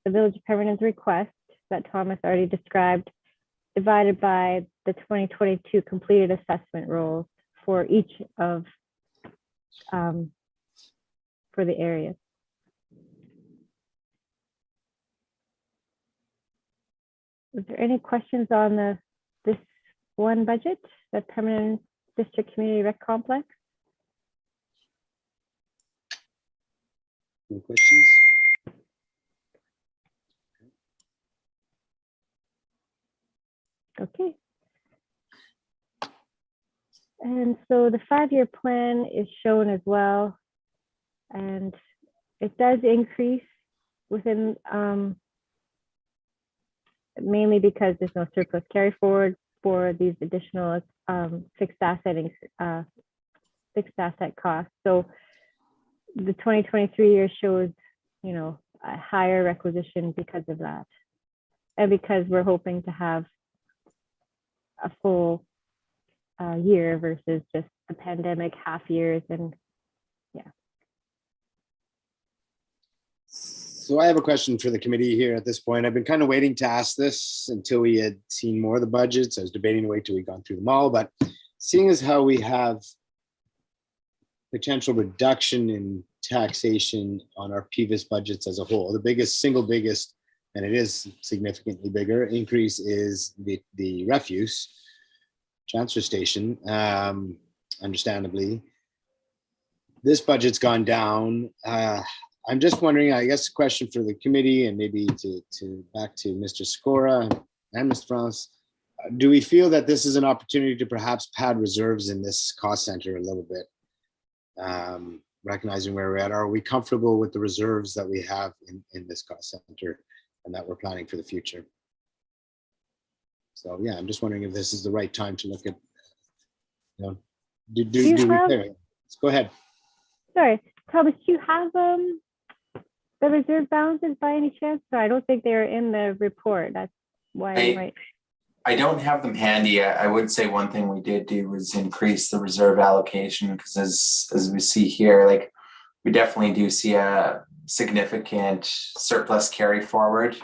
the Village of Pemberton's request that Thomas already described, divided by the 2022 completed assessment rolls for each of for the areas. Is there any questions on this one budget, the Pemberton District Community Rec Complex? Any questions? Okay. And so the 5-year plan is shown as well. And it does increase within, mainly because there's no surplus carry forward for these additional fixed asset costs. So the 2023 year shows, a higher requisition because of that. And because we're hoping to have a full year versus just the pandemic half years. And yeah. So I have a question for the committee here at this point. I've been kind of waiting to ask this until we had seen more of the budgets. I was debating to wait till we gone through them all, but seeing as how we have potential reduction in taxation on our PVUS budgets as a whole, the single biggest, and it is significantly bigger increase is the refuse transfer station, understandably. This budget's gone down. I'm just wondering, I guess, a question for the committee and maybe back to Mr. Sikora and Ms. France. do we feel that this is an opportunity to perhaps pad reserves in this cost center a little bit? Recognizing where we're at, are we comfortable with the reserves that we have in this cost center and that we're planning for the future? So yeah, I'm just wondering if this is the right time to look at, you know, go ahead. Sorry, Thomas, do you have the reserve balances by any chance? So I don't think they're in the report. That's why I don't have them handy. I would say one thing we did do was increase the reserve allocation, because as we see here, like, we definitely do see a significant surplus carry forward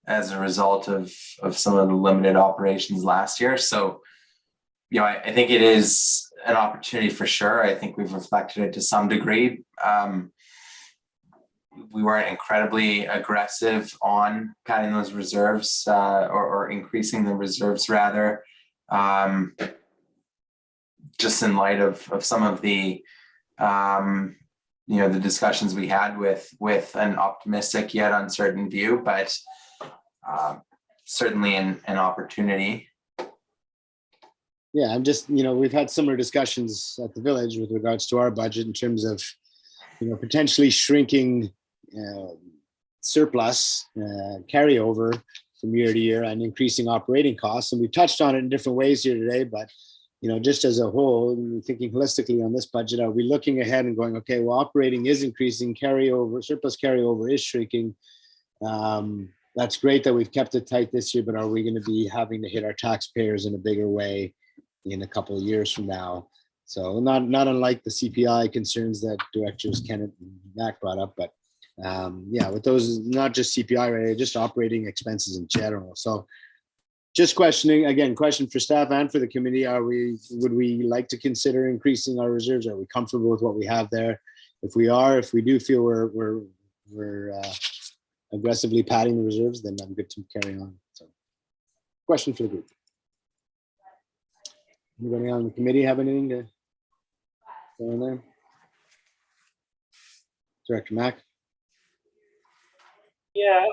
as a result of some of the limited operations last year. So, you know, I think it is an opportunity for sure. I think we've reflected it to some degree. We weren't incredibly aggressive on padding those reserves or increasing the reserves rather, just in light of some of the you know, the discussions we had with an optimistic yet uncertain view, but certainly an opportunity. Yeah, I'm just, you know, we've had similar discussions at the village with regards to our budget in terms of, you know, potentially shrinking surplus carryover from year to year and increasing operating costs. And we've touched on it in different ways here today, but, you know, just as a whole, thinking holistically on this budget, are we looking ahead and going, okay, well, operating is increasing, surplus carryover is shrinking. That's great that we've kept it tight this year, but are we going to be having to hit our taxpayers in a bigger way in a couple of years from now? So not unlike the CPI concerns that directors Kenneth and Mac brought up, but yeah, with those, not just CPI related, just operating expenses in general. So just questioning, again, question for staff and for the committee, would we like to consider increasing our reserves? Are we comfortable with what we have there? If we do feel we're aggressively padding the reserves, then I'm good to carry on. So question for the group. Anybody on the committee have anything to go in there? Director Mack? Yeah,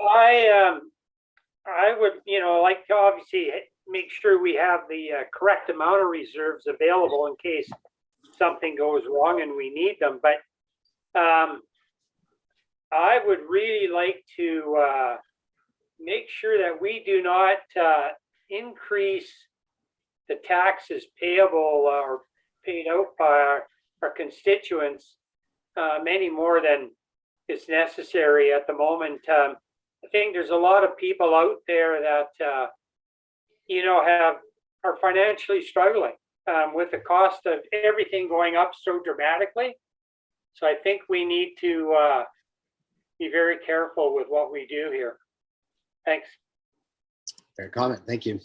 I would, you know, like to obviously make sure we have the correct amount of reserves available in case something goes wrong and we need them. But I would really like to make sure that we do not increase the taxes payable or paid out by our constituents any more than is necessary at the moment. I think there's a lot of people out there that you know, are financially struggling with the cost of everything going up so dramatically. So I think we need to be very careful with what we do here. Thanks. Fair comment. Thank you.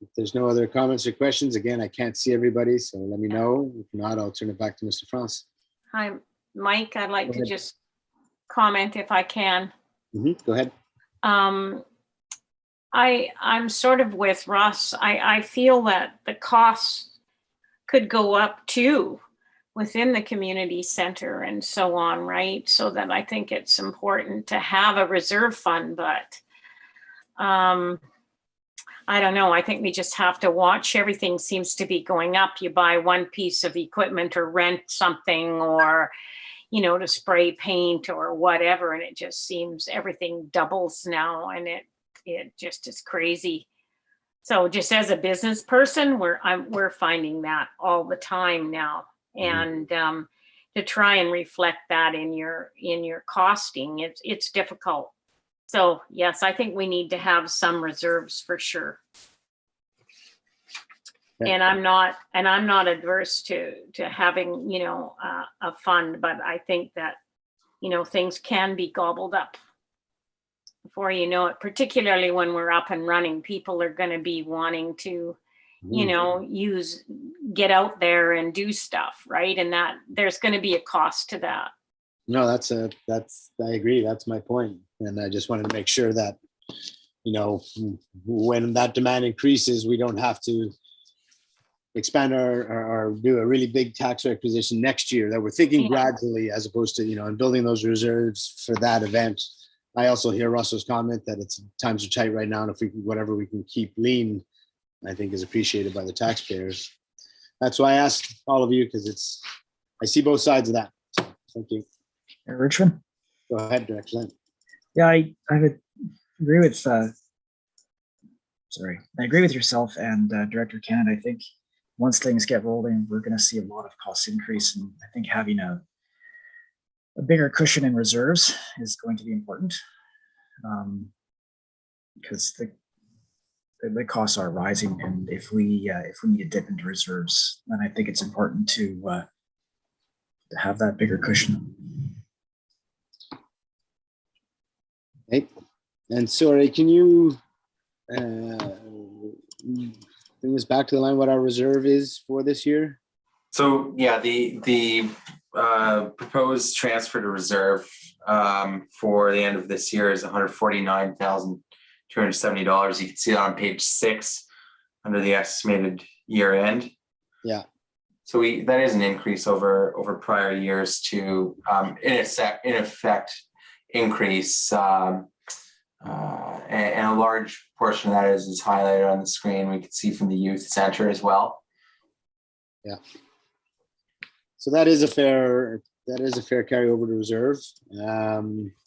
If there's no other comments or questions, again, I can't see everybody, so let me know. If not, I'll turn it back to Mr. France. Hi, Mike. I'd like to just comment if I can. Go ahead. I'm sort of with Russ. I feel that the costs could go up too within the community center and so on, right? So that I think it's important to have a reserve fund, but I don't know. I think we just have to watch. Everything seems to be going up. You buy one piece of equipment or rent something, or, you know, to spray paint or whatever. And it just seems everything doubles now, and it just is crazy. So just as a business person, we're finding that all the time now. And to try and reflect that in your costing, it's difficult. So yes, I think we need to have some reserves for sure. Yeah. And I'm not adverse to having, you know, a fund, but I think that, you know, things can be gobbled up before you know it, particularly when we're up and running. People are going to be wanting to, you know, get out there and do stuff, right? And that there's going to be a cost to that. No, I agree. That's my point. And I just wanted to make sure that, you know, when that demand increases, we don't have to expand or do a really big tax requisition next year, that we're thinking gradually as opposed to, you know, and building those reserves for that event I also hear Russell's comment that it's times are tight right now, and if we can, whatever we can keep lean, I think is appreciated by the taxpayers. That's why I asked all of you, because I see both sides of that. So, thank you. Richmond? Go ahead, Director Zane. Yeah, I would agree with, I agree with yourself and Director Kennett. I think once things get rolling, we're going to see a lot of cost increase. And I think having a bigger cushion in reserves is going to be important, because the costs are rising. And if we need to dip into reserves, then I think it's important to have that bigger cushion. Okay. And sorry, can you bring us back to the line what our reserve is for this year? So yeah, the proposed transfer to reserve for the end of this year is $149,270. You can see it on page 6 under the estimated year end. Yeah. So that is an increase over prior years to in effect increase, and a large portion of that is highlighted on the screen. We can see from the youth center as well. Yeah. So that is a fair carryover to reserve.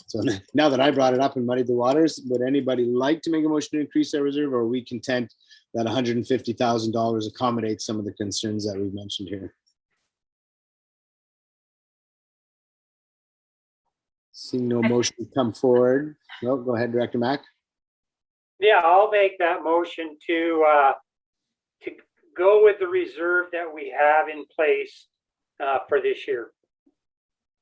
So now that I brought it up and muddied the waters, would anybody like to make a motion to increase their reserve, or are we content that $150,000 accommodates some of the concerns that we've mentioned here? Seeing no motion come forward. No, go ahead, Director Mack. Yeah, I'll make that motion to go with the reserve that we have in place for this year.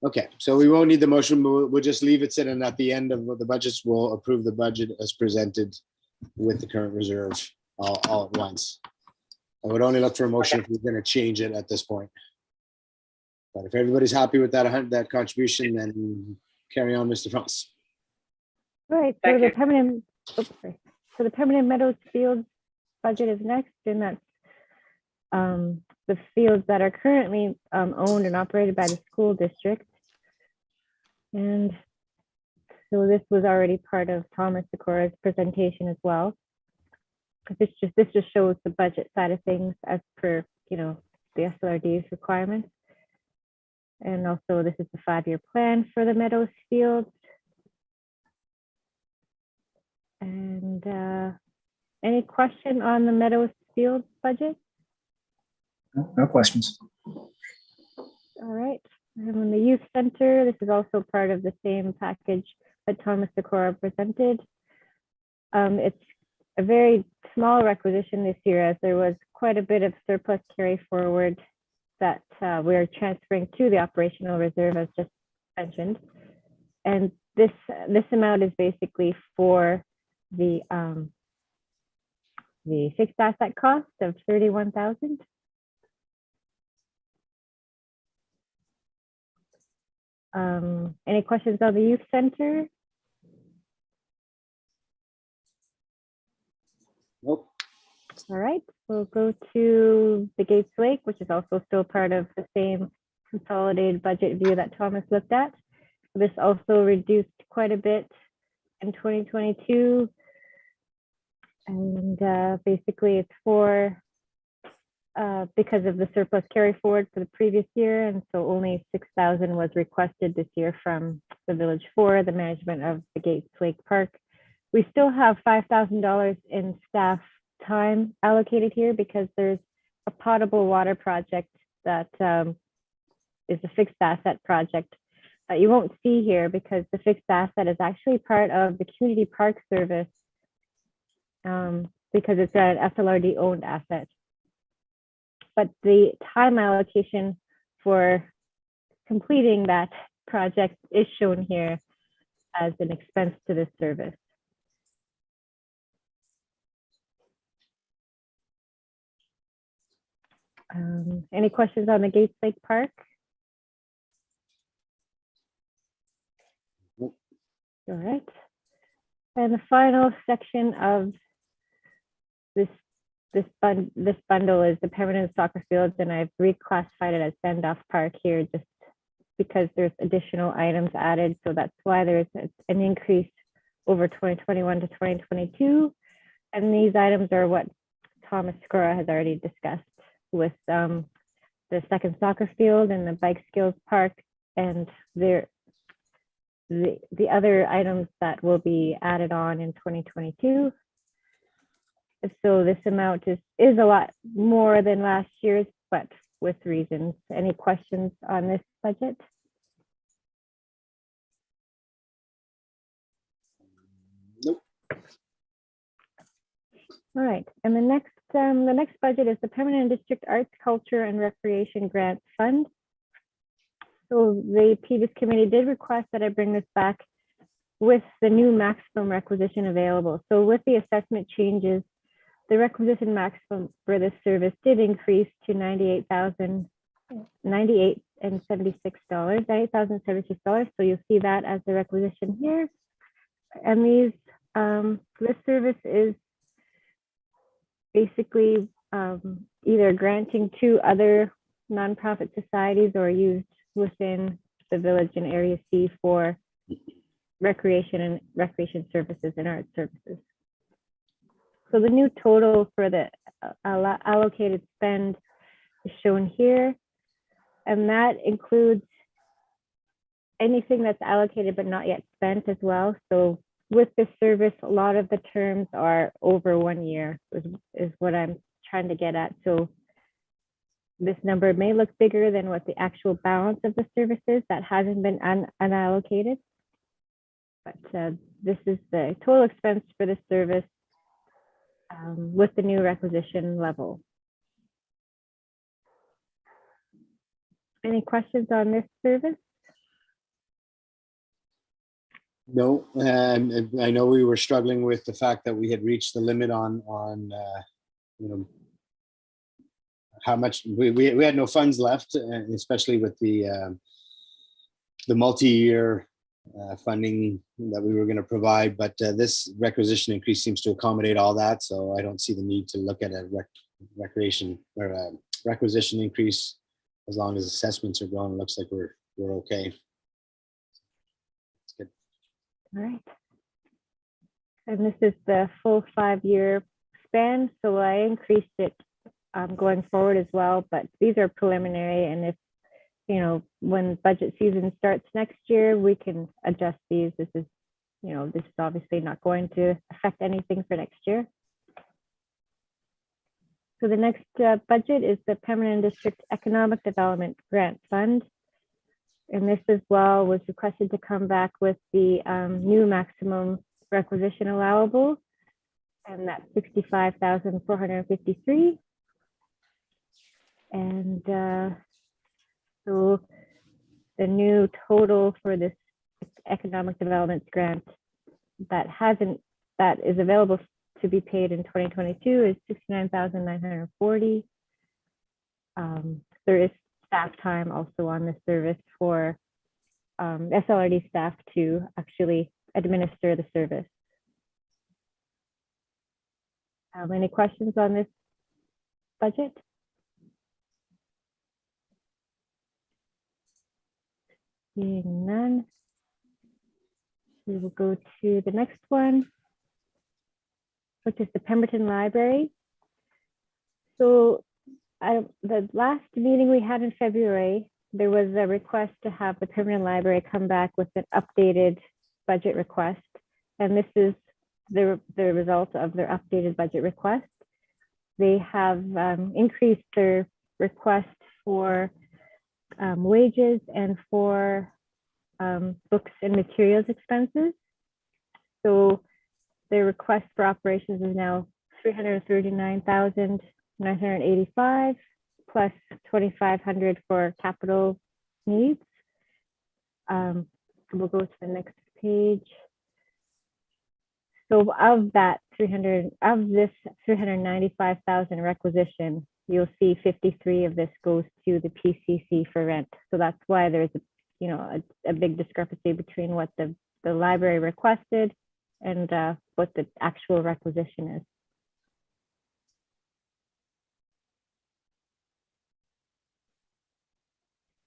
Okay, so we won't need the motion. We'll just leave it sitting at the end of the budgets. We'll approve the budget as presented with the current reserve all at once. I would only look for a motion if we're going to change it at this point. But if everybody's happy with that contribution, then carry on, Mr. Frost. Right, so the permanent, so the permanent Meadows fields budget is next, and that's the fields that are currently owned and operated by the school district. And so this was already part of Thomas Decora's presentation as well. This just shows the budget side of things as per, the SLRD's requirements. And also this is the 5-year plan for the Meadows fields. And any question on the Meadows fields budget? No questions. All right. And on the youth center, this is also part of the same package that Thomas Decora presented. It's a very small requisition this year, as there was quite a bit of surplus carry forward that we're transferring to the operational reserve, as just mentioned. And this amount is basically for the fixed asset cost of $31,000. Any questions on the youth center? Nope. All right, we'll go to the Gates Lake, which is also still part of the same consolidated budget view that Thomas looked at. This also reduced quite a bit in 2022. And basically it's for because of the surplus carry forward for the previous year, and so only $6,000 was requested this year from the village for the management of the Gates Lake Park. We still have $5,000 in staff time allocated here because there's a potable water project that is a fixed asset project that you won't see here because the fixed asset is actually part of the community park service because it's an SLRD owned asset. But the time allocation for completing that project is shown here as an expense to this service. Any questions on the Gates Lake Park? Nope. All right. And the final section of this bundle is the permanent soccer fields, and I've reclassified it as send-off park here just because there's additional items added. So that's why there's an increase over 2021 to 2022. And these items are what Thomas Scora has already discussed with the second soccer field and the bike skills park, and the other items that will be added on in 2022. So this amount is a lot more than last year's, but with reasons. Any questions on this budget? Nope. All right, and the next budget is the Pemberton District Arts, Culture, and Recreation Grant Fund. So the PVUS committee did request that I bring this back with the new maximum requisition available. So with the assessment changes, the requisition maximum for this service did increase to $98,076. So you'll see that as the requisition here. And this service is basically either granting to other nonprofit societies or used within the village and Area C for recreation services and art services. So the new total for the allocated spend is shown here, and that includes anything that's allocated but not yet spent as well. So with this service, a lot of the terms are over 1 year is what I'm trying to get at. So this number may look bigger than what the actual balance of the service is that hasn't been unallocated. But this is the total expense for this service with the new requisition level. Any questions on this service? No, and I know we were struggling with the fact that we had reached the limit on how much we had no funds left, and especially with the multi-year funding that we were going to provide. But this requisition increase seems to accommodate all that, so I don't see the need to look at a requisition increase as long as assessments are going. It looks like we're okay. All right. And this is the full 5-year span. So I increased it going forward as well, but these are preliminary. And if, when budget season starts next year, we can adjust these. This is obviously not going to affect anything for next year. So the next budget is the Pemberton District Economic Development Grant Fund. And this as well was requested to come back with the new maximum requisition allowable, and that's $65,453. And so the new total for this economic development grant that is available to be paid in 2022 is $69,940. There is staff time also on this service for SLRD staff to actually administer the service. Any questions on this budget? Seeing none, we will go to the next one, which is the Pemberton Library. So the last meeting we had in February, there was a request to have the Pemberton Library come back with an updated budget request. And this is the result of their updated budget request. They have increased their request for wages and for books and materials expenses. So their request for operations is now $339,985 plus $2,500 for capital needs. We'll go to the next page. So of this 395,000 requisition, you'll see 53 of this goes to the PCC for rent. So that's why there's a big discrepancy between what the library requested and what the actual requisition is.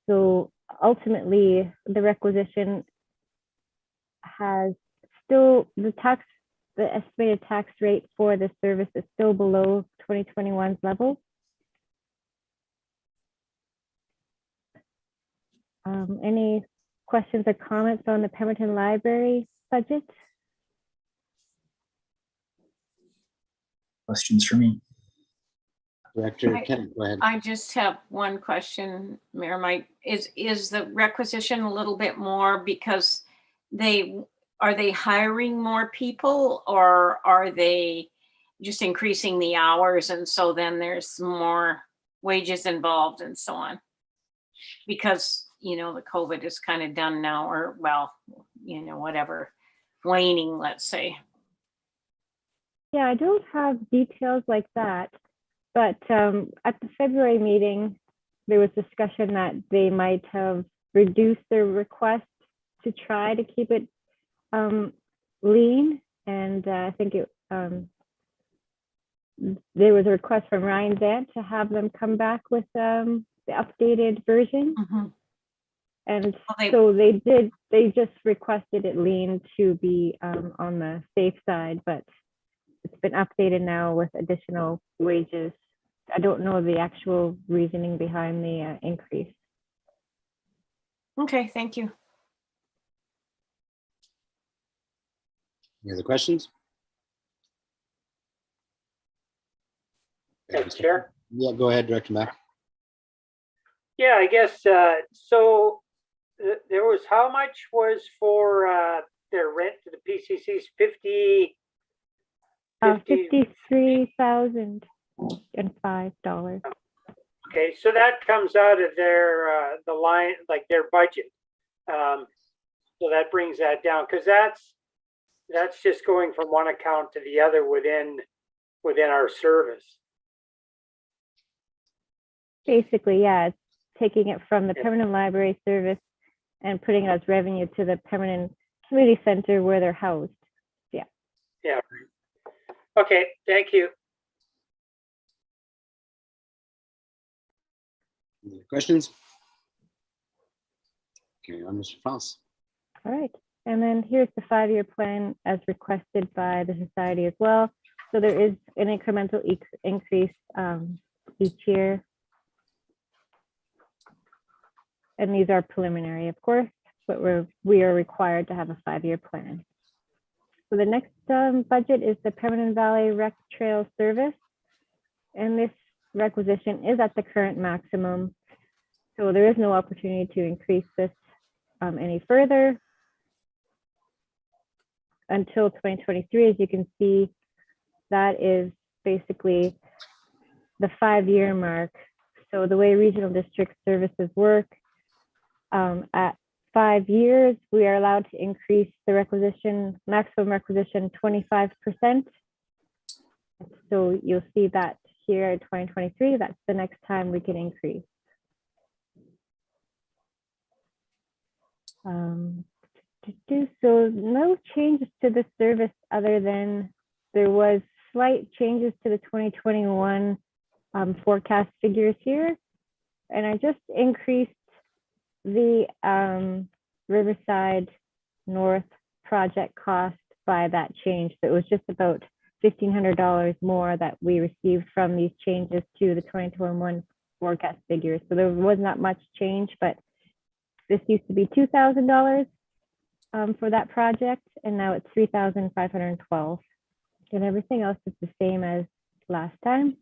So ultimately, the requisition has still the estimated tax rate for the service is still below 2021's level. Any questions or comments on the Pemberton Library budget? Questions for me? Director Kennett, go ahead. I just have one question, Mayor Mike. Is the requisition a little bit more because are they hiring more people, or are they just increasing the hours and so then there's more wages involved and so on? Because, you know, the COVID is kind of done now, or well, you know, whatever, waning, let's say. Yeah, I don't have details like that, but at the February meeting, there was discussion that they might have reduced their request to try to keep it lean. And I think there was a request from Ryan Zant to have them come back with the updated version. Mm-hmm. And so they just requested it lean to be on the safe side, but it's been updated now with additional wages. I don't know the actual reasoning behind the increase. Okay, thank you. Any other questions? Yes, Chair. Yeah, go ahead, Director Mack. Yeah, I guess, so there was, how much was for their rent to the PCC's $53,005. Okay, so that comes out of their, the line, like their budget. So that brings that down, because that's just going from one account to the other within our service. Basically, yeah, it's taking it from the Pemberton Library Service and putting it as revenue to the Pemberton Community Center where they're housed. Yeah. Yeah. Okay, thank you. Any other questions? Okay, on Mr. France. All right. And then here's the 5-year plan as requested by the society as well. So there is an incremental increase each year. And these are preliminary, of course, but we are required to have a 5-year plan. So the next budget is the Pemberton Valley Rec Trail Service. And this requisition is at the current maximum. So there is no opportunity to increase this any further until 2023. As you can see, that is basically the 5-year mark. So the way regional district services work, at 5 years, we are allowed to increase the maximum requisition 25%. So you'll see that here in 2023, that's the next time we can increase. So no changes to the service other than there was slight changes to the 2021 forecast figures here. And I just increased the Riverside North project cost by that change. So it was just about $1,500 more that we received from these changes to the 2021 forecast figures. So there was not much change, but this used to be $2,000 for that project, and now it's $3,512. And everything else is the same as last time.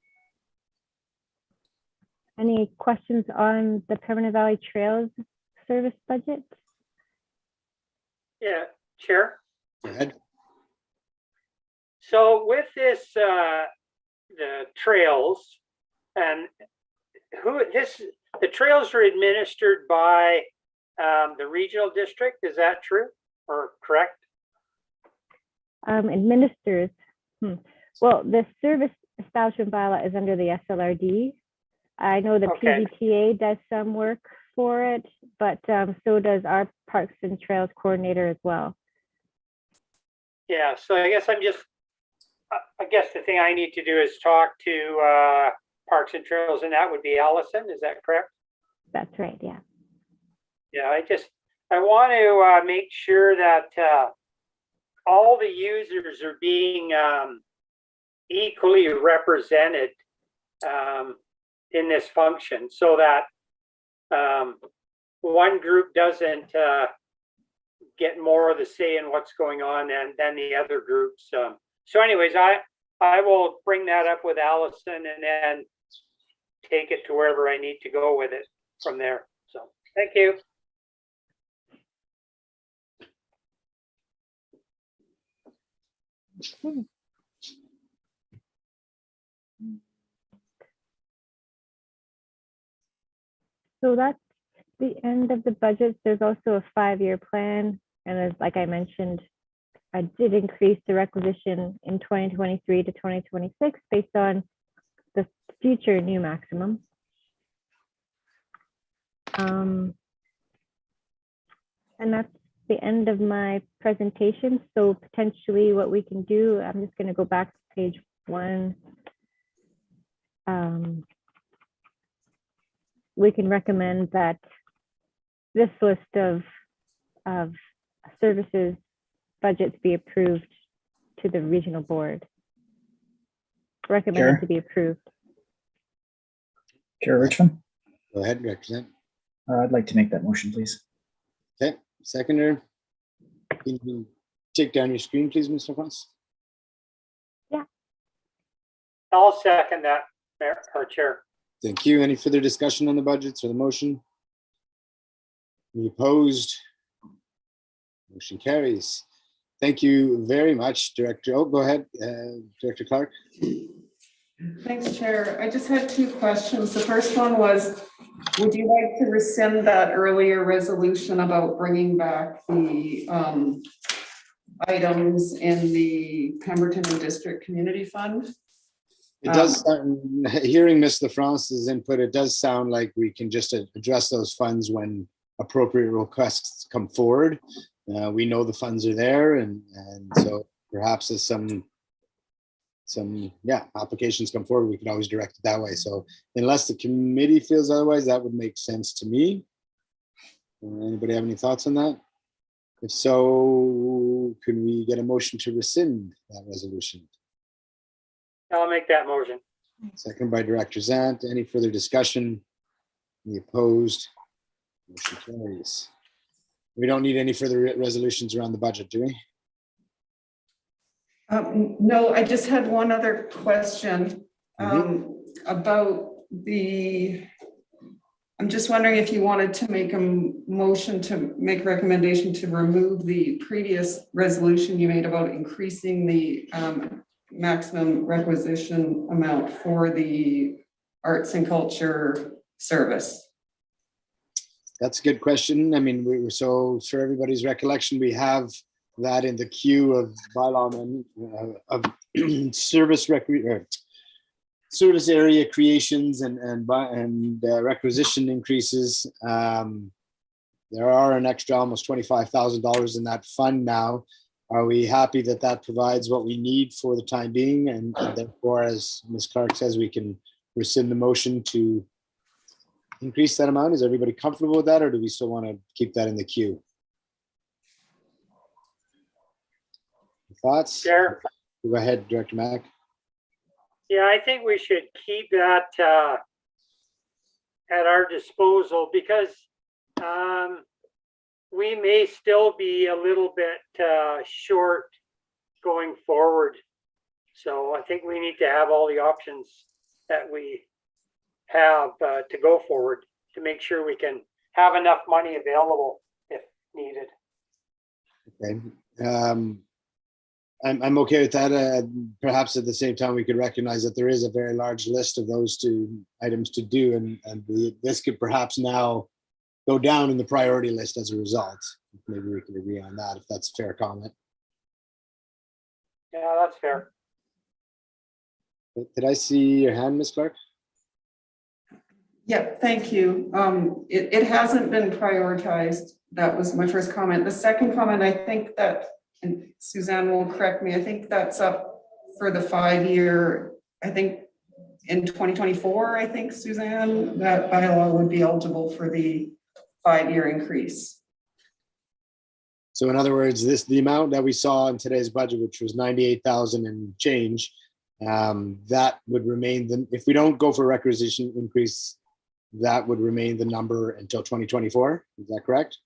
Any questions on the Pemberton Valley Trails service budget? Yeah, Chair. Go ahead. So with this, the trails, and the trails are administered by the regional district, is that true or correct? Administers. Well, the service establishment bylaw is under the SLRD. I know the PVTA does some work for it, but so does our Parks and Trails coordinator as well. Yeah, so I guess the thing I need to do is talk to Parks and Trails, and that would be Allison, is that correct? That's right, yeah. Yeah, I want to make sure that all the users are being equally represented in this function, so that one group doesn't get more of the say in what's going on than the other groups. So anyways, I will bring that up with Allison and then take it to wherever I need to go with it from there. So thank you. So that's the end of the budget. There's also a 5-year plan. And as like I mentioned, I did increase the requisition in 2023 to 2026 based on the future new maximum. And that's the end of my presentation. So potentially what we can do, I'm just going to go back to page 1. We can recommend that this list of services budgets be approved to the regional board. Recommended to be approved. Chair Richmond, Go ahead, Director. I'd like to make that motion, please. Okay, seconder. Can you take down your screen, please, Mr. Foss? I'll second that, Mayor or Chair. Thank you. Any further discussion on the budgets or the motion? Any opposed? Motion carries. Thank you very much, Director. Oh, go ahead, Director Clark. Thanks, Chair. I just had 2 questions. The first one was, would you like to rescind that earlier resolution about bringing back the items in the Pemberton and District Community Fund? It does, hearing Ms. LaFrance's input, it does sound like we can just address those funds when appropriate requests come forward. We know the funds are there, and so perhaps as some applications come forward, we can always direct it that way. So unless the committee feels otherwise, that would make sense to me. Anybody have any thoughts on that? If so, can we get a motion to rescind that resolution? I'll make that motion. Second by Director Zant. Any further discussion? Any opposed? Motion carries. We don't need any further resolutions around the budget, do we? No, I just had one other question about the, I'm just wondering if you wanted to make a motion to make a recommendation to remove the previous resolution you made about increasing the maximum requisition amount for the arts and culture service. That's a good question. I mean, so for everybody's recollection, we have that in the queue of bylaw of service area creations and requisition increases. There are an extra almost $25,000 in that fund now. Are we happy that that provides what we need for the time being? And therefore, as Ms. Clark says, we can rescind the motion to increase that amount. Is everybody comfortable with that, or do we still want to keep that in the queue? Thoughts? Chair. Go ahead, Director Mack. Yeah, I think we should keep that at our disposal, because we may still be a little bit short going forward. So I think we need to have all the options that we have to go forward to make sure we can have enough money available if needed. Okay. I'm okay with that. Perhaps at the same time, we could recognize that there is a very large list of those 2 items to do, and this could perhaps now go down in the priority list as a result. Maybe we can agree on that, if that's a fair comment. Yeah, that's fair. Did I see your hand, Ms. Clark? Yeah, thank you. It hasn't been prioritized. That was my first comment. The second comment, I think that, and Suzanne will correct me, I think that's up for the 5-year, I think in 2024, I think, Suzanne, that bylaw would be eligible for the 5-year increase. So in other words, the amount that we saw in today's budget, which was 98,000 and change, that would remain if we don't go for a requisition increase, that would remain the number until 2024. Is that correct?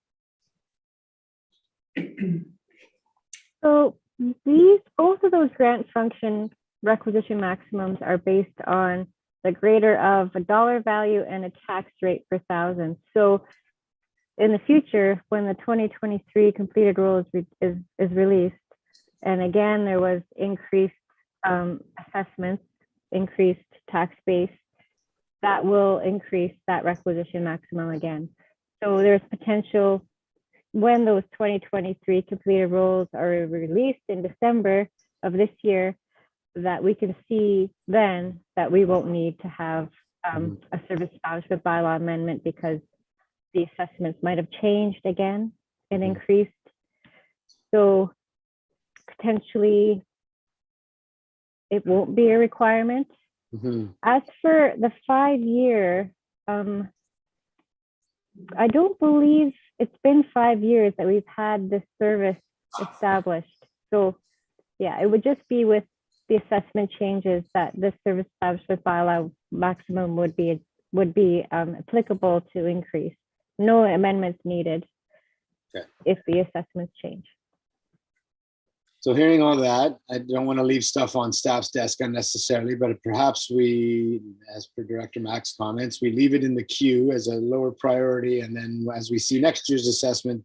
So both of those grant function requisition maximums are based on the greater of a dollar value and a tax rate per thousand. So in the future, when the 2023 completed rule is released, and again, there was increased assessments, increased tax base, that will increase that requisition maximum again. So there's potential when those 2023 completed rolls are released in December of this year, that we can see then that we won't need to have a service establishment bylaw amendment because the assessments might have changed again and increased. So potentially it won't be a requirement. As for the 5-year, I don't believe it's been 5 years that we've had this service established. So yeah, it would just be with the assessment changes that this service establishment bylaw maximum would be applicable to increase. No amendments needed if the assessments change. So hearing all that, I don't want to leave stuff on staff's desk unnecessarily, but perhaps we, as per Director Mack's comments, we leave it in the queue as a lower priority. And then as we see next year's assessment,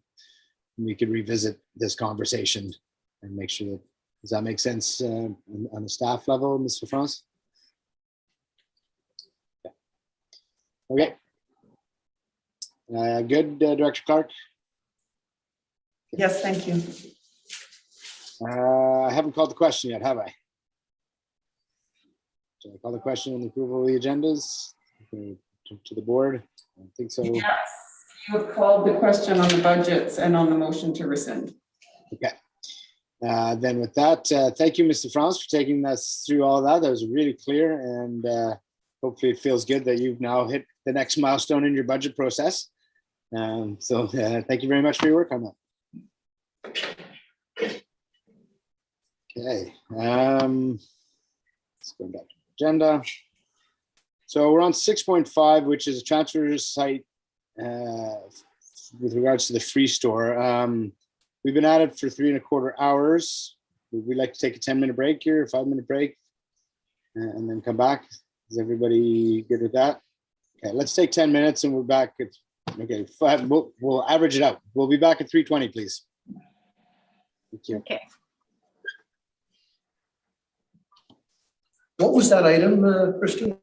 we could revisit this conversation and make sure that, does that make sense on the staff level, Mr. France? Okay. Good, Director Clark? Yes, thank you. I haven't called the question yet, have I? Should I call the question on the approval of the agendas to the board? I don't think so. Yes, you have called the question on the budgets and on the motion to rescind. Okay. Then with that, thank you, Mr. France, for taking us through all that. That was really clear, and hopefully it feels good that you've now hit the next milestone in your budget process. So thank you very much for your work on that. Okay, let's go back to the agenda. So we're on 6.5, which is a transfer site with regards to the free store. We've been at it for 3¼ hours. Would we like to take a 10-minute break here, a 5-minute break, and then come back? Is everybody good with that? Okay, let's take 10 minutes and we're back at, okay, 5, we'll average it out. We'll be back at 3:20, please. Thank you. Okay. What was that item, Kristen?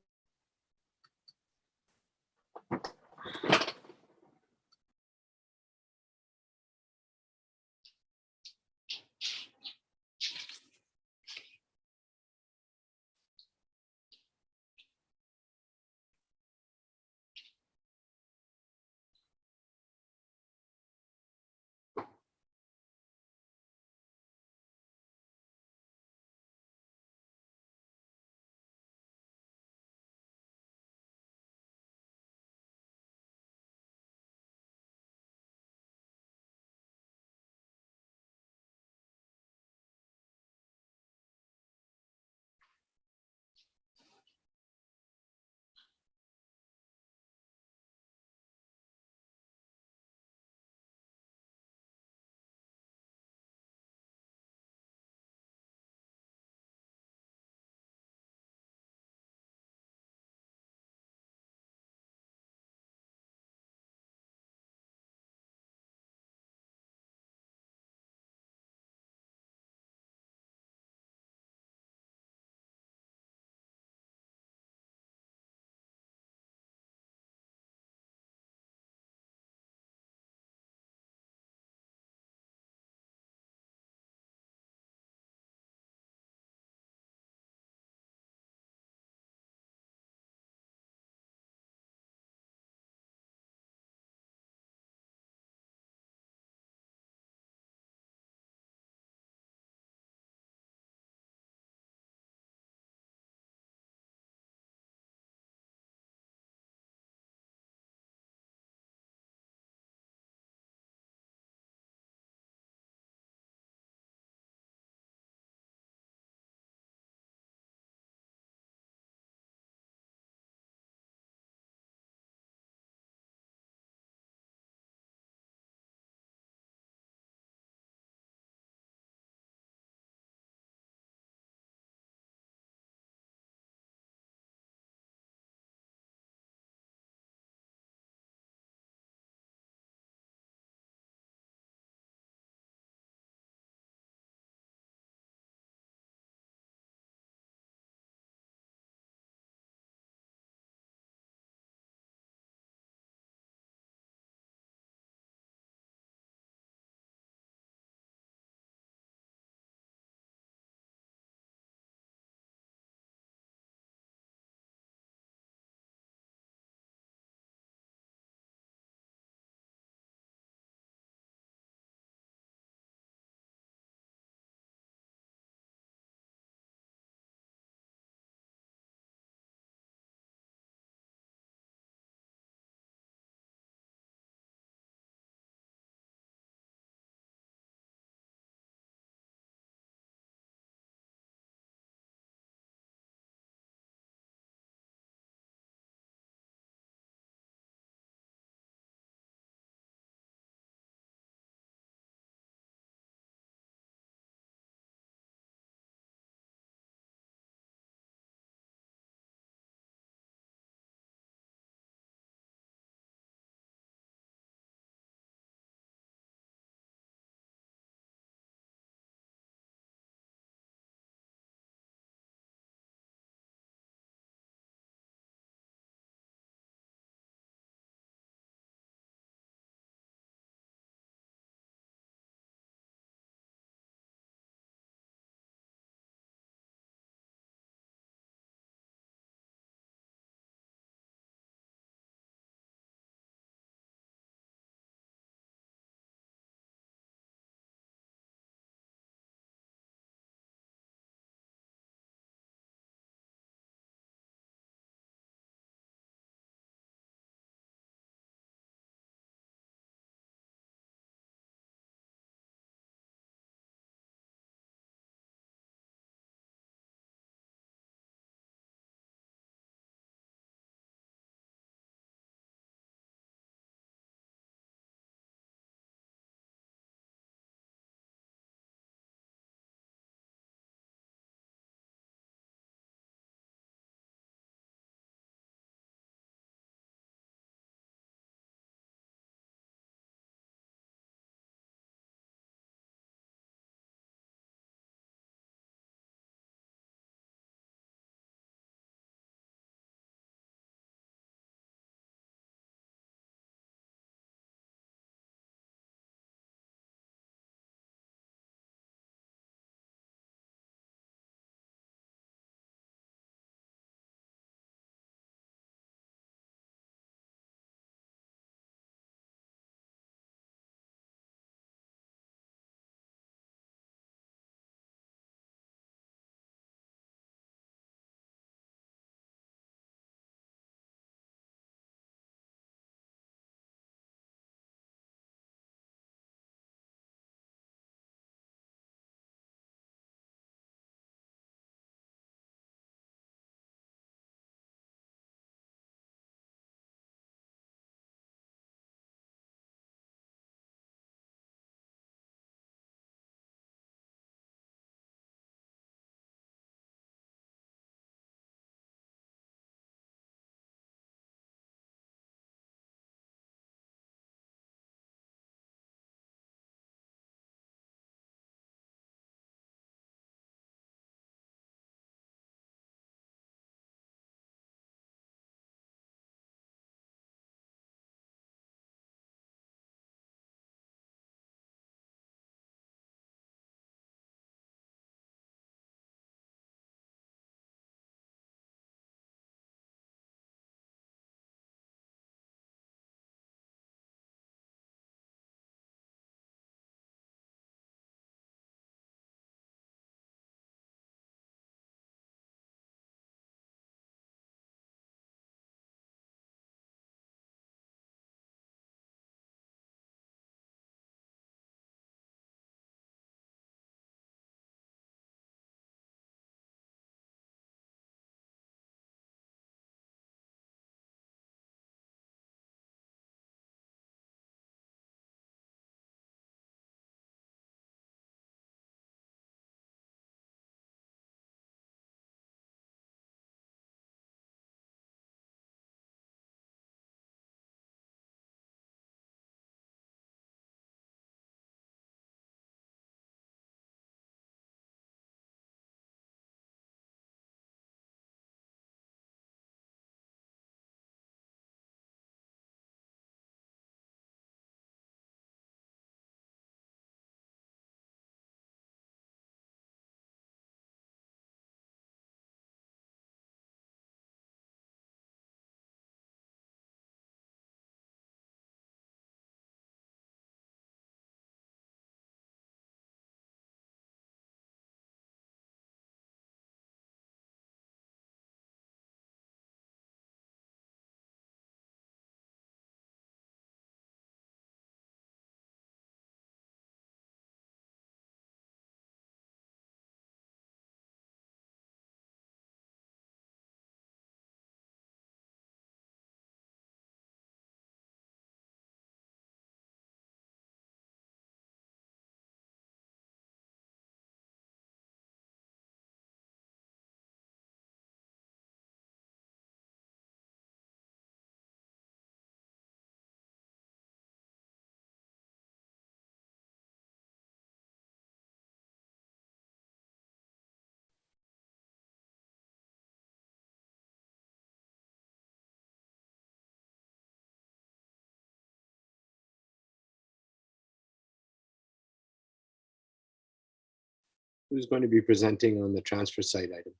who's going to be presenting on the transfer site item?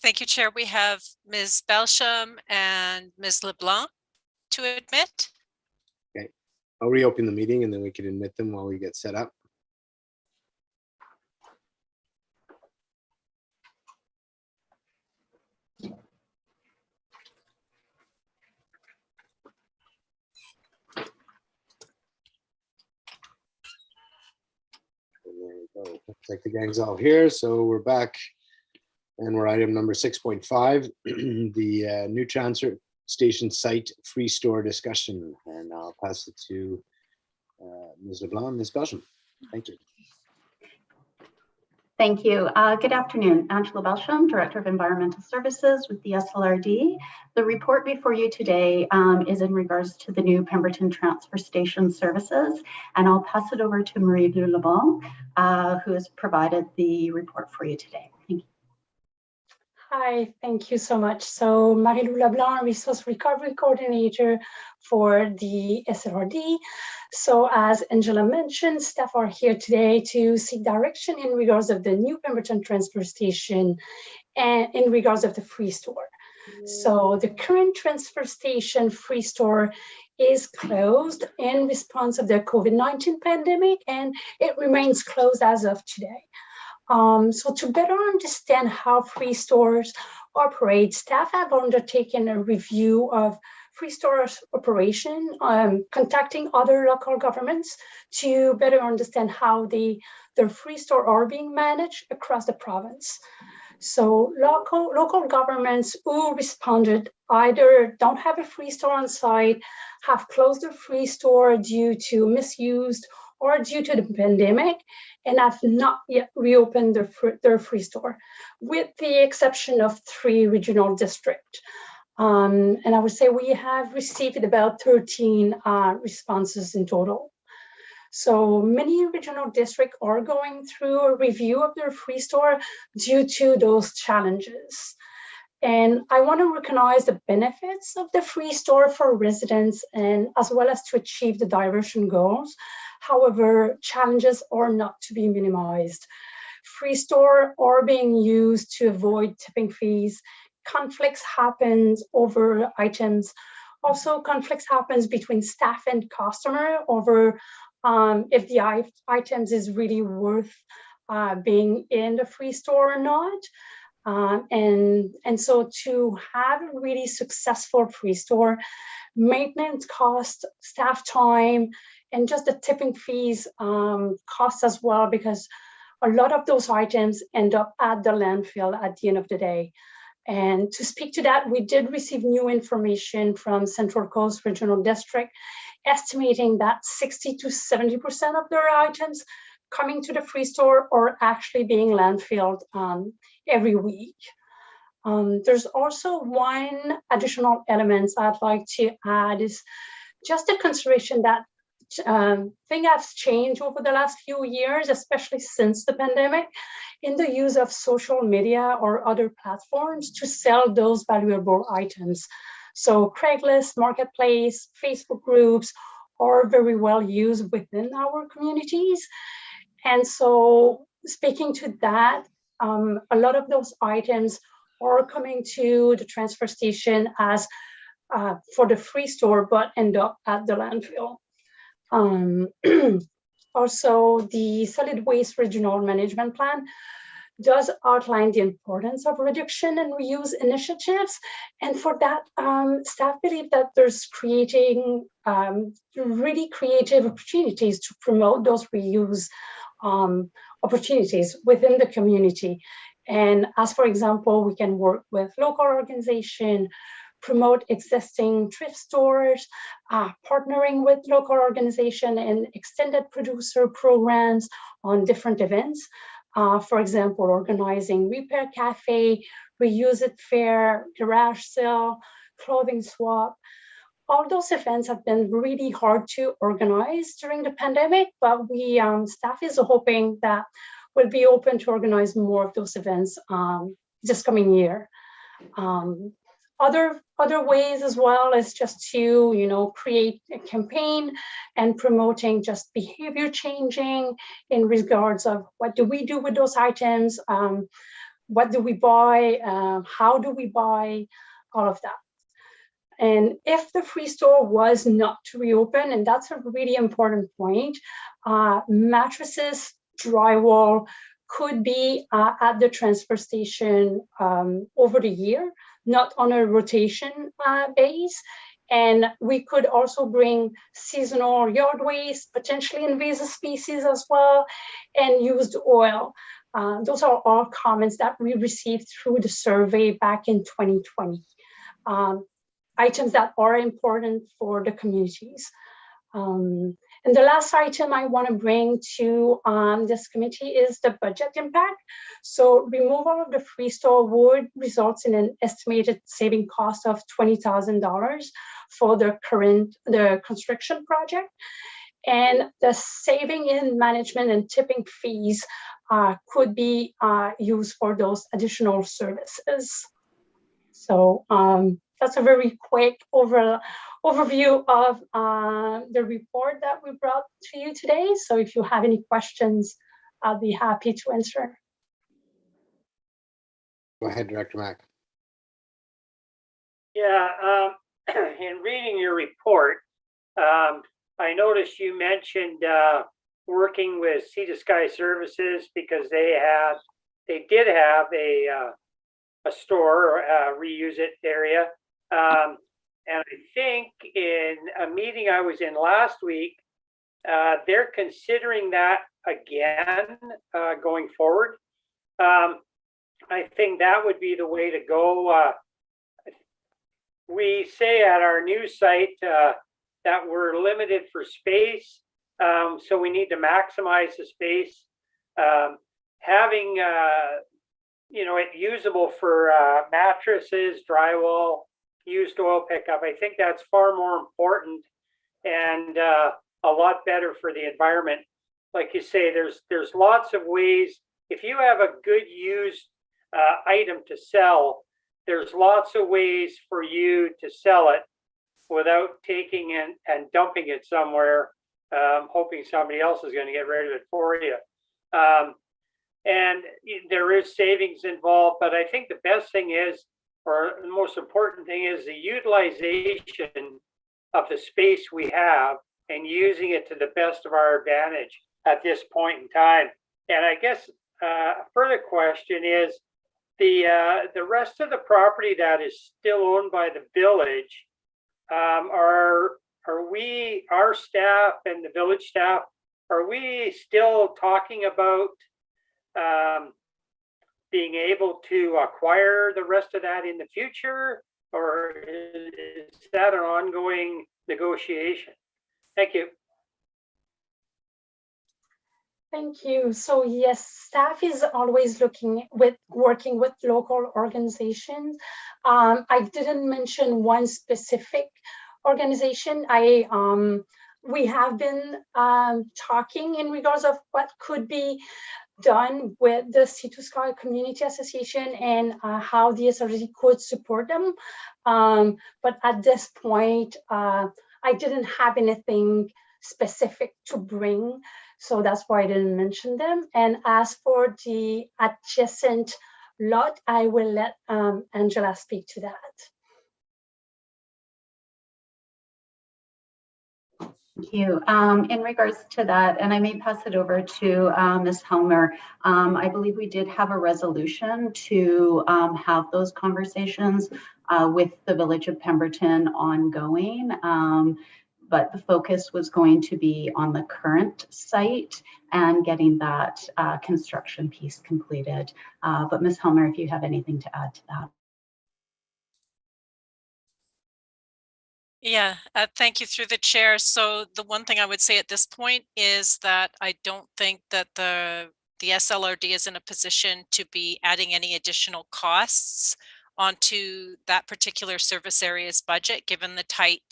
Thank you, Chair. We have Ms. Belsham and Ms. LeBlanc to admit. Okay, I'll reopen the meeting and then we can admit them while we get set up. And there we go. Looks like the gang's all here, so we're back. And we're item number 6.5, the new transfer station site free store discussion. And I'll pass it to Ms. LeBlanc, Ms. Belsham. Thank you. Thank you. Good afternoon. Angela Belsham, Director of Environmental Services with the SLRD. The report before you today is in regards to the new Pemberton transfer station services. And I'll pass it over to Marie-Lou LeBlanc, who has provided the report for you today. Thank you. Hi, thank you so much. So Marie-Lou LeBlanc, Resource Recovery Coordinator for the SLRD. So as Angela mentioned, staff are here today to seek direction in regards of the new Pemberton transfer station and in regards of the free store. So the current transfer station free store is closed in response of the COVID-19 pandemic, and it remains closed as of today. So to better understand how free stores operate, staff have undertaken a review of free stores operation, contacting other local governments to better understand how their free store are being managed across the province. So local governments who responded either don't have a free store on site, have closed their free store due to misuse or due to the pandemic, and have not yet reopened their free store, with the exception of 3 regional districts. And I would say we have received about 13 responses in total. So many regional districts are going through a review of their free store due to those challenges. And I want to recognize the benefits of the free store for residents and as well as to achieve the diversion goals. However, challenges are not to be minimized. Free store are being used to avoid tipping fees. Conflicts happen over items. Also, conflicts happens between staff and customer over if the items is really worth being in the free store or not. And so to have a really successful free store, maintenance cost, staff time, and just the tipping fees cost as well, because a lot of those items end up at the landfill at the end of the day. And to speak to that, we did receive new information from Central Coast Regional District, estimating that 60 to 70% of their items coming to the free store are actually being landfilled every week. There's also one additional element I'd like to add is just a consideration that thing has changed over the last few years, especially since the pandemic, in the use of social media or other platforms to sell those valuable items. So Craigslist, Marketplace, Facebook groups are very well used within our communities. And so speaking to that, a lot of those items are coming to the transfer station as for the free store, but end up at the landfill. Also, the Solid Waste Regional Management Plan does outline the importance of reduction and reuse initiatives. And for that, staff believe that there's creating really creative opportunities to promote those reuse opportunities within the community. And as for example, we can work with local organizations, promote existing thrift stores, partnering with local organizations and extended producer programs on different events. For example, organizing repair cafe, reuse it fair, garage sale, clothing swap. All those events have been really hard to organize during the pandemic, but we staff is hoping that we'll be open to organize more of those events this coming year. Other ways as well is just to, you know, create a campaign and promoting just behavior changing in regards of what do we do with those items, what do we buy, how do we buy, all of that. And if the free store was not to reopen, and that's a really important point, mattresses, drywall could be at the transfer station over the year, not on a rotation base. And we could also bring seasonal yard waste, potentially invasive species as well, and used oil. Those are all comments that we received through the survey back in 2020. Items that are important for the communities. And the last item I want to bring to this committee is the budget impact. So removal of the free store would result in an estimated saving cost of $20,000 for the construction project. And the saving in management and tipping fees could be used for those additional services. So that's a very quick overview of the report that we brought to you today. So if you have any questions, I'll be happy to answer. Go ahead, Director Mack. Yeah, in reading your report, I noticed you mentioned working with Sea to Sky Services because they did have a store, reuse it area. And I think in a meeting I was in last week, they're considering that again going forward. I think that would be the way to go. We say at our new site that we're limited for space, so we need to maximize the space. Having you know, it usable for mattresses, drywall, used oil pickup. I think that's far more important and a lot better for the environment. Like you say, there's lots of ways. If you have a good used item to sell, there's lots of ways for you to sell it without taking it and dumping it somewhere, hoping somebody else is going to get rid of it for you. And there is savings involved, but I think the best thing is, or the most important thing is the utilization of the space we have and using it to the best of our advantage at this point in time. And I guess a further question is the rest of the property that is still owned by the village, are we, our staff and the village staff, are we still talking about being able to acquire the rest of that in the future, or is that an ongoing negotiation? Thank you. Thank you. So yes, staff is always working with local organizations. I didn't mention one specific organization. We have been talking in regards of what could be done with the Sea to Sky Community Association and how the SRD could support them. But at this point, I didn't have anything specific to bring, so that's why I didn't mention them. And as for the adjacent lot, I will let Angela speak to that. Thank you. In regards to that, and I may pass it over to Ms. Helmer, I believe we did have a resolution to have those conversations with the Village of Pemberton ongoing, but the focus was going to be on the current site and getting that construction piece completed. But Ms. Helmer, if you have anything to add to that. Yeah, thank you through the chair. So the one thing I would say at this point is that I don't think that the SLRD is in a position to be adding any additional costs onto that particular service area's budget, given the tight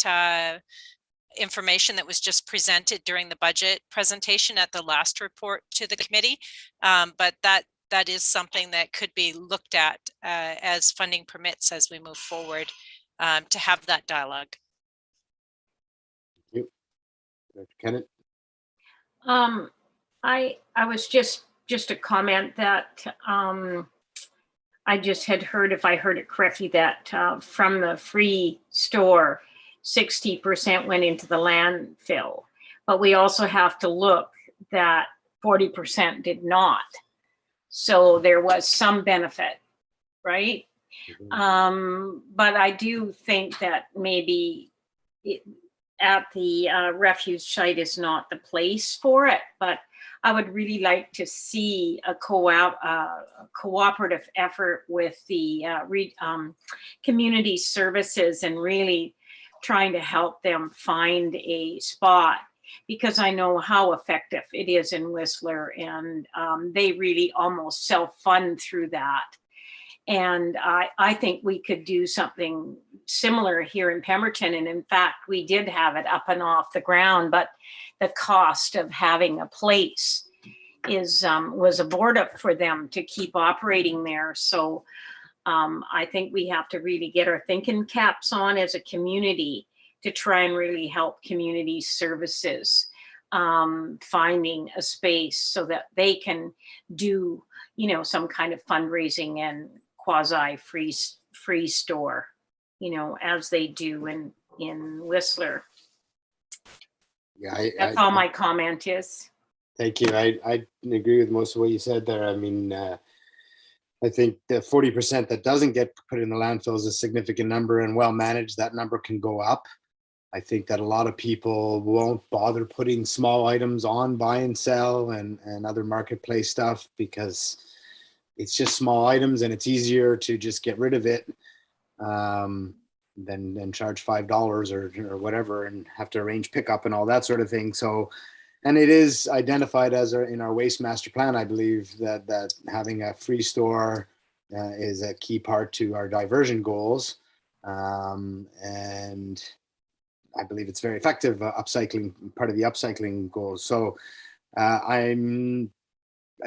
information that was just presented during the budget presentation at the last report to the committee. But that is something that could be looked at as funding permits as we move forward, to have that dialogue. Thank you. Dr. Kennett? I was just a comment that I just had heard, if I heard it correctly, that from the free store, 60% went into the landfill. But we also have to look that 40% did not. So there was some benefit, right? But I do think that maybe at the refuge site is not the place for it, but I would really like to see a cooperative effort with the community services and really trying to help them find a spot, because I know how effective it is in Whistler, and they really almost self-fund through that. And I think we could do something similar here in Pemberton. And in fact, we did have it up and off the ground, but the cost of having a place was abortive for them to keep operating there. So I think we have to really get our thinking caps on as a community to try and really help community services finding a space so that they can do, some kind of fundraising and quasi free store, as they do in Whistler. Yeah, that's all my comment is. Thank you. I agree with most of what you said there. I mean, I think the 40% that doesn't get put in the landfill is a significant number, and well managed, that number can go up. I think that a lot of people won't bother putting small items on buy and sell and other marketplace stuff because it's just small items and it's easier to just get rid of it than charge $5 or whatever and have to arrange pickup and all that sort of thing. So, and it is identified as in our waste master plan, I believe, that having a free store is a key part to our diversion goals. And I believe it's very effective upcycling, part of the upcycling goals. So I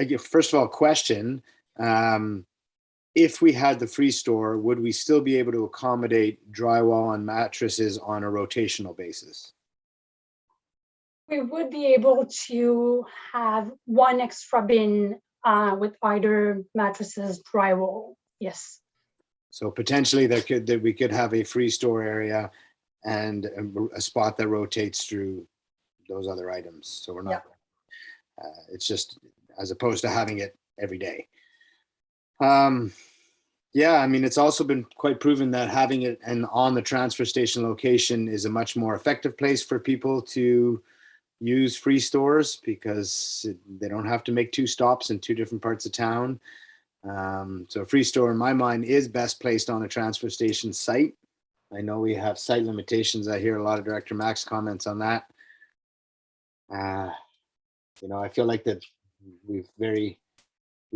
give, first of all, question, if we had the free store, would we still be able to accommodate drywall and mattresses on a rotational basis? We would be able to have one extra bin with either mattresses, drywall. Yes. So potentially we could have a free store area and a spot that rotates through those other items. So we're not, it's just as opposed to having it every day. Yeah, I mean, it's also been quite proven that having it on the transfer station location is a much more effective place for people to use free stores because they don't have to make 2 stops in 2 different parts of town. So a free store in my mind is best placed on a transfer station site. I know we have site limitations. I hear a lot of Director Mack's comments on that. I feel like that we've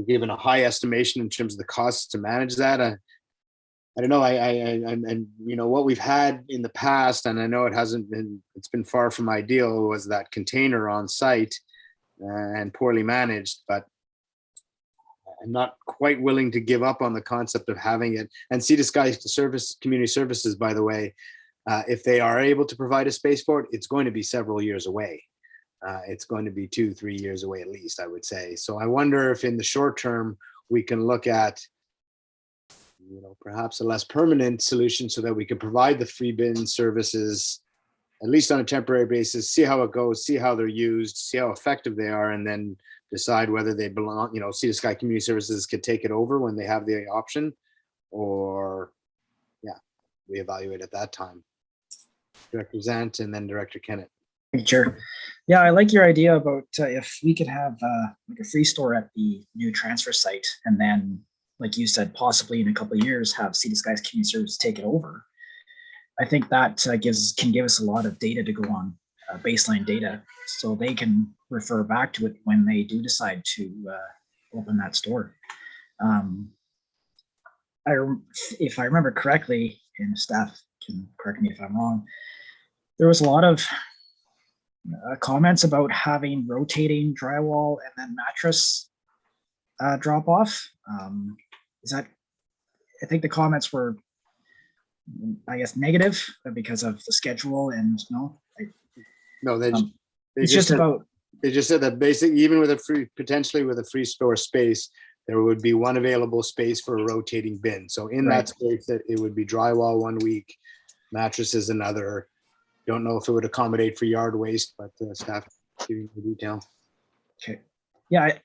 given a high estimation in terms of the costs to manage that. I don't know. And what we've had in the past, and I know it's been far from ideal, was that container on site and poorly managed, but I'm not quite willing to give up on the concept of having it. And Sea to Sky Community Services, by the way, if they are able to provide a space for it, it's going to be several years away. It's going to be 2-3 years away at least, I would say. So I wonder if in the short term we can look at, perhaps a less permanent solution so that we can provide the free bin services, at least on a temporary basis, see how it goes, see how they're used, see how effective they are, and then decide whether they belong, Sea to Sky Community Services could take it over when they have the option, or we evaluate at that time. Director Zant and then Director Kennett. Sure. Yeah, I like your idea about if we could have like a free store at the new transfer site, and then, like you said, possibly in a couple of years have Sea to Sky's Community Service take it over. I think that can give us a lot of data to go on, baseline data, so they can refer back to it when they do decide to open that store. If I remember correctly, and staff can correct me if I'm wrong, there was a lot of comments about having rotating drywall and then mattress drop off. Is that I think the comments were, I guess, negative because of the schedule and No, they it's just said, about, they just said that basically, even with potentially with a free store space, there would be one available space for a rotating bin. So in that space, that it would be drywall 1 week, mattresses another. Don't know if it would accommodate for yard waste, but staff giving the detail. okay. Yeah,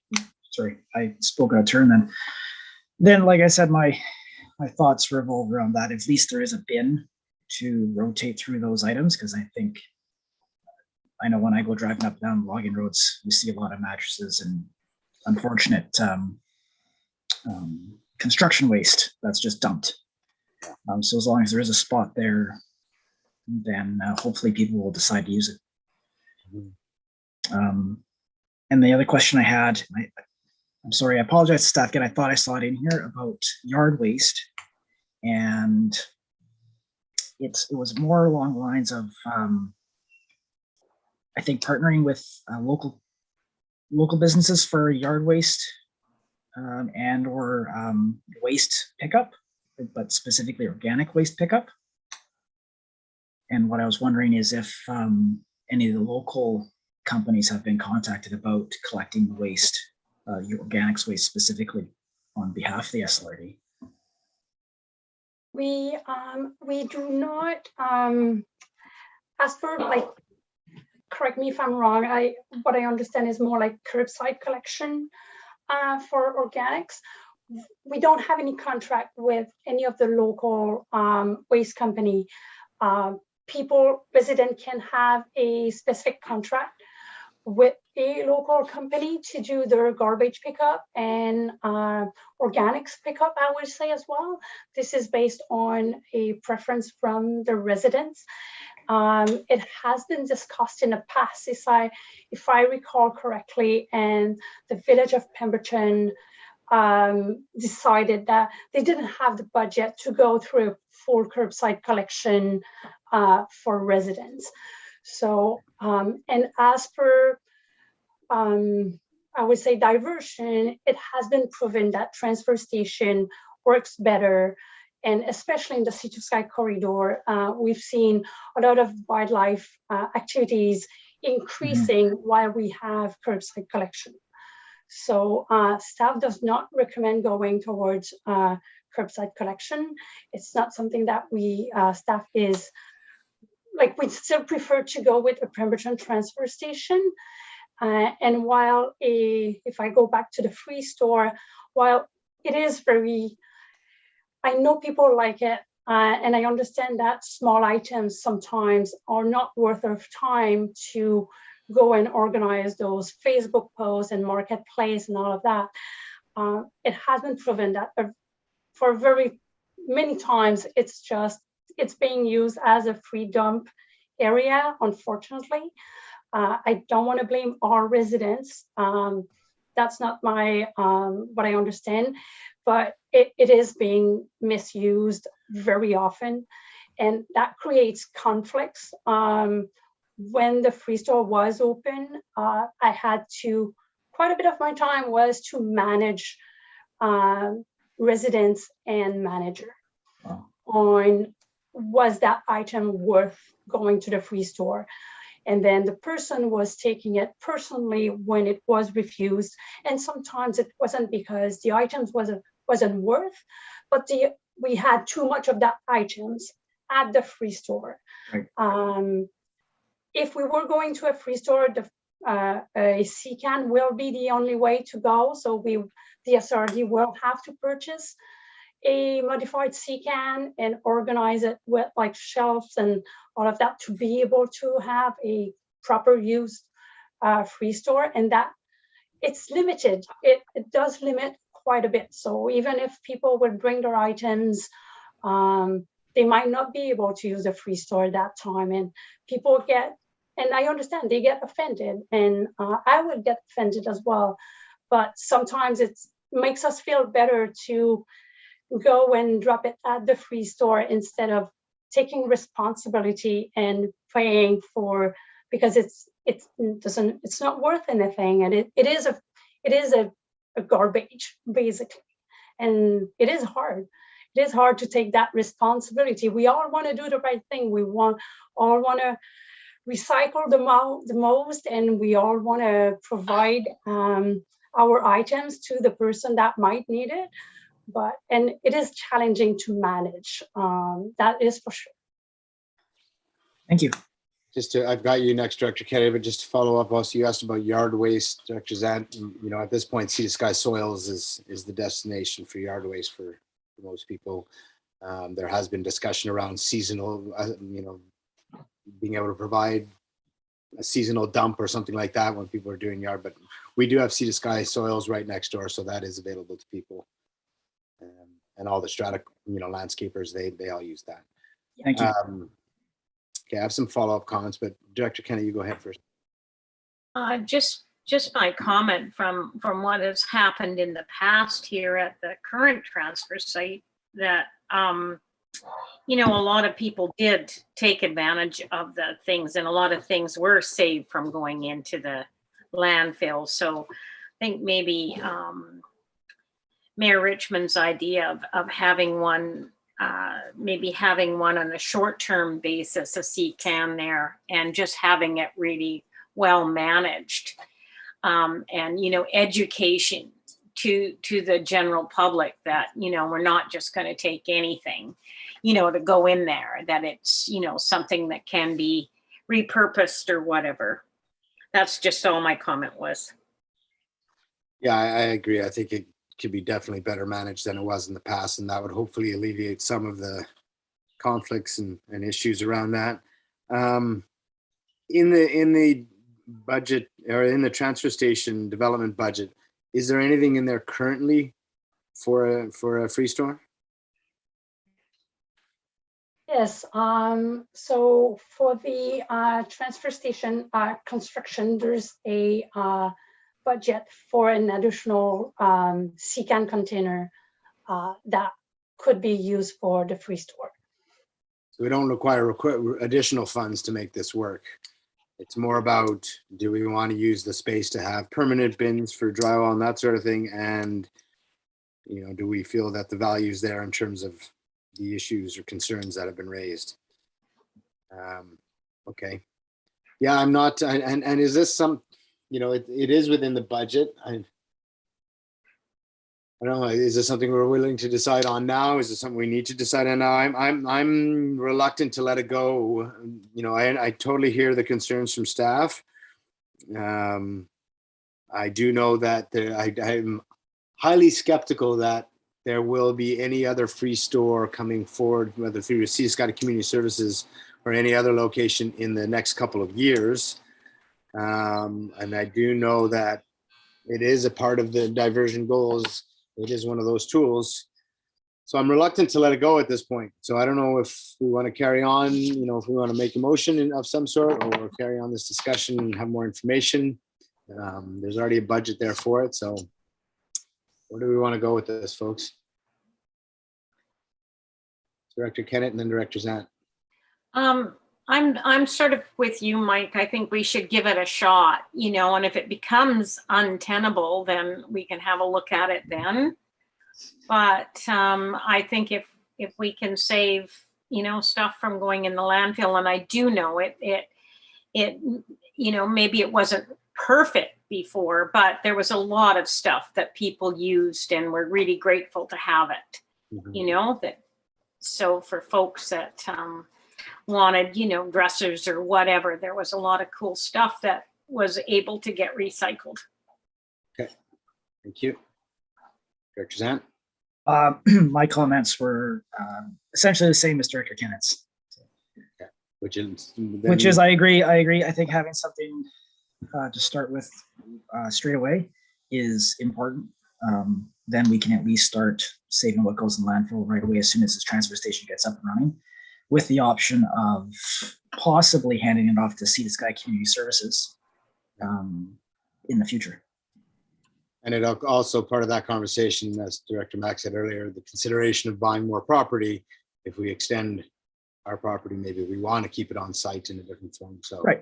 sorry, I spoke out of turn then. Then, like I said, my thoughts revolve around that. At least there is a bin to rotate through those items, because I know when I go driving up and down logging roads, you see a lot of mattresses and unfortunate construction waste that's just dumped. So as long as there is a spot there, then hopefully people will decide to use it. And the other question I had, I'm sorry, I apologize to staff again. I thought I saw it in here about yard waste, and it was more along the lines of I think partnering with local businesses for yard waste and or waste pickup, but specifically organic waste pickup. And what I was wondering is if any of the local companies have been contacted about collecting the waste, organics waste specifically, on behalf of the SLRD. We do not, as for like, correct me if I'm wrong, what I understand is more like curbside collection for organics. We don't have any contract with any of the local waste company. Resident can have a specific contract with a local company to do their garbage pickup and organics pickup, I would say as well. This is based on a preference from the residents. It has been discussed in the past, if I recall correctly, and the village of Pemberton decided that they didn't have the budget to go through full curbside collection for residents. So, and as per, I would say, diversion, it has been proven that transfer station works better. And especially in the Sea to Sky corridor, we've seen a lot of wildlife activities increasing while we have curbside collection. So staff does not recommend going towards curbside collection. It's not something that we, staff is, like, we'd still prefer to go with a Pemberton transfer station. And while if I go back to the free store, while it is very, I know people like it, and I understand that small items sometimes are not worth of time to go and organize those Facebook posts and marketplace and all of that. It has been proven that for very many times, it's being used as a free dump area, unfortunately. I don't want to blame our residents. That's not my what I understand, but it is being misused very often, and that creates conflicts. When the free store was open, I had to, quite a bit of my time was to manage residents and manager on, was that item worth going to the free store? And then the person was taking it personally when it was refused. And sometimes it wasn't because the items wasn't worth, but we had too much of that items at the free store. Right. If we were going to a free store, a C-can will be the only way to go. So the SRD will have to purchase a modified C-can and organize it with like shelves and all of that to be able to have a proper used free store, and that it's limited. It does limit quite a bit. So even if people would bring their items, they might not be able to use the free store that time, and people get, and I understand they get offended, and I would get offended as well. But sometimes it makes us feel better to go and drop it at the free store instead of taking responsibility and paying for, because it's not worth anything, and it is a garbage basically, and it is hard. it is hard to take that responsibility. We all want to do the right thing. We all want to recycle the most, and we all want to provide our items to the person that might need it. And it is challenging to manage. That is for sure. Thank you. I've got you next, Director Kennedy, but just to follow up, also you asked about yard waste, Director Zane. At this point, Sea to Sky Soils is the destination for yard waste for most people. There has been discussion around seasonal, being able to provide a seasonal dump or something like that when people are doing yard, but we do have Sea to Sky Soils right next door, so that is available to people. And all the strata, landscapers, they all use that. Thank you. Okay, I have some follow-up comments, but Director Kennedy, you go ahead first. Just my comment from what has happened in the past here at the current transfer site, that a lot of people did take advantage of the things, and a lot of things were saved from going into the landfill. So I think maybe Mayor Richmond's idea of having one, maybe having one on a short-term basis, a CCAN there, and just having it really well managed, and education to the general public that we're not just going to take anything to go in there, that it's something that can be repurposed or whatever. That's just all my comment was. Yeah, I agree. I think it could be definitely better managed than it was in the past, and that would hopefully alleviate some of the conflicts and issues around that. In the budget, or in the transfer station development budget, is there anything in there currently for a free store? Yes. So for the transfer station construction, there's a budget for an additional CCAN container that could be used for the free store. So we don't require additional funds to make this work. It's more about, do we want to use the space to have permanent bins for drywall and that sort of thing? And, do we feel that the value is there in terms of the issues or concerns that have been raised? Okay. Yeah, I'm not, and is this some, it is within the budget. I don't know, is this something we're willing to decide on now? Is it something we need to decide on now? I'm reluctant to let it go. I totally hear the concerns from staff. I do know that I'm highly skeptical that there will be any other free store coming forward, whether through Sea to Sky Community Services or any other location in the next couple of years. And I do know that it is a part of the diversion goals. It is one of those tools. So I'm reluctant to let it go at this point. So I don't know if we want to carry on, if we want to make a motion of some sort, or carry on this discussion and have more information. There's already a budget there for it. So where do we want to go with this, folks? Director Kennett and then Director Zane. I'm sort of with you, Mike. I think we should give it a shot, and if it becomes untenable, then we can have a look at it then. But I think if we can save, stuff from going in the landfill, and I do know it, maybe it wasn't perfect before, but there was a lot of stuff that people used, and we're really grateful to have it. Mm-hmm. So for folks that wanted, dressers or whatever, there was a lot of cool stuff that was able to get recycled. Okay, thank you. Director Zane? My comments were essentially the same as Director Kennett's. Okay. Which is I agree. I think having something to start with straight away is important. Then we can at least start saving what goes in landfill right away as soon as this transfer station gets up and running, with the option of possibly handing it off to Sea to Sky Community Services in the future. And it also, part of that conversation, as Director Mack said earlier, the consideration of buying more property. If we extend our property, maybe we want to keep it on site in a different form. So, right.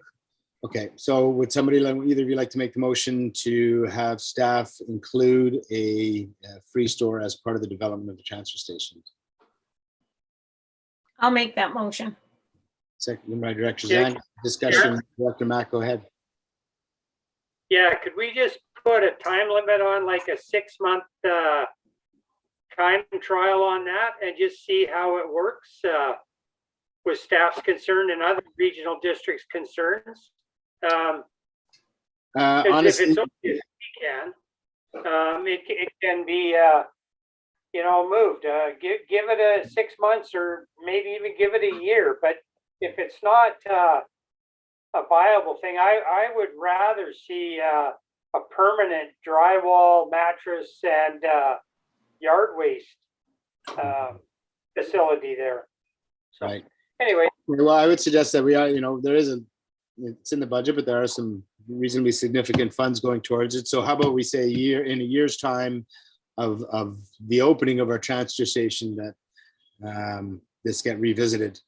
Okay, so would somebody, either of you, like to make the motion to have staff include a free store as part of the development of the transfer station? I'll make that motion. Second by Director Yeah. Zane. Discussion, Director Mack, go ahead. Yeah, could we just put a time limit on, like a 6-month time trial on that and just see how it works with staff's concern and other regional districts' concerns? Honestly, if it's only a weekend, it can be, moved. Give it a 6 months or maybe even give it a year. But if it's not a viable thing, I would rather see a permanent drywall, mattress, and yard waste facility there. So, right. Anyway. Well, I would suggest that we are, there is it's in the budget, but there are some reasonably significant funds going towards it. So how about we say in a year's time of the opening of our transfer station, that this get revisited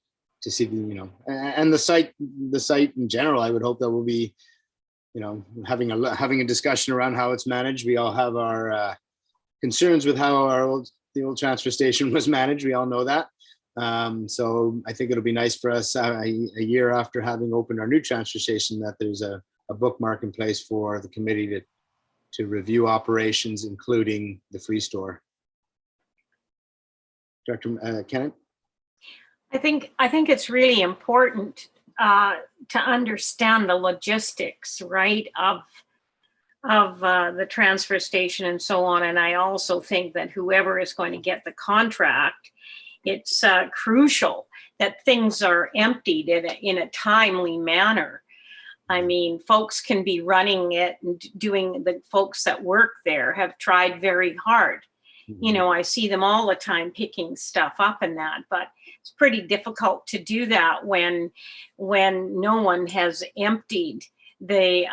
to see, and the site in general. I would hope that we'll be, having a discussion around how it's managed. We all have our concerns with how the old transfer station was managed. We all know that. So I think it'll be nice for us a year after having opened our new transfer station that there's a bookmark in place for the committee to review operations, including the free store. Director Kennett? I think it's really important to understand the logistics, right, of the transfer station and so on. And I also think that whoever is going to get the contract, it's crucial that things are emptied in a timely manner. I mean, folks can be running it and the folks that work there have tried very hard. I see them all the time picking stuff up and that, but it's pretty difficult to do that when no one has emptied the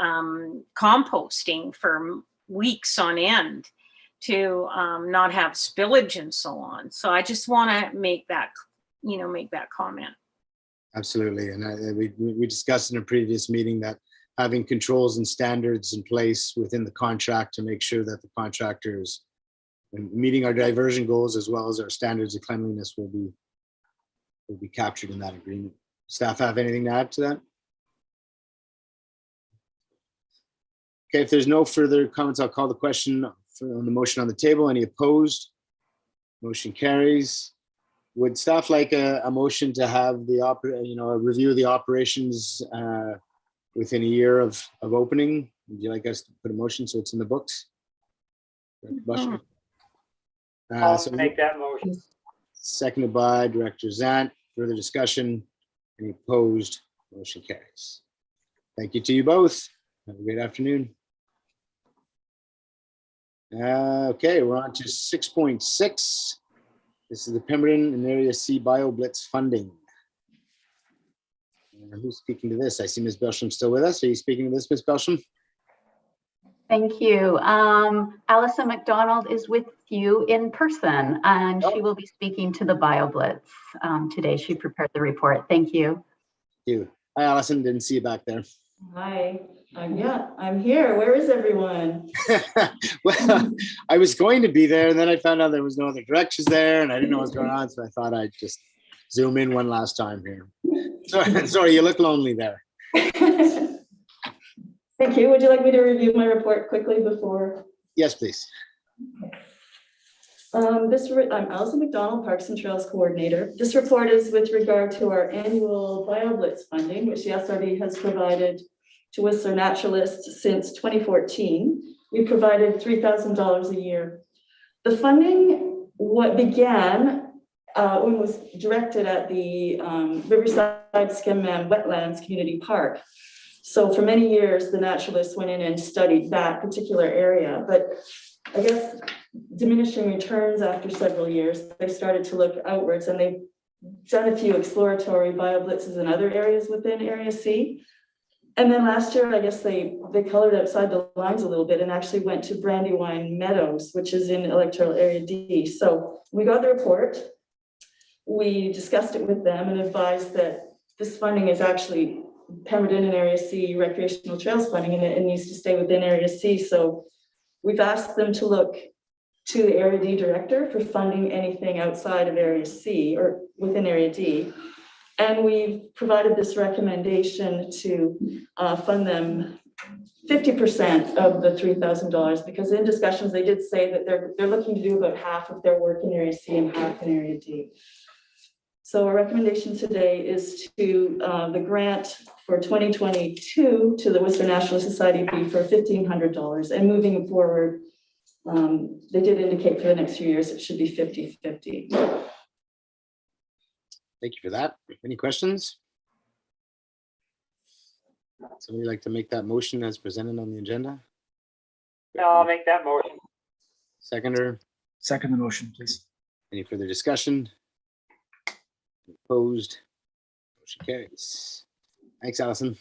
composting for weeks on end to not have spillage and so on. So I just want to make that comment. Absolutely. And we discussed in a previous meeting that having controls and standards in place within the contract to make sure that the contractors meeting our diversion goals as well as our standards of cleanliness will be captured in that agreement. Staff have anything to add to that? Okay, if there's no further comments, I'll call the question on the motion on the table. Any opposed? Motion carries. Would staff like a motion to have a review of the operations within a year of opening? Would you like us to put a motion so it's in the books? I'll make that motion. Seconded by Director Zant. Further discussion? Any opposed? Motion carries. Thank you to you both. Have a great afternoon. Okay, we're on to 6.6. This is the Pemberton and Area C BioBlitz funding. Who's speaking to this? I see Ms. Belsham still with us. Are you speaking to this, Ms. Belsham? Thank you. Allison McDonald is with you in person, and she will be speaking to the BioBlitz today. She prepared the report. Thank you. Thank you. Hi, Allison. Didn't see you back there. Hi. I'm here. Where is everyone? Well, I was going to be there, and then I found out there was no other directions there, and I didn't know what was going on, so I thought I'd just zoom in one last time here. Sorry, you look lonely there. Thank you. Would you like me to review my report quickly before? Yes, please. I'm Allison McDonald, Parks and Trails Coordinator. This report is with regard to our annual BioBlitz funding, which the SRD has provided to Whistler Naturalists since 2014. We provided $3,000 a year. The funding began when it was directed at the Riverside Skemmam Wetlands Community Park. So for many years, the naturalists went in and studied that particular area, but I guess diminishing returns after several years, they started to look outwards, and they've done a few exploratory BioBlitzes in other areas within Area C. And then last year, I guess they colored outside the lines a little bit and actually went to Brandywine Meadows, which is in electoral area D. So we got the report, we discussed it with them and advised that this funding is actually Pemberton and Area C recreational trails funding, and it needs to stay within Area C. So we've asked them to look to the Area D director for funding anything outside of Area C or within Area D. And we've provided this recommendation to fund them 50% of the $3,000, because in discussions, they did say that they're looking to do about half of their work in Area C and half in Area D. So our recommendation today is to the grant for 2022 to the Whistler National Society be for $1,500, and moving forward, they did indicate for the next few years it should be 50-50. Thank you for that. Any questions? Somebody like to make that motion as presented on the agenda? I'll make that motion. Seconder, Second the motion, please. any further discussion? Opposed? Motion carries. Thanks, Allison.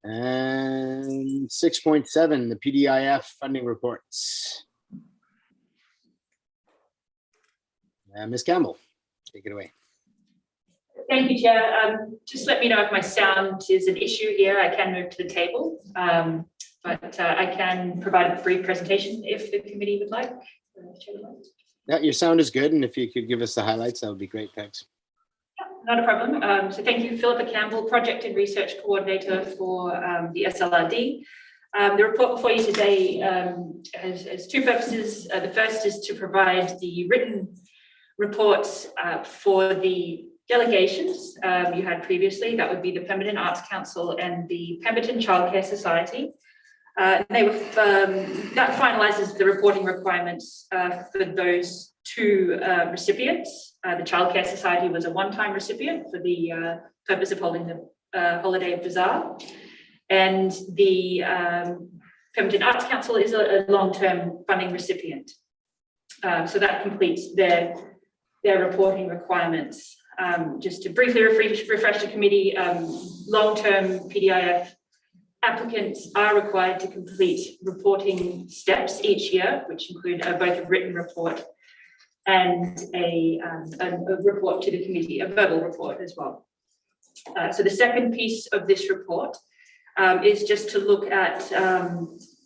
And 6.7, the PDIF funding reports. Ms. Campbell, take it away. Thank you, Chair. Just let me know if my sound is an issue here. I can move to the table, but I can provide a brief presentation if the committee would like. Yeah, your sound is good, and if you could give us the highlights, that would be great. Thanks. Not a problem. So thank you, Philippa Campbell, Project and Research Coordinator for the SLRD. The report before you today has two purposes. The first is to provide the written reports for the delegations you had previously. That would be the Pemberton Arts Council and the Pemberton Childcare Society. That finalizes the reporting requirements for those two recipients. The Childcare Society was a one-time recipient for the purpose of holding the holiday bazaar. And the Pemberton Arts Council is a long-term funding recipient. So that completes their reporting requirements. Just to briefly refresh the committee, long-term PDIF applicants are required to complete reporting steps each year, which include both a written report and a report to the committee, a verbal report as well. So the second piece of this report is just to look at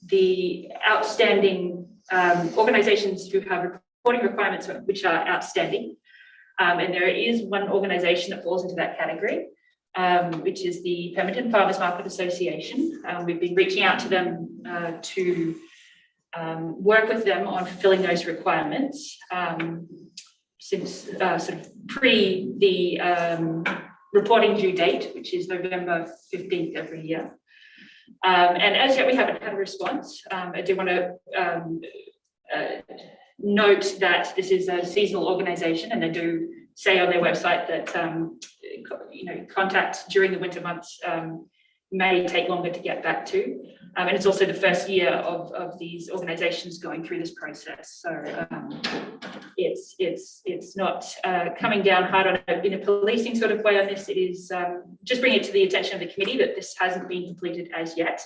the outstanding organizations who have reporting requirements which are outstanding. And there is one organization that falls into that category, which is the Pemberton Farmers Market Association. We've been reaching out to them to work with them on fulfilling those requirements since sort of pre the reporting due date, which is November 15th every year. And as yet we haven't had a response. I do want to note that this is a seasonal organization, and they do say on their website that contact during the winter months may take longer to get back to. And it's also the first year of these organizations going through this process. So it's not coming down hard on it in a policing sort of way on this. It is just bring it to the attention of the committee that this hasn't been completed as yet,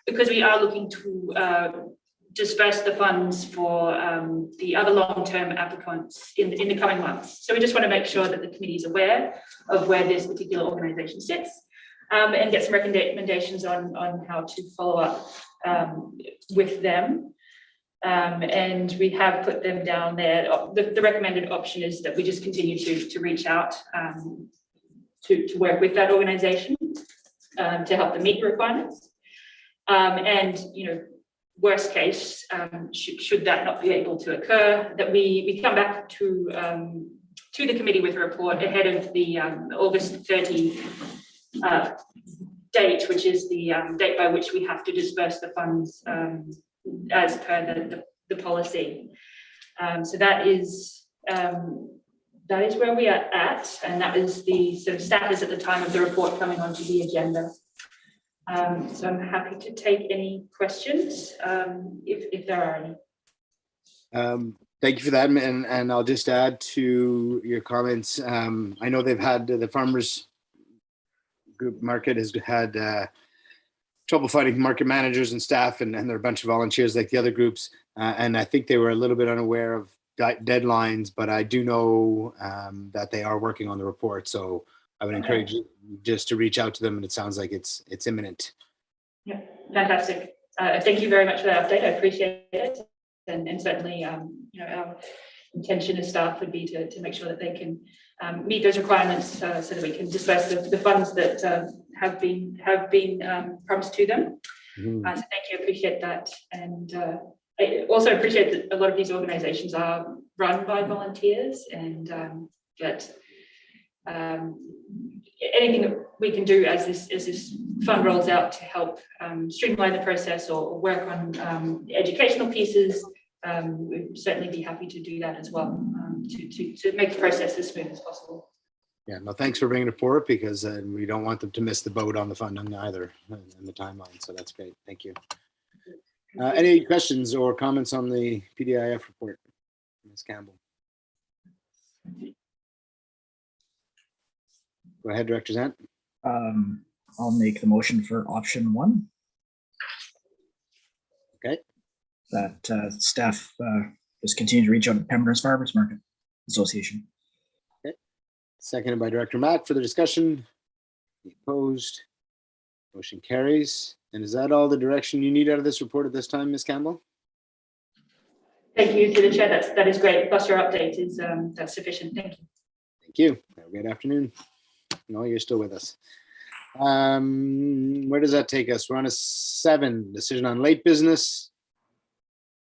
because we are looking to disperse the funds for the other long-term applicants in the coming months. So we just want to make sure that the committee is aware of where this particular organisation sits and get some recommendations on how to follow up with them. And we have put them down there. The recommended option is that we just continue to reach out to work with that organisation to help them meet the requirements. And, worst case, should that not be able to occur, that we come back to the committee with a report ahead of the August 30 date, which is the date by which we have to disperse the funds as per the policy. So that is where we are at, and that is the sort of status at the time of the report coming onto the agenda. So I'm happy to take any questions if there are any. Thank you for that, and I'll just add to your comments. I know they've had the farmers group market has had trouble finding market managers and staff, and there are a bunch of volunteers like the other groups, and I think they were a little bit unaware of deadlines, but I do know that they are working on the report, so I would encourage you just to reach out to them, and it sounds like it's imminent. Yeah, fantastic. thank you very much for that update. I appreciate it. And certainly, our intention as staff would be to make sure that they can meet those requirements so that we can disperse the funds that have been promised to them. So thank you, I appreciate that. And I also appreciate that a lot of these organizations are run by volunteers, and that anything that we can do as this fund rolls out to help streamline the process or work on educational pieces, we'd certainly be happy to do that as well, to make the process as smooth as possible. Yeah, no, thanks for bringing it forward, because we don't want them to miss the boat on the funding either and the timeline. So that's great. Thank you. Any questions or comments on the PDIF report, Ms. Campbell? Go ahead, Director Zant. I'll make the motion for option 1. Okay. That staff just continue to reach out to Pemberton's Farmers Market Association. Okay. Seconded by Director Mack. For the discussion. Any opposed? Motion carries. And is that all the direction you need out of this report at this time, Ms. Campbell? Thank you to the chair. That is great. Plus your update is that's sufficient. Thank you. Thank you. Have a good afternoon. No, you're still with us. Where does that take us? We're on a 7, decision on late business.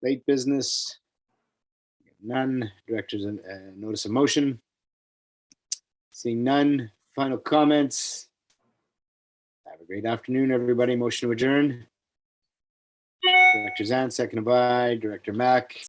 Late business. None. Director's notice of motion. Seeing none. Final comments. Have a great afternoon, everybody. Motion to adjourn. Director Zant, seconded by Director Mack.